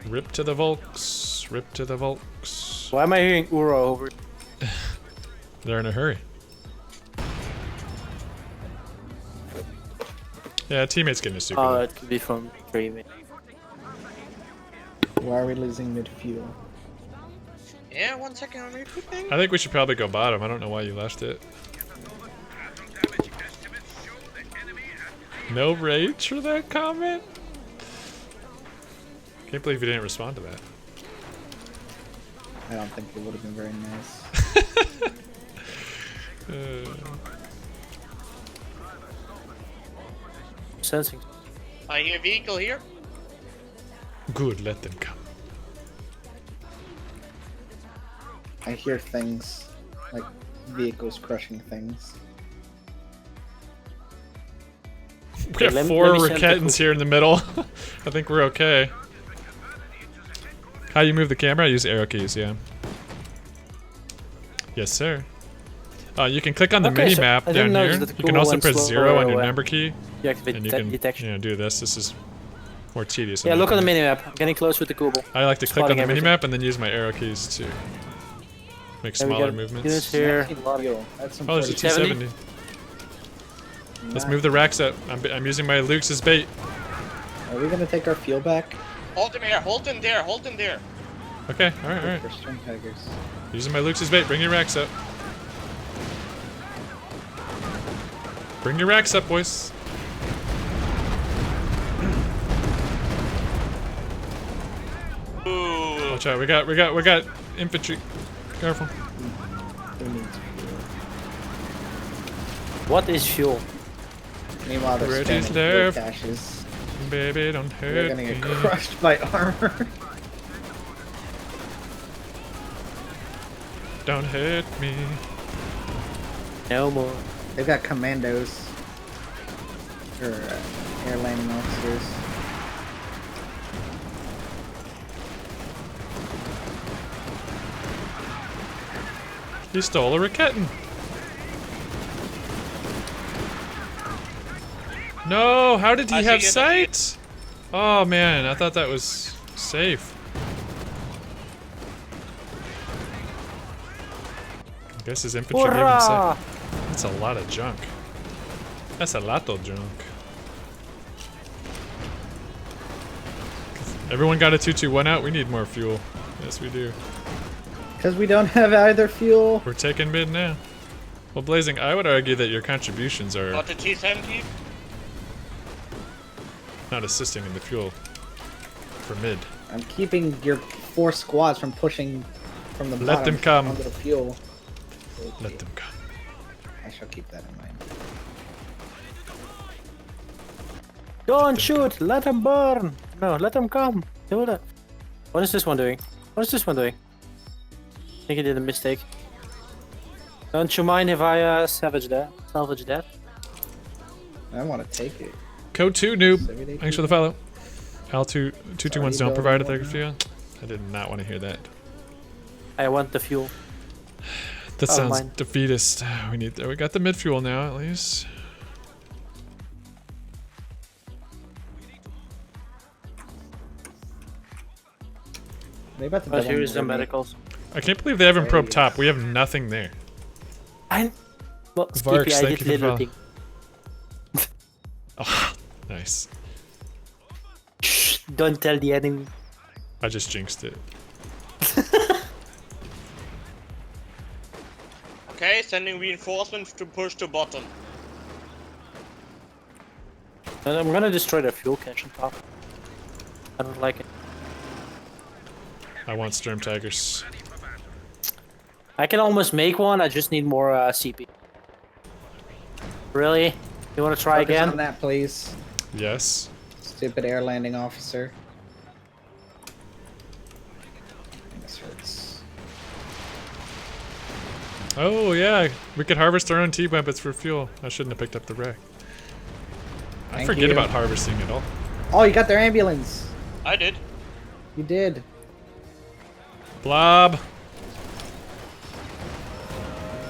Rip to the Volks. Rip to the Volks. Why am I hearing Uro over? They're in a hurry. Yeah, teammates getting a Stuka. Oh, it could be from streaming. Why are we losing mid-fuel? Yeah, 1 second, I'm recruiting. I think we should probably go bottom. I don't know why you left it. No rage for that comment? Can't believe you didn't respond to that. I don't think it would have been very nice. Sensing. I hear vehicle here. Good, let them come. I hear things, like vehicles crushing things. We have let me 4 send the Raketans here in the middle. I think we're okay. How you move the camera? I use arrow keys, yeah. Yes, sir. You can click on the Okay, mini so map I down didn't here. notice that the You can Google also went press slower 0 on your away. number key, You activate and you can detection. do this. This is more tedious. Yeah, than look that. on the minimap. I'm getting close with the Google. I like to click on spotting the everything. minimap and then use my arrow keys to make There we smaller go. movements. Units here. Fuel. That's some Oh, there's a 40. 270. Let's move the racks up. I'm using my Lukes as bait. Are we gonna take our fuel back? Hold him here, hold him there, hold him there. Okay, alright. For string tigers. Using my Lukes as bait. Bring your racks up. Bring your racks up, boys. Ooh. Watch out. We got infantry. Careful. Who needs fuel? What is fuel? Meanwhile, they're Ready, spamming fuel left. caches. Baby, don't They're hurt gonna me. get crushed by armor. Don't hurt me. No more. They've got commandos. Or air landing officers. He stole a Raketan. No, how did he I see have it, I see sight? Oh man, I thought that was safe. I guess his infantry gave him sight. Hurrah! That's a lot of junk. That's a lot of junk. Everyone got a 221 out? We need more fuel. Yes, we do. Because we don't have either fuel. We're taking mid now. Well, Blazing, I would argue that your contributions are Got the T70. not assisting in the fuel for mid. I'm keeping your 4 squads from pushing from the Let bottom them come. onto the fuel. Let them come. I shall keep that in mind. Don't shoot! Let them burn! No, let them come! Do that. What is this one doing? What is this one doing? I think he did a mistake. Don't you mind if I salvage that? I want to take it. coh2 noob. Everyday Thanks for the follow. L2 221s Sorry, don't provide a building third fuel. I did not want to hear that. I want the fuel. That Oh, sounds mine. defeatist. We got the mid fuel now at least. They about to Oh, double here is the me. medicals. I can't believe they haven't probed Nice. top. We have nothing there. Well, Varks, Skippy, I thank did you for the little follow. thing. Oh, nice. Shh, don't tell the enemy. I just jinxed it. Okay, sending reinforcements to push to bottom. And I'm gonna destroy the fuel cache on top. I don't like it. I want Storm Tigers. I can almost make one, I just need more CP. Really? You wanna try Focus again? on that, please. Yes. Stupid air landing officer. This hurts. Oh yeah, we could harvest our own T-weapons for fuel. I shouldn't have picked up the wreck. I Thank forget you. about harvesting at all. Oh, you got their ambulance. I did. You did. Blob.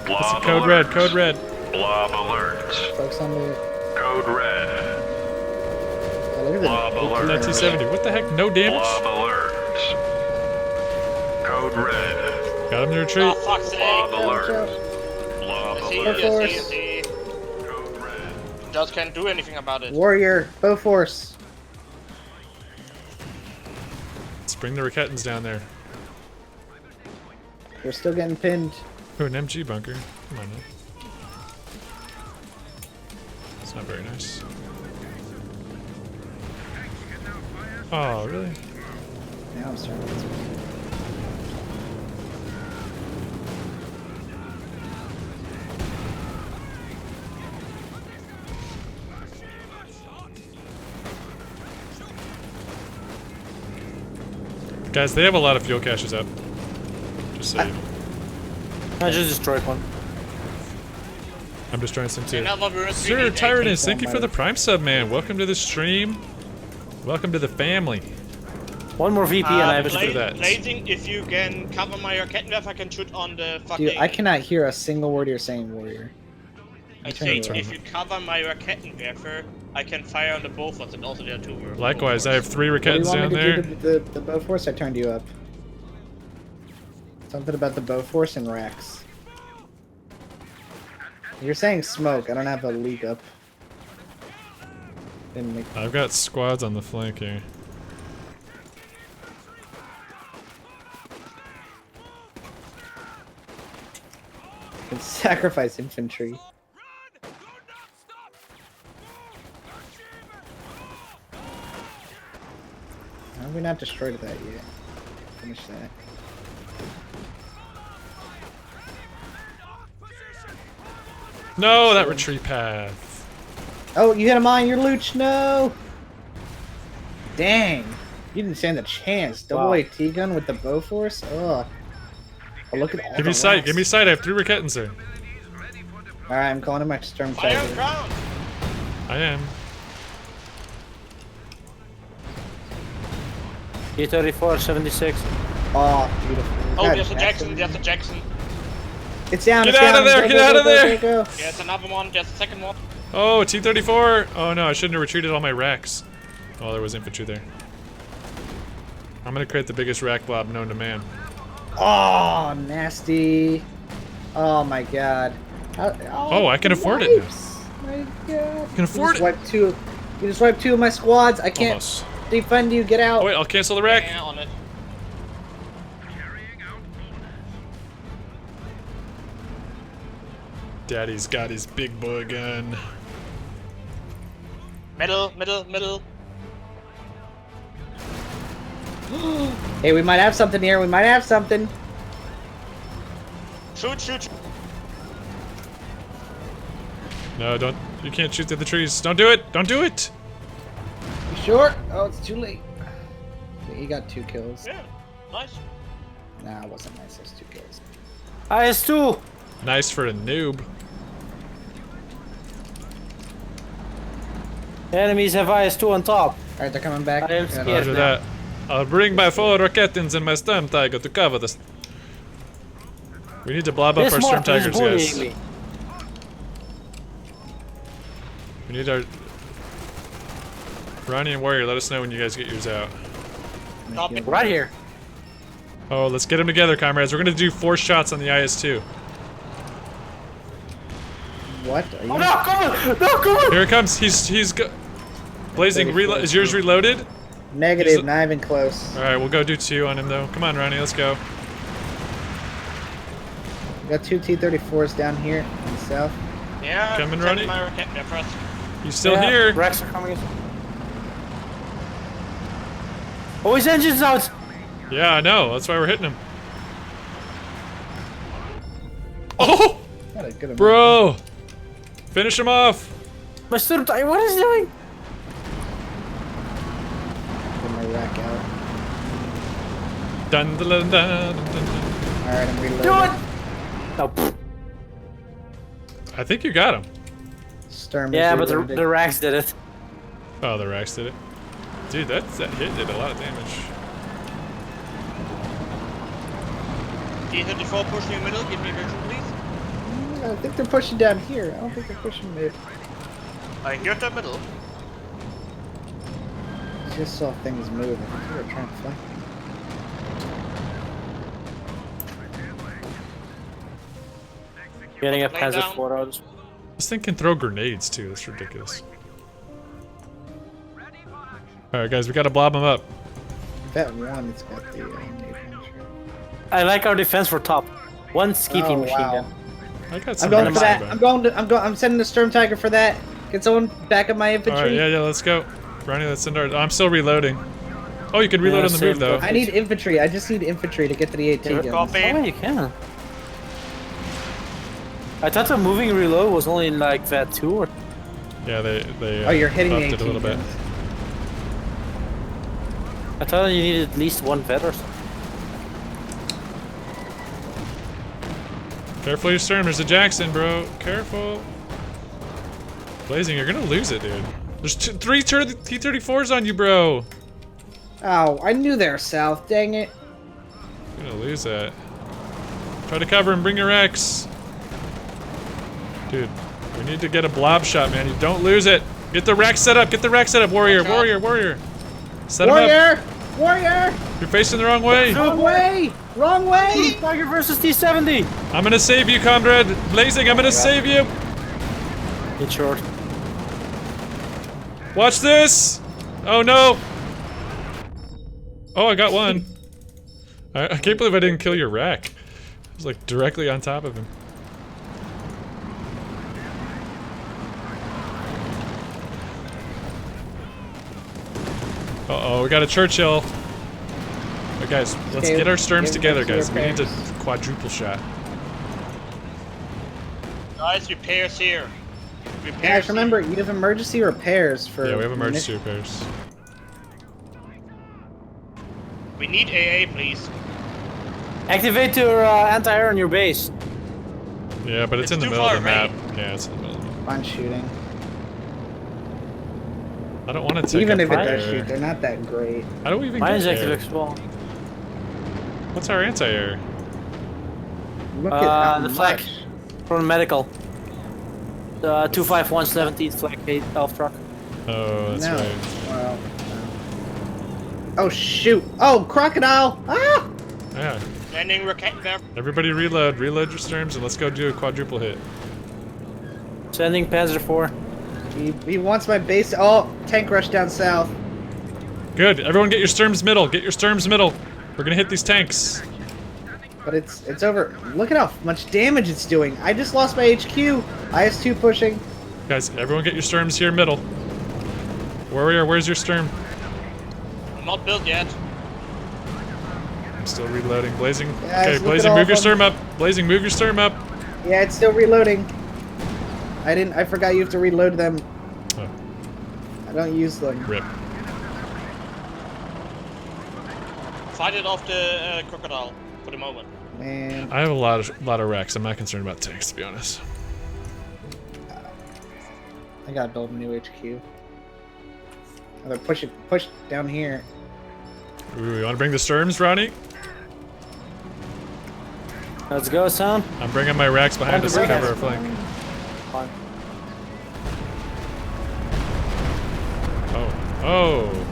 Blob Code alerts. red, code red. Blob alerts. Focus on the. Code red. Oh, look at Blob the alert. That T70. What the heck? No damage? Blob alerts. Code red. Got him to Oh, retreat. fuck's sake. Blob Watch alert. out. Blob I see, alert. I Force. see, I see. Code red. Just can't do anything about it. Warrior, bow force. Let's bring the Raketans down there. We're still getting pinned. Oh, an MG bunker. Come on, man. It's not very nice. Oh, really? Now I'm starting to get some. Guys, they have a lot of fuel caches up. Just so you know. I just destroyed one. I'm destroying some too. Another word, Sir really, Tyrannus, thank you for the Prime sub, man. Welcome to the stream. Welcome to the family. One more VP and I have a Blade- that. Blazing, if you can cover my Rakettenwerfer, I can shoot on the fucking... Dude, I cannot hear a single word you're saying, warrior. I turn think it if you cover my Rakettenwerfer, I can fire on the both ones, and also there are two. Likewise, I have 3 What do you Raketans want down me to there. do to the bow force? I turned you up. Something about the bow force and racks. You're saying smoke. I don't have a leak up. Didn't make. I've got squads on the flank here. Can sacrifice infantry. How have we not destroyed that yet? Finish that. No, that retreat path. Oh, you hit a mine, you're Luch, no! Dang. You didn't stand a chance. Double Wow. AT gun with the bow force? Ugh. Oh, look at all Give the me sight, racks. give me sight. I have 3 Raketans there. Alright, I'm calling in my storm Fire on charger. ground! I am. E34, 76. Oh, beautiful. Oh, God, there's a Jackson, there's a Jackson. It's down, Get it's out down. of there, Go, get go, out go, of go, there. go, go. There's another one, there's a second one. Oh, T-34. Oh no, I shouldn't have retreated all my racks. Oh, there was infantry there. I'm gonna create the biggest rack blob known to man. Oh, nasty. Oh my god. Oh, I can afford it now. wipes. My god. Can afford it. You just wiped 2 of my squads. I can't Almost. defend you. Get out. Oh wait, I'll cancel the rack. Yeah, on it. Daddy's got his big boy gun. Middle, middle, middle. Hey, we might have something here. We might have something. Shoot, shoot, shoot. No, don't. You can't shoot through the trees. Don't do it. Don't do it. You sure? Oh, it's too late. He got 2 kills. Yeah, nice. Nah, it wasn't nice. It was 2 kills. IS2! Nice for a noob. Enemies have IS2 on top. Alright, they're coming back. I am Good. scared. Roger that. I'll bring my 4 Raketans and my Storm Tiger to cover this. We need to blob up This our Storm mortar is Tigers, bullying guys. me. We need our... Ronnie and Warrior, let us know when you guys get yours out. Copy. Right here. Oh, let's get them together, comrades. We're gonna do 4 shots on the IS-2. What? Are you Oh no, come on! No, come on! Here it comes. He's go... Blazing, is yours reloaded? Negative, He's- not even close. Alright, we'll go do 2 on him, though. Come on, Ronnie, let's go. We got 2 T-34s down here in the south. Yeah, Coming, send Ronnie? my Rakettenwerfer first. He's still Yeah, here. Rex are coming in. Oh, his engine's out! Yeah, I know. That's why we're hitting him. Oh! Not a good amount. Bro! Finish him off! My student, what is he doing? Get my rack out. Dun dun dun dun dun dun. Alright, I'm reloading. Do it! No, pfft. I think you got him. Sturm is Yeah, but reloaded. the Rax did it. Oh, the racks did it. Dude, that hit did a lot of damage. D34 pushing in the middle, give me vision, please. I think they're pushing down here. I don't think they're pushing mid. I hear the middle. I just saw things move. I think they were trying to flank me. Getting a Lay Panzer down. IV out. This thing can throw grenades too. That's ridiculous. Alright, guys, we gotta blob them up. That one, it's got the. I like our defense for top. One skeevy Oh, machine wow. gun. I got some I'm going for racks, that. but- I'm sending the Storm Tiger for that. Can someone back up my infantry? Alright, yeah, let's go. Ronnie, let's send our. I'm still reloading. Oh, you can reload Yeah, on the move same, though. I need infantry. I just need infantry to get to the AT guns. Copy. Oh, you can. I thought the moving reload was only in like that 2 or. Yeah, they. Oh, you're hitting the buffed AT it a little bit. guns. I thought you needed at least 1 vet or something. Careful your stern. There's a Jackson, bro. Careful. Blazing, you're gonna lose it, dude. There's 3 T-34s on you, bro. Oh, I knew they were south. Dang it. You're gonna lose that. Try to cover him. Bring your X. Dude, we need to get a blob shot, man. You don't lose it. Get the rack set up. Get the rack set up, warrior. Watch out. Warrior. Warrior. Set him up. Warrior! Warrior! You're facing the wrong way. Wrong way! Wrong way! Tiger versus T-70! I'm gonna save you, comrade. Blazing, I'm gonna save you. Get short. Watch this. Oh no. Oh, I got one. I can't believe I didn't kill your rack. I was like directly on top of him. Uh-oh, we got a Churchill. But guys, let's Okay, get our Sturms give together, us your guys. We need to repairs. quadruple shot. Guys, repairs here. Repairs Guys, remember, you have emergency repairs for. Yeah, we have emergency munitions. repairs. We need AA, please. Activate your anti-air on your base. Yeah, but it's in the too middle of the far, map. right? Yeah, it's in the middle of the map. Fine shooting. I don't want to take Even a if it fire. does shoot, they're not that great. How do we even Mine's get active there? as well. What's our anti-air? Look at how The flag much. from medical. The 251 17th flag 8 elf truck. Oh, that's No. right. Well, no. Oh shoot! Oh, crocodile! Ah! Yeah. Landing rocket there. Everybody reload. Reload your Sturms and let's go do a quadruple hit. Sending Panzer IV. He wants my base. Oh, tank rush down south. Good. Everyone get your Sturms middle. Get your Sturms middle. We're gonna hit these tanks. But it's over. Look at how much damage it's doing. I just lost my HQ. IS-2 pushing. Guys, everyone get your Sturms here middle. Warrior, where's your Sturm? I'm not built yet. I'm still reloading. Blazing. Guys, Okay, look at Blazing, all move your of them. Sturm up. Blazing, move your Sturm up. Yeah, it's still reloading. I forgot you have to reload them. Oh, I don't use them. rip. Fight it off the crocodile for the moment. Man. I have a lot of racks. I'm not concerned about tanks, to be honest. I gotta build a new HQ. I'm gonna push down here. Ooh, you want to bring the Sturms, Ronnie? Let's go, son. I'm bringing my racks behind us to bring cover us. our flank. Fine. Oh. Oh.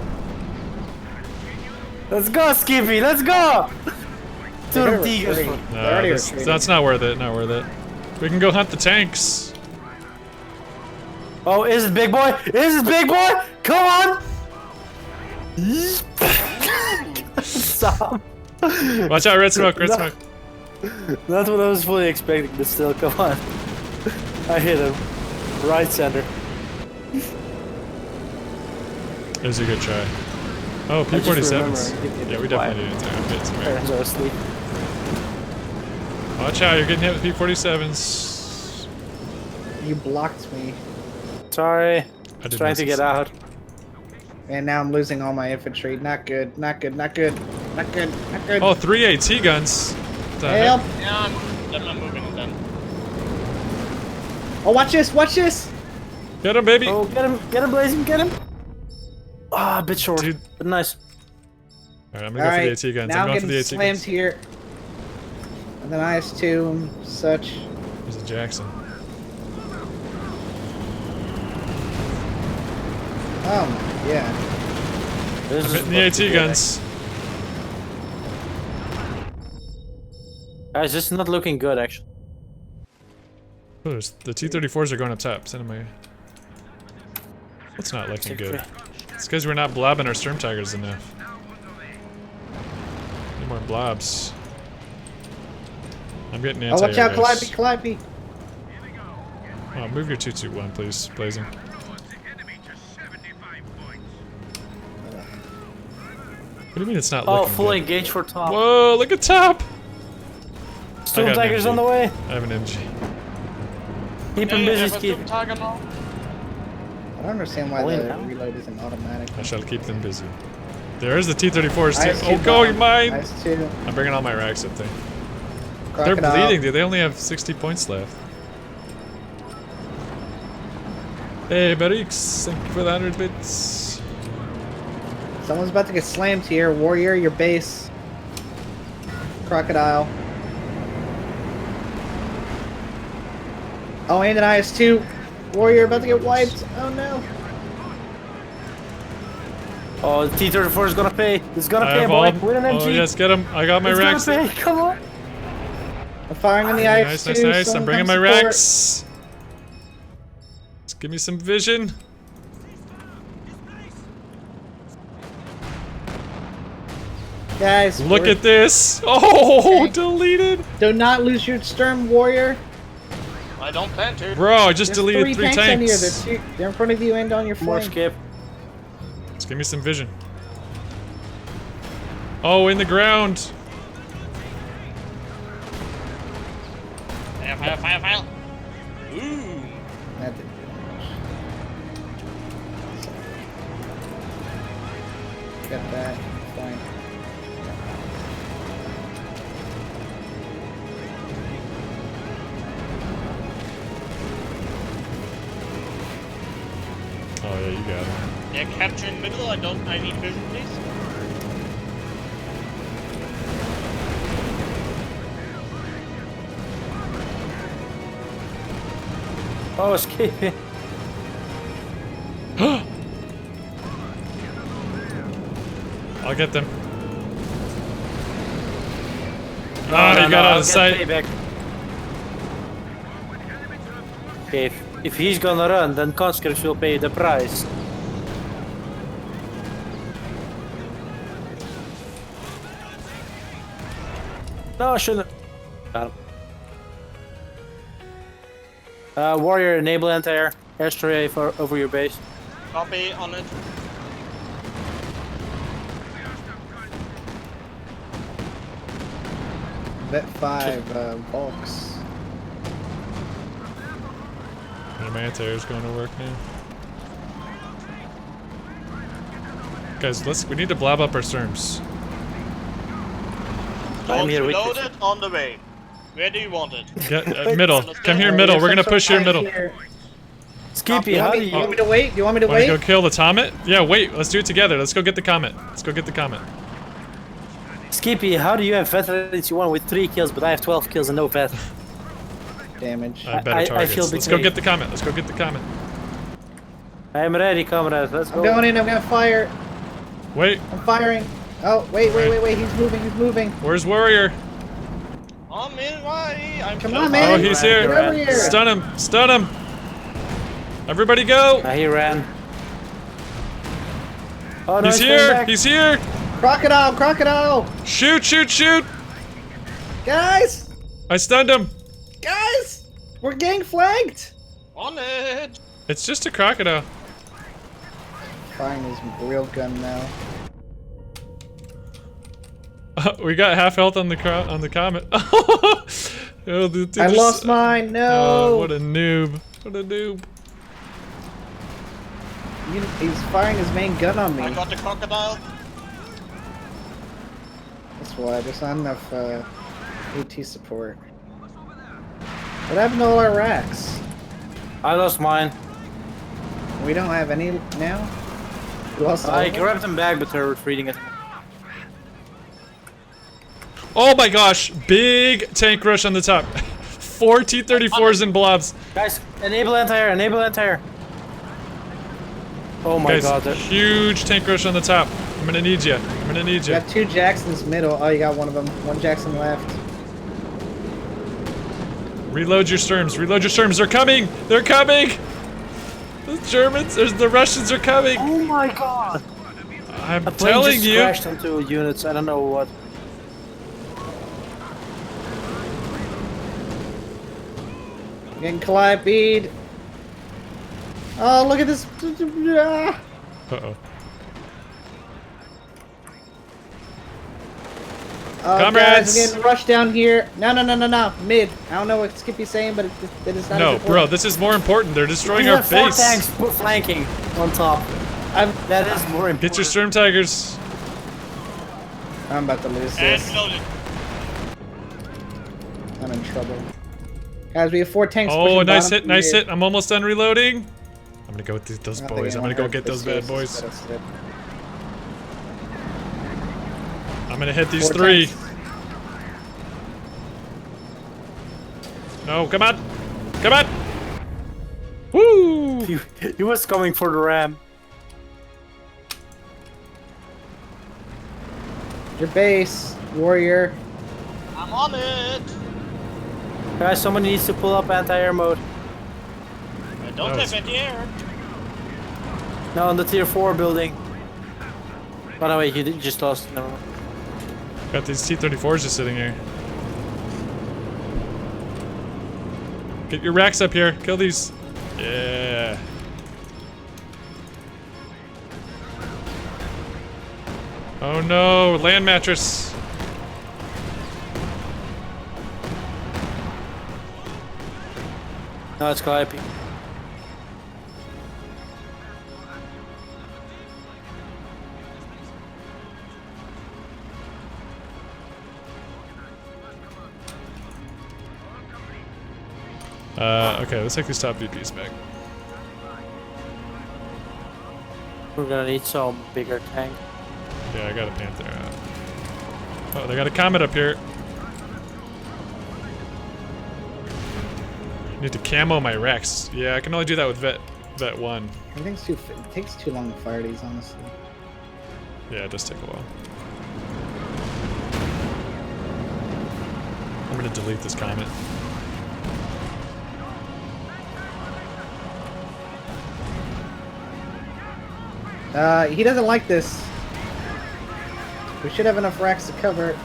Let's go, Skippy. Let's go. They're Two Tigers. retreating. No, They're already that's retreating. not worth it. Not worth it. We can go hunt the tanks. Oh, is it big boy? Is it big boy? Come on. Stop. Watch out, red smoke, red No. smoke. That's what I was fully expecting, but still, come on. I hit him. Right center. It was a good try. Oh, I just P-47s. remember, Yeah, we definitely did time hits. Parents are asleep. Watch out, you're getting hit with P-47s. You blocked me. Sorry. I did Trying miss to this. get out. And now I'm losing all my infantry. Not good. Not good. Not good. Not good. Not good. Oh, 3 AT guns. What the Help! heck? Yeah, I'm moving then. Oh, watch this! Watch this! Get him, baby. Oh, get him, Blazing, get him. Ah, a bit short, Dude. but nice. Alright, I'm All gonna go right. for the AT guns. Now I'm I'm going for getting the AT slammed guns. here. And then IS-2 and such. There's There's a Jackson. Yeah. This is Hitting the supposed to AT be guns. Guys, this is not looking good, actually. Oh, the T-34s are going up top. Send them my... That's not looking good. It's because we're not blobbing our Storm Tigers enough. Need more blobs. I'm getting anti-air. Oh, watch out, guys. Calliope! Oh, move your 221, please, Blazing. What do you mean it's not Oh, looking full good? engage for top. Whoa, look at top! Storm I got an Tigers MG. on the way. I have an MG. Keep him busy, keep. I don't understand why Only the now? reload isn't automatic. I shall keep them busy. There's the T-34s too. IS-2 Oh, go, you bomb. mine! IS-2. I'm bringing all my racks up there. Crocodile. They're bleeding, dude. They only have 60 points left. Hey, Barix, thank you for the 100 bits. Someone's about to get slammed here. Warrior, your base. Crocodile. Oh, and an IS-2. Warrior about to get wiped. Oh no. Oh, the T-34 is gonna pay. It's gonna I pay, have boy. all. With an MG. Oh, yes, get him. I got my It's racks. gonna pay. Come on. I'm firing on the Nice, IS-2. nice, nice. I'm Someone bringing my come support. racks. Just give me some vision. Guys, Look at this. Oh, Okay. deleted. Do not lose your Sturm Warrior. I don't plan to. Bro, I just There's deleted three on here. tanks. They're in front of you and on your More flank. skip. Just give me some vision. Oh, in the ground. Fire, fire, fire, fire. Ooh. That didn't do much. Got that. Fine. Oh yeah, you got it. Yeah, capture in middle. I need vision, please. Oh, escaping. I'll get them. Ah, he got out I'll of get sight. payback. Okay, if he's gonna run, then conscripts will pay the price. No, I shouldn't. Got him. Warrior, enable anti-air. Airstray for over your base. Copy on it. Vet 5, Volks. And my anti-air's going to work now. Guys, we need to blob up our Sturms. I'm here with you. Loaded on the way. Where do you want it? Get middle. Come here, middle. We're gonna push here, middle. Skippy, how do You you? want me to wait? You want me to Want to wait? go kill the Comet? Yeah, wait. Let's do it together. Let's go get the Comet. Let's go get the Comet. Skippy, how do you have veterans you won with 3 kills, but I have 12 kills and no vet? Damage. I have better I targets. feel Let's go betrayed. get the Comet. Let's go get the Comet. I am ready, comrade. Let's I'm go. going in. I'm gonna fire. Wait, I'm firing. Oh, wait. He's moving. He's moving. where's Warrior? I'm in way. I'm Come close. on, man. Oh, he's Right, here. Get over here. Stun him. Stun him. Everybody go. He ran. Oh, no, He's coming here. back. He's here. Crocodile. Shoot, shoot, shoot. Guys. I stunned him. We're gang flanked. On it. It's just a crocodile. Firing his real gun now. We got half health on the Comet. Oh, dude, I just- lost mine. No. Oh, what a noob. What a noob. He's firing his main gun on me. I got the crocodile. That's why there's not enough AT support. What happened to all our racks? I lost mine. We don't have any now? We lost all I of them? grabbed them back, but they're retreating it. Oh my gosh, big tank rush on the top. 4 T-34s and blobs. Guys, enable anti-air, enable anti-air. Oh my Guys, god. huge tank rush on the top. I'm gonna need you. I'm gonna need You you. got 2 Jacksons middle. Oh, you got one of them. 1 Jackson left. Reload your Sturms. Reload your Sturms. They're coming. They're coming. The Germans, the Russians are coming. Oh my god. I'm A plane telling just you. crashed into units. I don't know what. Getting Calliope. Oh, look at this. Uh-oh. Oh, Comrades! guys, we're getting rushed down here. No. Mid. I don't know what Skippy's saying, but it is not. No, as bro, important. this is more important. They're destroying We our have 4 base. tanks flanking on top. That is more important. Get your Sturm Tigers. I'm about to lose And this. reloaded. I'm in trouble. Guys, we have 4 tanks. Oh, pushing nice bottom hit, from nice mid. hit. I'm almost done reloading. I'm gonna go with those I don't think boys. I'm anyone gonna go heard get this those bad use boys. instead of- I'm gonna hit these 4 3. tanks. No, come on. Come on. Woo! He was coming for the ram. Your base, warrior. I'm on it. Guys, someone needs to pull up anti-air mode. I don't That have was- anti-air. No, on the tier 4 building. By the way, you just lost. No. Got these T-34s just sitting here. Get your racks up here. Kill these. Yeah. Oh no, land mattress. No, it's Calliope. Okay, let's take these top VPs back. We're gonna need some bigger tank. Yeah, I got a Panther. Oh, they got a Comet up here. Need to camo my Rex. Yeah, I can only do that with Vet 1. Everything's too. It takes too long to fire these, honestly. Yeah, it does take a while. I'm gonna delete this Comet. He doesn't like this. We should have enough racks to cover it.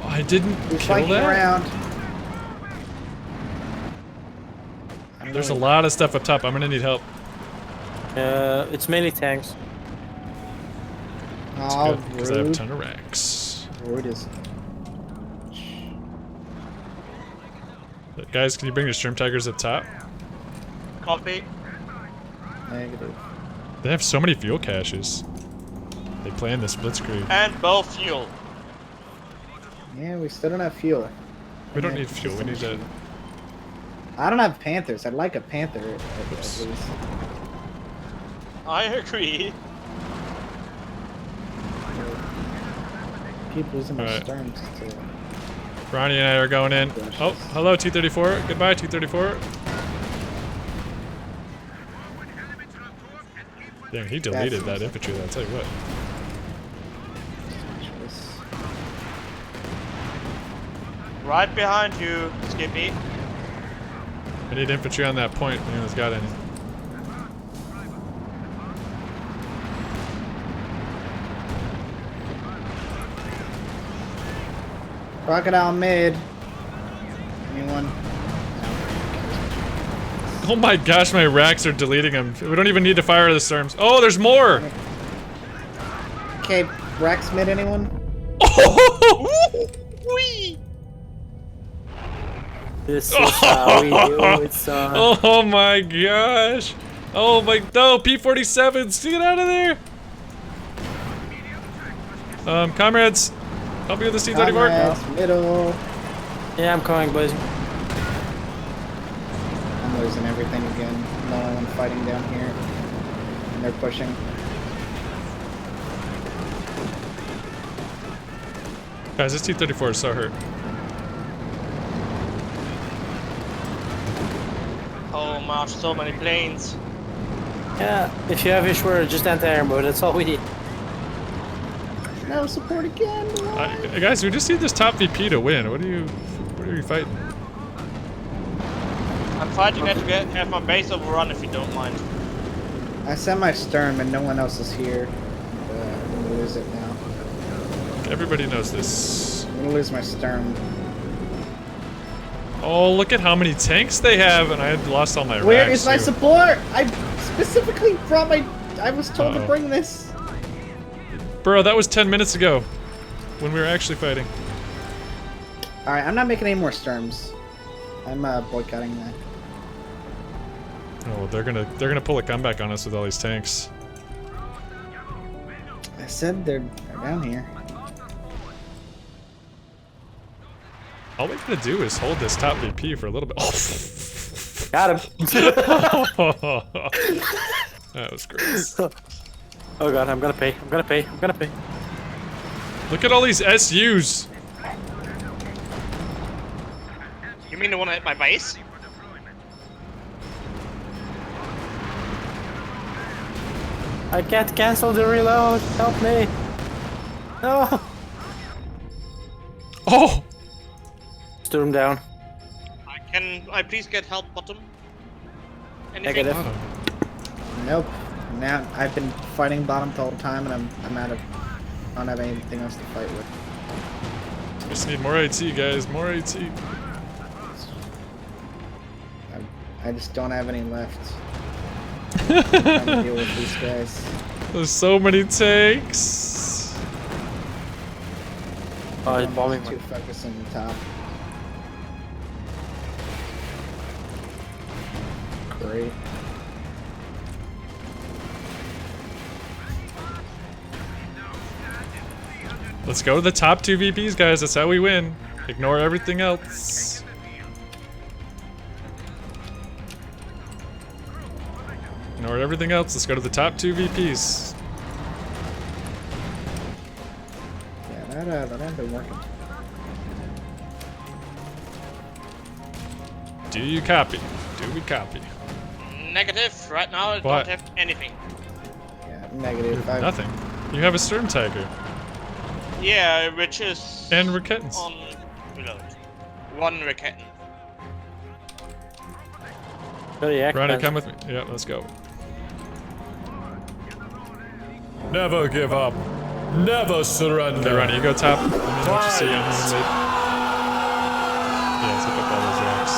I didn't He's kill flanking that. around. There's a lot of stuff up top. I'm gonna need help. It's mainly tanks. That's Oh, good, because I have a rude. ton of racks. Rude is. Guys, can you bring your Sturm Tigers up top? Copy. Negative. They have so many fuel caches. They plan this blitzkrieg. And both fuel. Yeah, we still don't have fuel. We don't need fuel. We need to. I don't have Panthers. I'd like a Panther at Oops. least. I agree. Keep losing my Alright. Sterns to. Ronnie and I are going in. Oh, hello, T-34. Goodbye, T-34. Dang, he deleted that infantry, though, I'll tell you what. Right behind you, Skippy. I need infantry on that point. Anyone's got any? Crocodile mid. Anyone? Oh my gosh, my racks are deleting them. We don't even need to fire the storms. Oh, there's more! Okay, Rex mid. Anyone? Whee! This is how we do it, son. Oh my gosh! Oh my, no, P-47s, get out of there! Comrades, help me with the C-34. Comrades, middle. Yeah, I'm coming, boys. I'm losing everything again. No one fighting down here. And they're pushing. Guys, this T-34 is so hurt. Oh, March, so many planes. Yeah, if you have Ishwar, just anti-air mode, that's all we need. No support again. Guys, we just need this top VP to win. What are you fighting? I'm fighting to have my base overrun if you don't mind. I sent my Sturm and no one else is here. I'm gonna lose it now. Everybody knows this. I'm gonna lose my Sturm. Oh, look at how many tanks they have, and I had lost all my Where racks, is my too. support? I specifically brought my. I was told to Uh-oh. bring this. Bro, that was 10 minutes ago, when we were actually fighting. All right, I'm not making any more Sturms. I'm boycotting that. Oh, they're gonna pull a comeback on us with all these tanks. I said they're down here. All we gotta do is hold this top VP for a little bit. Oh. Got him. That was gross. Oh god, I'm gonna pay. I'm gonna pay. I'm gonna pay. Look at all these SUs. You mean the one at my base? I can't cancel the reload. Help me. No. Oh! Storm down. Can I please get help bottom? Anything? Negative. Nope. Now I've been fighting bottom the whole time, and I'm out of. I don't have anything else to fight with. Just need more AT, guys. More AT. I just don't have any left. I'm trying to deal with these guys. There's so many tanks. Oh, he's bombing Too me. focused on the top. Great. Let's go to the top 2 VPs, guys. That's how we win. Ignore everything else. Ignore everything else. Let's go to the top 2 VPs. Yeah, that had been working. Do you copy? Do we copy? Negative. Right now, I What? don't have anything. Yeah, negative. I've- Nothing. You have a Sturm Tiger. Yeah, which is And Rakettans. on reload. One Raketten. Really Ronnie, expensive. come with me. Yeah, let's go. Never give up. Never surrender. Okay, Ronnie, you go top. Let me know what you see on his mid. Yeah, let's pick up all those racks.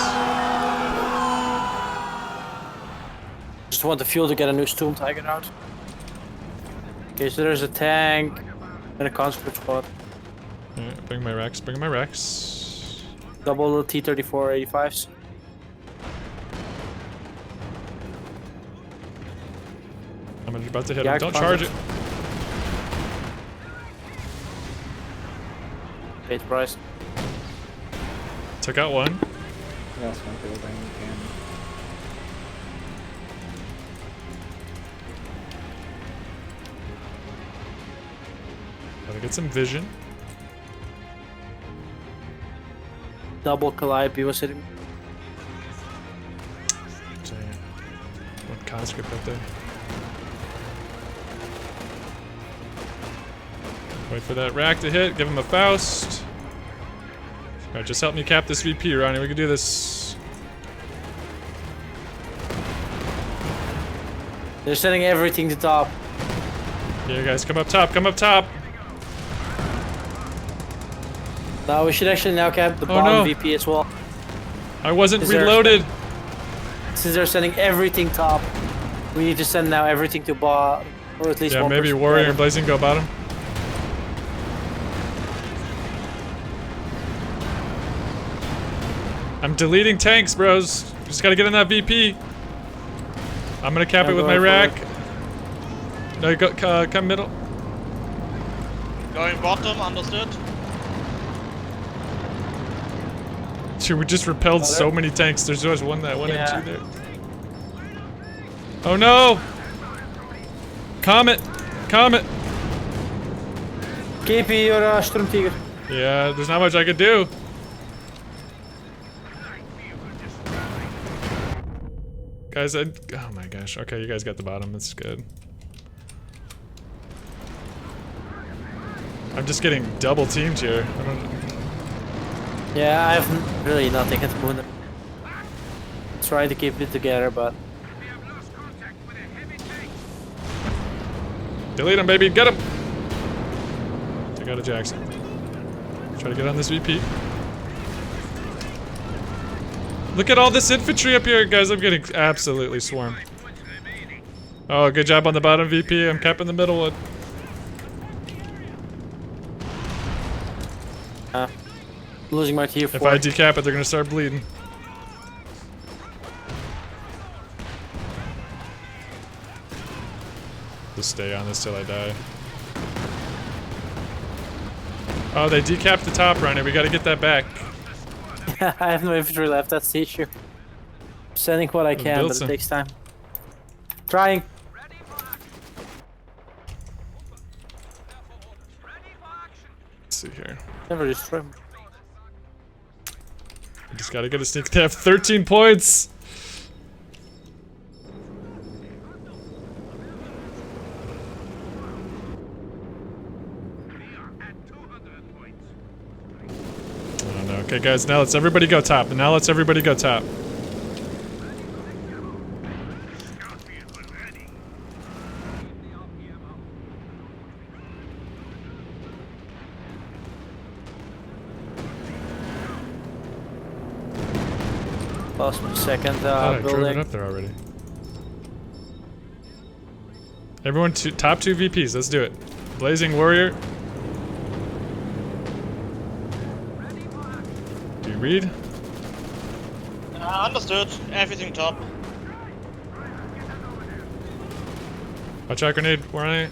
Just want the fuel to get a new Storm Tiger out. Okay, so there's a tank and a conscript squad. Alright, bring my racks. Bring my racks. Double T-34 85s. I'm about to hit Yeah, him. Don't charge it. Okay, price. Took out one. That's one building again. Gotta get some vision. Double Calliope was hitting me. Dang. One conscript up there. Wait for that rack to hit. Give him a Faust. Alright, just help me cap this VP, Ronnie. We can do this. They're sending everything to top. Yeah, guys, come up top. Come up top. Now we should actually now cap the Oh, bottom no. VP as well. I wasn't Is there- reloaded. Since they're sending everything top, we need to send now everything to bottom, or at least Yeah, one maybe person Warrior bottom. and Blazing go bottom. I'm deleting tanks, bros. Just gotta get in that VP. I'm gonna cap I'm it with my going rack. for No, you go, come middle. Going bottom, understood? Dude, we just repelled so many tanks. There's just one that went Yeah. into there. Oh no! Comet! Comet! KP or Storm Tiger. Yeah, there's not much I could do. Guys, oh my gosh. Okay, you guys got the bottom. That's good. I'm just getting double teamed here. I don't. Yeah, I have really nothing at the moment. Try to keep it together, but Delete him, baby. Get him. Take out a Jackson. Try to get on this VP. Look at all this infantry up here, guys. I'm getting absolutely swarmed. Oh, good job on the bottom VP. I'm capping the middle one. losing my tier 4. If I decap it, they're gonna start bleeding. Just stay on this till I die. Oh, they decapped the top runner. We gotta get that back. I have no infantry left, that's the issue. Sending what I can, build but some. it takes time. Trying. Let's see here. Never destroy. I just gotta get a sneak. They have 13 points! Oh no. Okay, guys, now let's everybody go top. Now let's everybody go top. Lost my second I drove it building. up there already. Everyone, top 2 VPs. Let's do it. Blazing Warrior. Do you read? Understood. Everything top. Watch out, grenade. Where are they?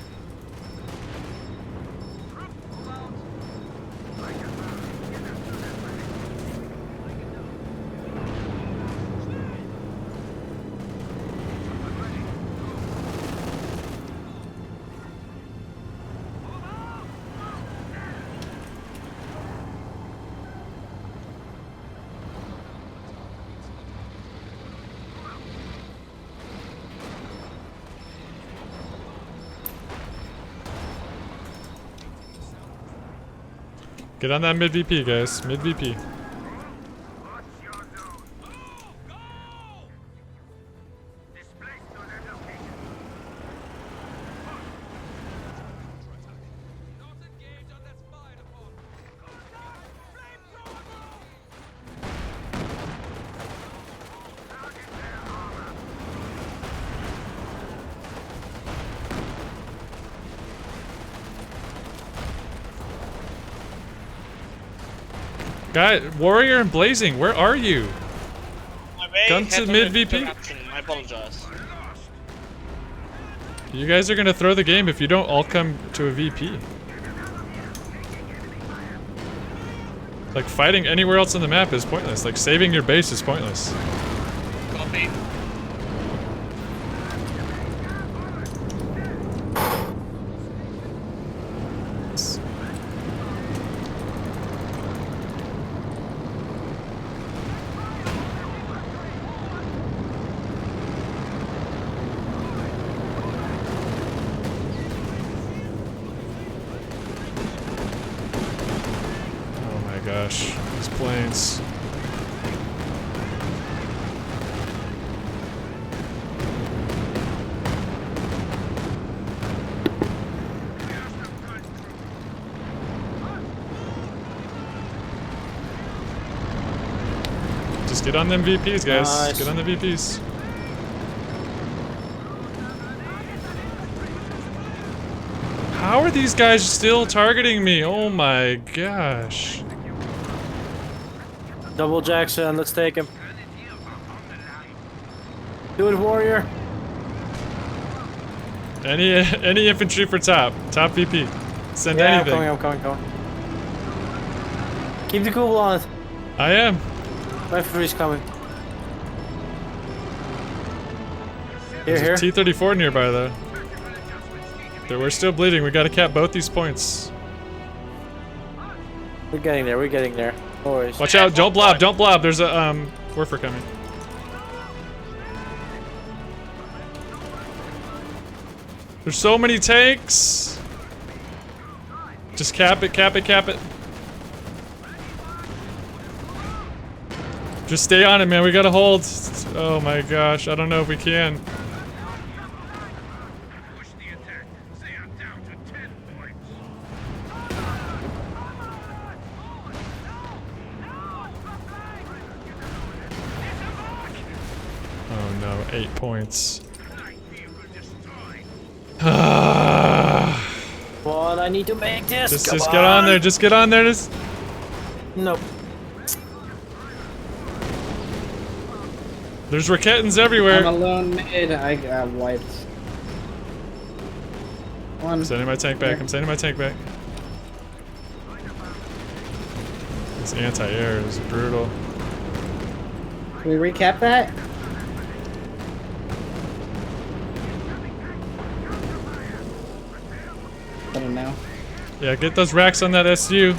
Get on that mid VP, guys. Mid VP. Guy, Warrior and Blazing, where are you? My way Gun to had no mid VP? interaction, I apologize. You guys are gonna throw the game if you don't all come to a VP. Like, fighting anywhere else on the map is pointless. Like, saving your base is pointless. Copy. Oh my gosh, these planes. Just get on them VPs, guys. Nice. Get on the VPs. How are these guys still targeting me? Oh my gosh. Double Jackson, let's take him. Do it, Warrior. Any infantry for top. Top VP. Send Yeah, anything. I'm coming. Keep the cool on it. I am. My infantry's coming. There's Here. a T-34 nearby though. We're still bleeding. We gotta cap both these points. We're getting there. We're getting there. No worries. Watch out! Don't blob! Don't blob! There's a Warfer coming. There's so many tanks. Just cap it, cap it, cap it. Just stay on it, man. We gotta hold. Oh my gosh, I don't know if we can. Oh no, 8 points. Come on, I need to make this. Just get on there. Just get on there. Just. Nope. There's Rakettans I'm everywhere. alone mid. I got wiped. One. I'm sending my tank back. I'm sending my tank back. This anti-air is brutal. Can we recap that? I don't know. Yeah, get those racks on that SU.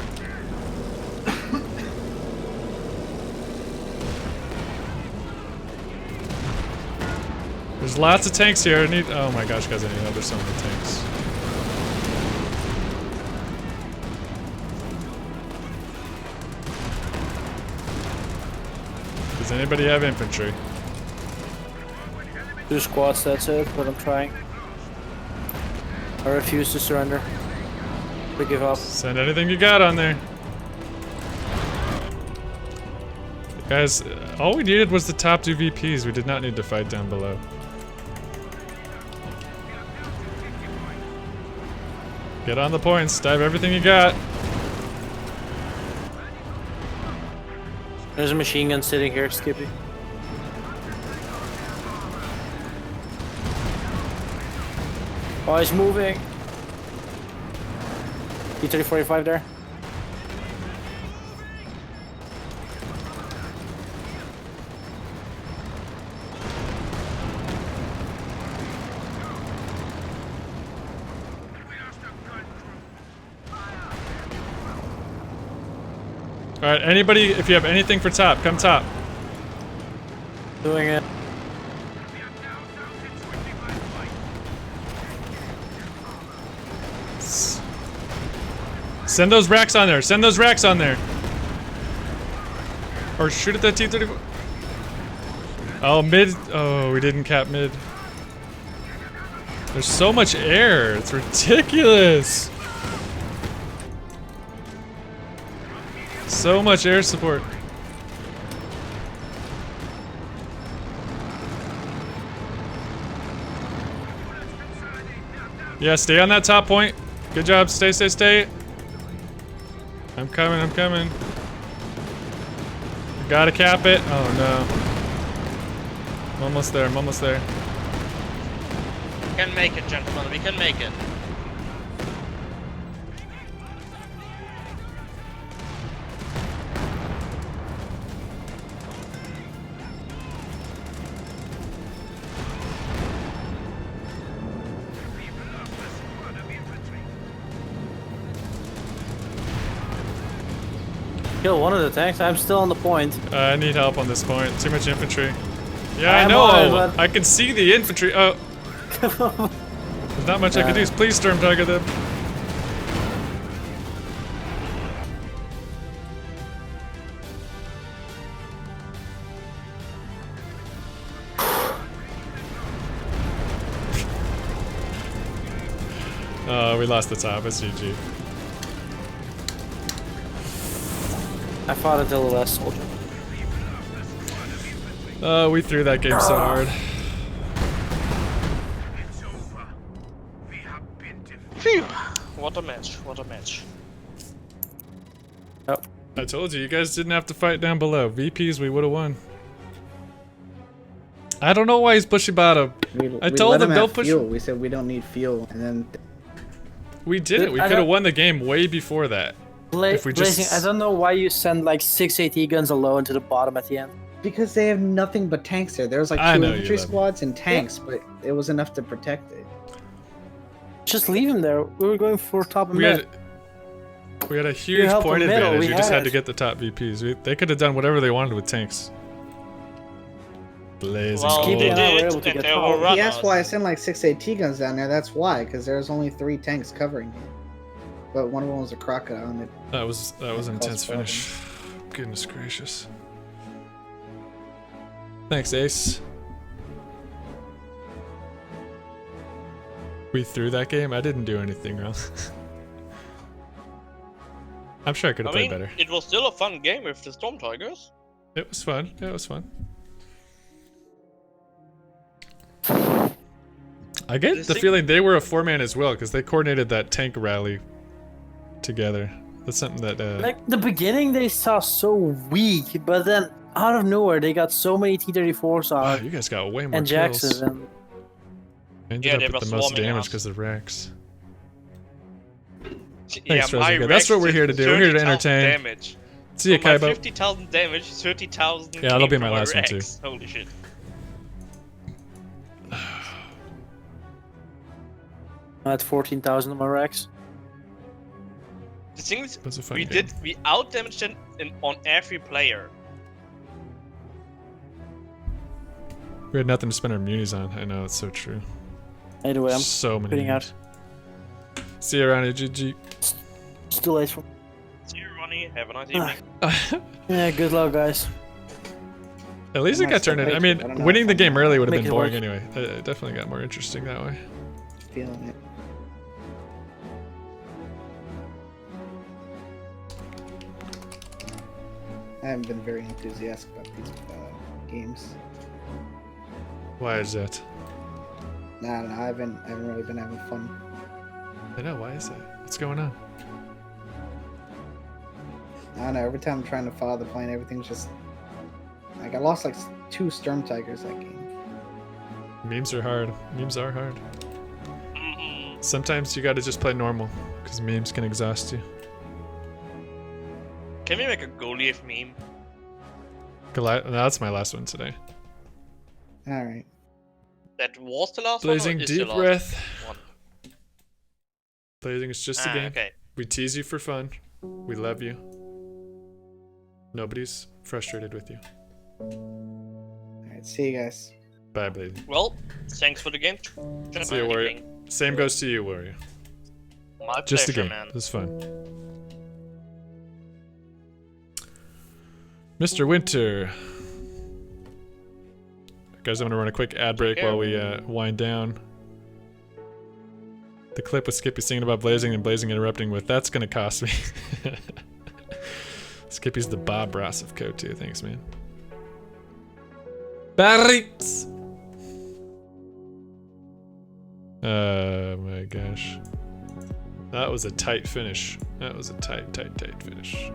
There's lots of tanks here. I need. Oh my gosh, guys! I need. There's so many tanks. Does anybody have infantry? 2 squads, that's it, but I'm trying. I refuse to surrender. To give up. Send anything you got on there. Guys, all we needed was the top 2 VPs. We did not need to fight down below. Get on the points. Dive everything you got. There's a machine gun sitting here, Skippy. Oh, he's moving. E-3045 there. Alright, anybody, if you have anything for top, come top. Doing it. Send those racks on there. Send those racks on there. Or shoot at that T-34. Oh, mid. Oh, we didn't cap mid. There's so much air. It's ridiculous. So much air support. Yeah, stay on that top point. Good job. Stay, stay, stay. I'm coming, I'm coming. Gotta cap it. Oh no. I'm almost there, I'm almost there. We can make it, gentlemen. We can make it. Kill one of the tanks. I'm still on the point. I need help on this point. Too much infantry. Yeah, I I am know. on it, but- I can see the infantry. Oh. There's not much I can do. Please storm target them. Oh, we lost the top. It's GG. I fought until the last soldier. We threw that game so hard. Phew! What a match. What a match. Oh. I told you, you guys didn't have to fight down below. VPs, we would have won. I don't know why he's pushing bottom. I told let him have don't push. fuel. We said we don't need fuel, and then We didn't. We I could have don't- won the game way before that. If we just- Blazing, I don't know why you send like 6 AT guns alone to the bottom at the end. because they have nothing but tanks there. There was like I 2 know you infantry love me. squads and tanks, but it was enough to protect it. Just leave him there. We were going for top and We mid. had, We had a huge helped point the middle, advantage. we You just had had to it. get the top VPs. They could have done whatever they wanted with tanks. Blazing Well, Keep they it out, we're did, able to and get they power. overrun He asked us. why I sent like 6 AT guns down there. That's why, because there's only 3 tanks covering it. But one of them was a crocodile, and it That was an Cause intense finish. Goodness gracious. Thanks, Ace. We threw that game. I didn't do anything wrong. I'm sure I could have I played mean, better. it was still a fun game with the Storm Tigers. It was fun. It was fun. I get The the thing- feeling they were a 4-man as well because they coordinated that tank rally together. That's something that Like the beginning, they saw so weak, but then out of nowhere, they got so many T-34s wow, out you guys got way more and kills. Jaxes, and I ended Yeah, up they with were the most swarming damage us. because of Rex. Yeah, Thanks, my Rosenberg. That's Rex what we're did here to do. We're here to 30,000 entertain. Damage. See ya, From my Kaibo. 50,000 damage, 30,000 Yeah, that'll be came my from last one, Rex. Holy shit. I had 14,000 on my Rex. The thing is, It was a fun we game. out-damaged it on every player. We had nothing to spend our munis on. I know, it's so true. Anyway, I'm So many quitting munis. out. See you around, GG. It's too late for. See you, Ronnie. Have a nice Ah. evening. Yeah, good luck, guys. At least it Might got still turned in. I make mean, it, I don't know winning if the I'm game early would have Make been it boring work. anyway. It definitely got more interesting that way. feeling it. I haven't been very enthusiastic about these games. Why is that? Nah, I haven't really been having fun. I know, why is that? What's going on? I don't know. Every time I'm trying to follow the plan, everything's just like I lost like 2 Storm Tigers that game. Memes are hard. Memes are hard. Mhm. Sometimes you gotta just play normal, because memes can exhaust you. Can we make a Goliath meme? No, that's my last one today. All right. That was the last Blazing one, or is deep the last breath. one? Blazing is just a game. Okay. We tease you for fun. We love you. Nobody's frustrated with you. All right. See you guys. Bye, Blazing. Well, thanks for the game. See you, Warrior. Same goes to you, Warrior. My Just a pleasure, game. man. This is fun. Mr. Winter. Guys, I'm gonna run a quick ad break while we wind down. The clip with Skippy singing about Blazing and Blazing interrupting with, that's gonna cost me. Skippy's the Bob Ross of coh2. Thanks, man. Barrits! Oh my gosh. That was a tight finish. That was a tight finish.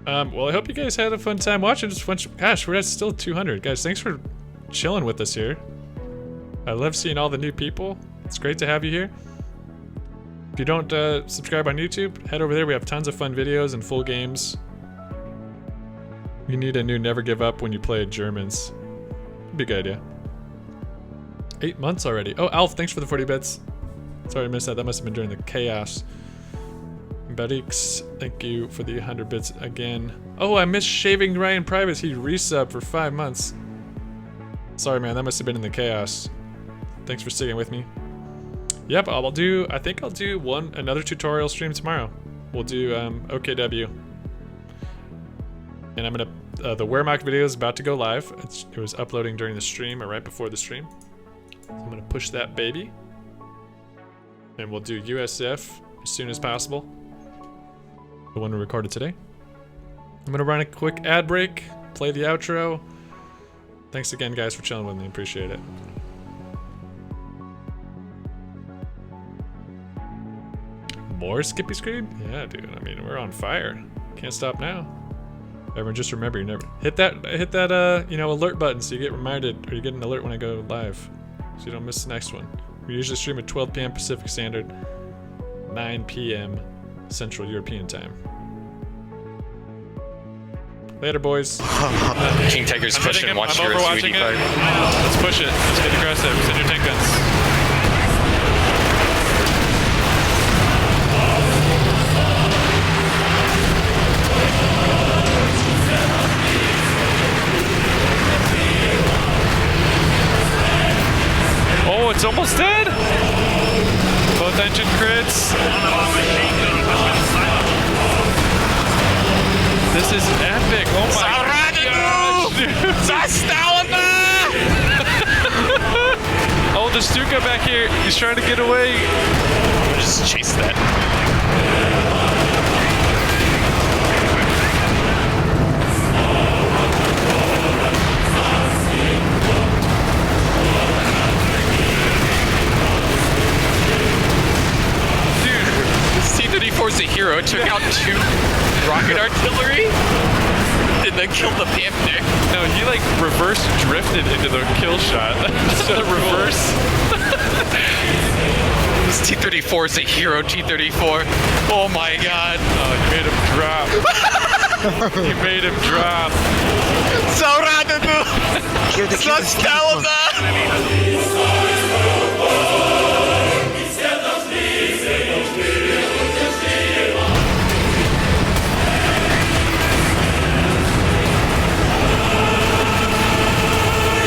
Well, I hope you guys had a fun time watching. Gosh, we're at still 200. Guys, thanks for chilling with us here. I love seeing all the new people. It's great to have you here. If you don't subscribe on YouTube, head over there. We have tons of fun videos and full games. You need a new Never Give Up when you play Germans. Be a good idea. 8 months already. Oh, Alf, thanks for the 40 bits. Sorry I missed that. That must have been during the chaos. Barix, thank you for the 100 bits again. Oh, I missed Shaving Ryan Privates. He resubbed for 5 months. Sorry, man. That must have been in the chaos. Thanks for sticking with me. Yep, I think I'll do another tutorial stream tomorrow. We'll do OKW. And I'm gonna, the Wehrmacht video is about to go live. It was uploading during the stream or right before the stream. So I'm gonna push that baby. And we'll do USF as soon as possible. The one we recorded today. I'm gonna run a quick ad break, play the outro. Thanks again, guys, for chilling with me. Appreciate it. More Skippy Scream? Yeah, dude. I mean, we're on fire. Can't stop now. Everyone, just remember, you never hit that alert button so you get reminded, or you get an alert when I go live, so you don't miss the next one. We usually stream at 12 p.m. Pacific Standard, 9 p.m. Central European Time. Later, boys. King Tiger's pushing. Watch I'm your overwatching 3D it. card. I know. Let's push it. Let's get aggressive. Send your tank guns. This is epic. Oh my gosh, dude. Oh, the Stuka back here. He's trying to get away. Just chase that. T-34 is a hero. Took out 2 rocket artillery and then killed the Panther. No, he like reverse drifted into the kill shot. So reverse. This T-34 is a hero. T-34. Oh my god. Oh, you made him drop. You made him drop. Give the